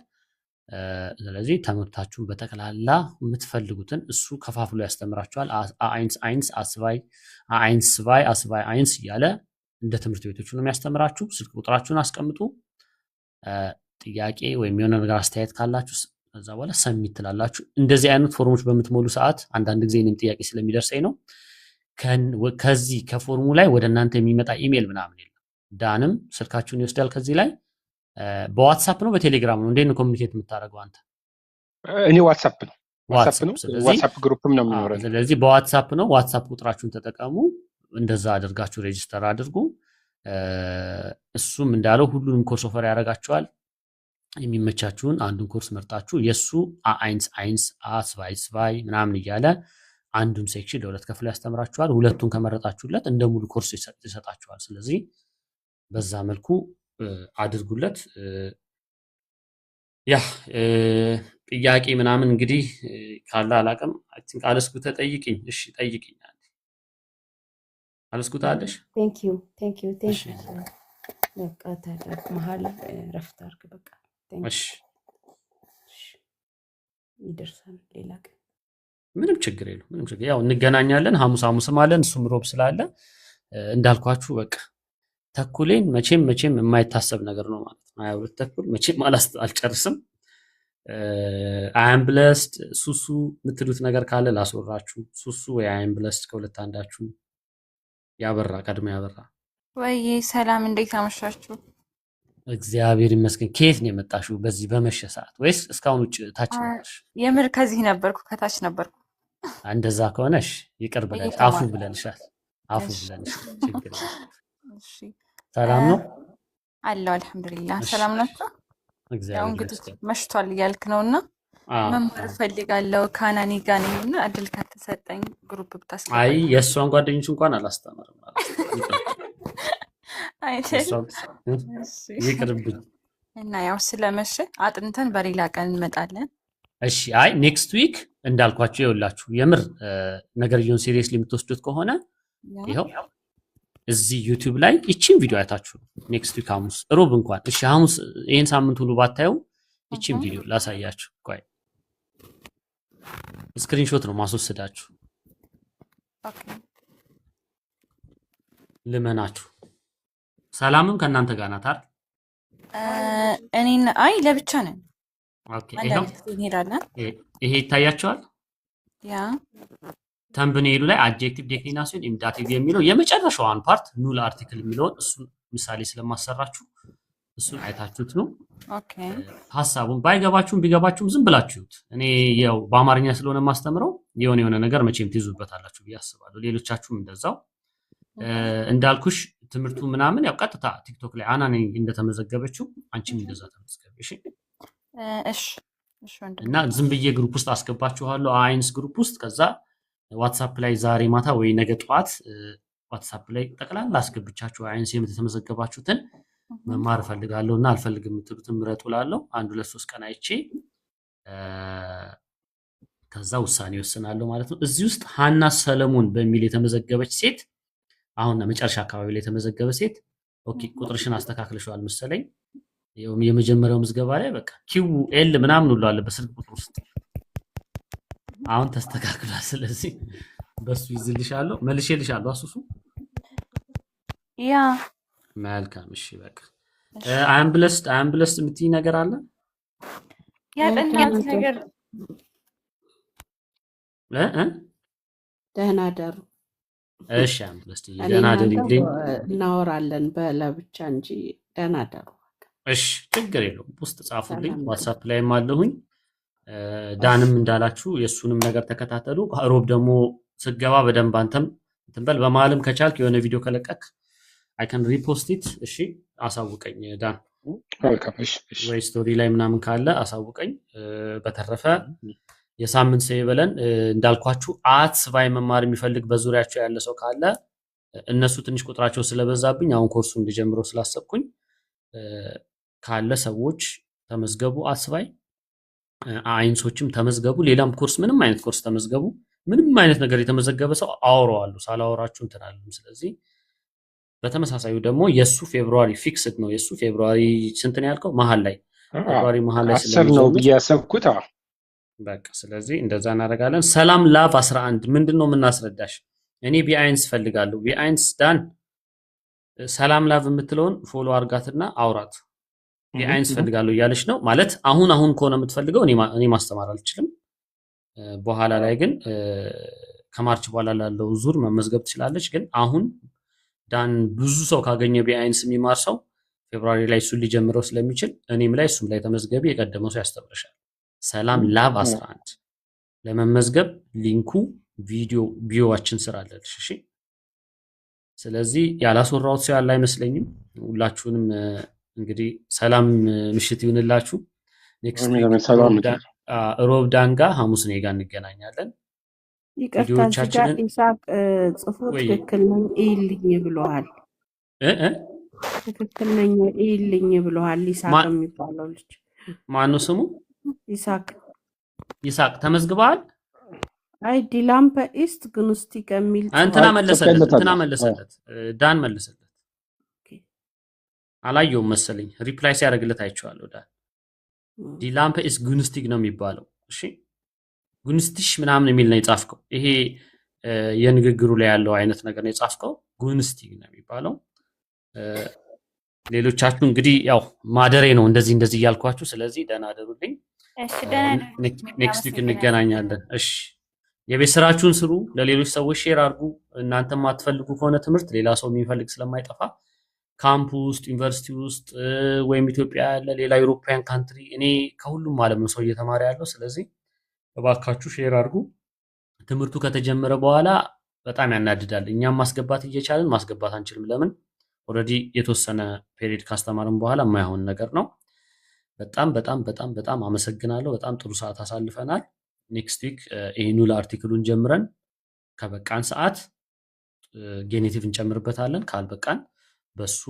ስለዚህ ትምህርታችሁን በተከላላ የምትፈልጉትን እሱ ከፋፍሎ ያስተምራችኋል። አይንስ አስባይ አይንስ ስባይ አስባይ አይንስ እያለ እንደ ትምህርት ቤቶቹ ነው የሚያስተምራችሁ። ስልክ ቁጥራችሁን አስቀምጡ። ጥያቄ ወይም የሆነ ነገር አስተያየት ካላችሁ ከዛ በኋላ ሰሚት ትላላችሁ። እንደዚህ አይነት ፎርሞች በምትሞሉ ሰዓት አንዳንድ ጊዜ እኔም ጥያቄ ስለሚደርሰኝ ነው ከዚህ ከፎርሙ ላይ ወደ እናንተ የሚመጣ ኢሜል ምናምን የለም። ዳንም ስልካችሁን ይወስዳል ከዚህ ላይ። በዋትሳፕ ነው በቴሌግራም ነው እንዴት ነው ኮሚኒኬት የምታደርገው አንተ? እኔ ዋትሳፕ ነው ዋትሳፕ ግሩፕም ነው የሚኖረው። ስለዚህ በዋትሳፕ ነው። ዋትሳፕ ቁጥራችሁን ተጠቀሙ። እንደዛ አድርጋችሁ ሬጂስተር አድርጉ። እሱም እንዳለው ሁሉንም ኮርስ ኦፈር ያደርጋችኋል። የሚመቻችሁን አንዱን ኮርስ መርጣችሁ የሱ አይንስ አስባይ ስባይ ምናምን እያለ አንዱን ሴክሽን ለሁለት ከፍሎ ያስተምራችኋል። ሁለቱን ከመረጣችሁለት እንደ ሙሉ ኮርስ ይሰጣችኋል። ስለዚህ በዛ መልኩ አድርጉለት። ያ ጥያቄ ምናምን እንግዲህ ካለ አላውቅም። አይ ቲንክ አለስኩ ተጠይቂኝ። እሺ ጠይቂኝ። አለስኩ ታለሽ? ቴንክ ዩ በቃ ታዲያ መሀል ረፍት አድርግ በቃ። እሺ ይደርሳል ሌላ ቀን ምንም ችግር የለው። ምንም ችግር ያው እንገናኛለን። ሐሙስም አለን እሱም ሮብ ስላለ እንዳልኳችሁ በቃ ተኩሌን መቼም የማይታሰብ ነገር ነው ማለት ነው። 22 ተኩል መቼም አልጨርስም። አም ብለስድ ሱሱ የምትሉት ነገር ካለ ላስወራችሁ። ሱሱ ወይ አም ብለስድ ከሁለት አንዳችሁ ያበራ ቀድሞ ያበራ። ወይ ሰላም፣ እንዴት አመሻችሁ? እግዚአብሔር ይመስገን። ከየት ነው የመጣሽው በዚህ በመሸ ሰዓት? ወይስ እስካሁን ውጭ ታች ነሽ? የምር ከዚህ ነበርኩ ከታች ነበርኩ። እንደዛ ከሆነሽ ይቅር ብለን አፉ ብለንሻል። ችግር እሺ ሰላም ነው አለው። አልሐምዱሊላህ ሰላም ናችሁ? ያው እግዚአብሔር እንግዲህ ይመስገን። መሽቷል እያልክ ነውና መማር ፈልጋለሁ ካናኒ ጋር ነኝና እድል ከተሰጠኝ ግሩፕ ብታስገባ። አይ የእሷን ጓደኞች እንኳን አላስተምርም ማለት ይቅርብኝ እና ያው ስለመሸ አጥንተን በሌላ ቀን እንመጣለን። እሺ አይ ኔክስት ዊክ እንዳልኳችሁ ይኸውላችሁ የምር ነገርየውን ሲሪየስሊ የምትወስዱት ከሆነ ይኸው እዚህ ዩቲዩብ ላይ ይቺን ቪዲዮ አይታችሁ ኔክስት ዊክ ሐሙስ ሮብ እንኳን እሺ ሐሙስ ይሄን ሳምንት ሁሉ ባታዩ ይቺን ቪዲዮ ላሳያችሁ። ቆይ ስክሪንሾት ነው ማስወሰዳችሁ። ኦኬ ልመናችሁ። ሰላምም ከእናንተ ጋር ናት አይደል? እኔን አይ ለብቻ ነን። ኦኬ ይሄው እንሄዳለን። ይሄ ይታያችኋል። ያ ተምብኔሉ ላይ አድጀክቲቭ ዴክሊናሲዮን ኢንዳቲቭ የሚለው የመጨረሻዋን ፓርት ኑል አርቲክል የሚለውን እሱን ምሳሌ ስለማሰራችሁ እሱን አይታችሁት ነው። ኦኬ ሐሳቡን ባይገባችሁም ቢገባችሁም ዝም ብላችሁት። እኔ ያው በአማርኛ ስለሆነ ማስተምረው የሆነ ነገር መቼም ትይዙበታላችሁ ብዬ አስባለሁ። ሌሎቻችሁም እንደዛው እንዳልኩሽ ትምህርቱ ምናምን ያው ቀጥታ ቲክቶክ ላይ አና ነኝ እንደተመዘገበችው አንቺም እንደዛ ተመዝገብ። እሺ እና ዝም ብዬ ግሩፕ ውስጥ አስገባችኋለሁ አይንስ ግሩፕ ውስጥ። ከዛ ዋትሳፕ ላይ ዛሬ ማታ ወይ ነገ ጠዋት ዋትሳፕ ላይ ጠቅላላ አስገብቻችሁ አይንስ የተመዘገባችሁትን መማር እፈልጋለሁ እና አልፈልግም የምትሉትን ምረጡ እላለሁ። 1 2 3 ቀን አይቼ ከዛ ውሳኔ ወስናለሁ ማለት ነው። እዚህ ውስጥ ሀና ሰለሞን በሚል የተመዘገበች ሴት አሁን መጨረሻ አካባቢ ላይ የተመዘገበ ሴት ኦኬ፣ ቁጥርሽን አስተካክለሽዋል መሰለኝ። የመጀመሪያው ምዝገባ ላይ በቃ ኪው ኤል ምናምን ሁሉ አለ በስልክ ቁጥር ውስጥ አሁን ተስተካክሏል። ስለዚህ በሱ ይዝልሻለሁ፣ መልሼልሻለሁ። አሱሱ ያ መልካም። እሺ በቃ አም ብለስድ የምትይ ነገር አለ ያጠናት ነገር ደህና ደሩ። እሺ አም ብለስድ ደህና ደሩ። እናወራለን በለብቻ እንጂ ደህና ደሩ። እሺ ችግር የለውም። ውስጥ ጻፉልኝ፣ ዋትስአፕ ላይም አለሁኝ። ዳንም እንዳላችሁ የእሱንም ነገር ተከታተሉ። ሮብ ደግሞ ስገባ በደንብ አንተም እንትን በል። በመሀልም ከቻልክ የሆነ ቪዲዮ ከለቀክ አይ ካን ሪፖስት ኢት። እሺ አሳውቀኝ ዳን፣ ወይ ስቶሪ ላይ ምናምን ካለ አሳውቀኝ። በተረፈ የሳምንት ሰው ይበለን። እንዳልኳችሁ አትስቫይ መማር የሚፈልግ በዙሪያቸው ያለ ሰው ካለ እነሱ ትንሽ ቁጥራቸው ስለበዛብኝ አሁን ኮርሱ እንዲጀምረው ስላሰብኩኝ ካለ ሰዎች ተመዝገቡ። አትስቫይ አይንሶችም ተመዝገቡ። ሌላም ኮርስ ምንም አይነት ኮርስ ተመዝገቡ። ምንም አይነት ነገር የተመዘገበ ሰው አወራዋለሁ፣ ሳላወራችሁ እንትን አልልም። ስለዚህ በተመሳሳዩ ደግሞ የሱ ፌብሩዋሪ ፊክስድ ነው። የሱ ፌብሩዋሪ ስንት ነው ያልከው? መሀል ላይ ፌብሩዋሪ መሀል ላይ 10 ነው ብዬ ያሰብኩት። በቃ ስለዚህ እንደዛ እናደርጋለን። ሰላም ላቭ 11 ምንድን ነው የምናስረዳሽ? እኔ ቢአይንስ ፈልጋለሁ። ቢአይንስ ዳን ሰላም ላቭ የምትለውን ፎሎ አርጋትና አውራት። ቢአይንስ ፈልጋለሁ እያለች ነው ማለት አሁን ከሆነ የምትፈልገው እኔ ማስተማር አልችልም። በኋላ ላይ ግን ከማርች በኋላ ላለው ዙር መመዝገብ ትችላለች። ግን አሁን ዳን ብዙ ሰው ካገኘ ቢአይንስ የሚማር ሰው ፌብሩዋሪ ላይ እሱን ሊጀምረው ስለሚችል እኔም ላይ እሱም ላይ ተመዝገቢ። የቀደመው ሰው ያስተምርሻል። ሰላም ላቭ 11 ለመመዝገብ ሊንኩ ቪዲዮዋችን ስር አለልሽ። እሺ ስለዚህ ያላስወራሁት ሰው ያለ አይመስለኝም። ሁላችሁንም እንግዲህ ሰላም ምሽት ይሁንላችሁ። ኔክስት ሮብ ዳን ጋር ሐሙስ እኔ ጋር እንገናኛለን። ይቅርታ እዚጋ ኢሳቅ ጽፎ ትክክል ነኝ ይልኝ ብለዋል። ትክክል ነኝ ይልኝ ብለዋል። ኢሳቅ የሚባለው ልጅ ማነው ስሙ? ይሳቅ ተመዝግበዋል። አይ ዲላምፐ ኢስት ግንስቲ ከሚል እንትና መለሰለት ዳን መለሰለት። አላየውም መሰለኝ ሪፕላይ ሲያደርግለት አይቼዋለሁ። ዳን ዲላምፐ ኢስት ጉንስቲግ ነው የሚባለው። እሺ ጉንስቲሽ ምናምን የሚል ነው የጻፍከው። ይሄ የንግግሩ ላይ ያለው አይነት ነገር ነው የጻፍከው። ጉንስቲግ ነው የሚባለው። ሌሎቻችሁ እንግዲህ ያው ማደሬ ነው እንደዚህ እያልኳችሁ፣ ስለዚህ ደህና አደሩልኝ። እሺ ደህና ኔክስት ዊክ እንገናኛለን። እሺ የቤት ስራችሁን ስሩ፣ ለሌሎች ሰዎች ሼር አድርጉ። እናንተ ማትፈልጉ ከሆነ ትምህርት ሌላ ሰው የሚፈልግ ስለማይጠፋ ካምፕ ውስጥ ዩኒቨርሲቲ ውስጥ ወይም ኢትዮጵያ ያለ ሌላ ዩሮፒያን ካንትሪ እኔ ከሁሉም ዓለም ሰው እየተማረ ያለው። ስለዚህ እባካችሁ ሼር አድርጉ። ትምህርቱ ከተጀመረ በኋላ በጣም ያናድዳል። እኛም ማስገባት እየቻልን ማስገባት አንችልም። ለምን? ኦልሬዲ የተወሰነ ፔሪድ ካስተማርን በኋላ የማይሆን ነገር ነው። በጣም አመሰግናለሁ። በጣም ጥሩ ሰዓት አሳልፈናል። ኔክስት ዊክ ይሄኑ ለአርቲክሉን ጀምረን ከበቃን ሰዓት ጌኔቲቭ እንጨምርበታለን። ካልበቃን በሱ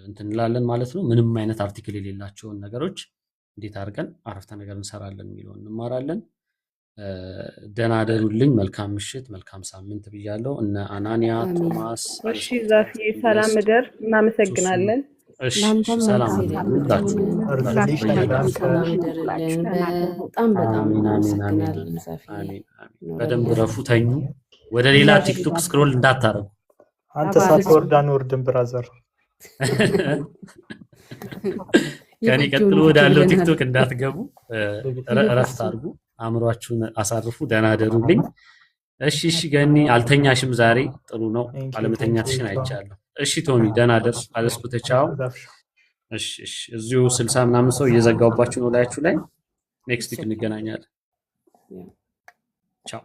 እንትን እንላለን ማለት ነው። ምንም አይነት አርቲክል የሌላቸውን ነገሮች እንዴት አድርገን አረፍተ ነገር እንሰራለን የሚለውን እንማራለን። ደህና አደሩልኝ። መልካም ምሽት፣ መልካም ሳምንት ብያለሁ። እነ አናንያ ቶማስ። እሺ ዛፊ ሰላም እደር። እናመሰግናለን። እሺ ሰላም ሁላችሁ። በደንብ ረፉ፣ ተኙ። ወደ ሌላ ቲክቶክ ስክሮል እንዳታረጉ። አንተ ሳትወርድ አንወርድም ብራዘር። ከኔ ቀጥሎ ወዳለው ቲክቶክ እንዳትገቡ፣ እረፍት አድርጉ፣ አእምሯችሁን አሳርፉ። ደህና አደሩልኝ። እሺ ገኒ አልተኛሽም ዛሬ? ጥሩ ነው፣ አለመተኛትሽን አይቻለሁ። እሺ ቶሚ ደህና ደር። አለስኩ ቻው። እሺ እዚሁ 60 ምናምን ሰው እየዘጋውባችሁ ነው ላያችሁ ላይ። ኔክስት ዊክ እንገናኛለን። ቻው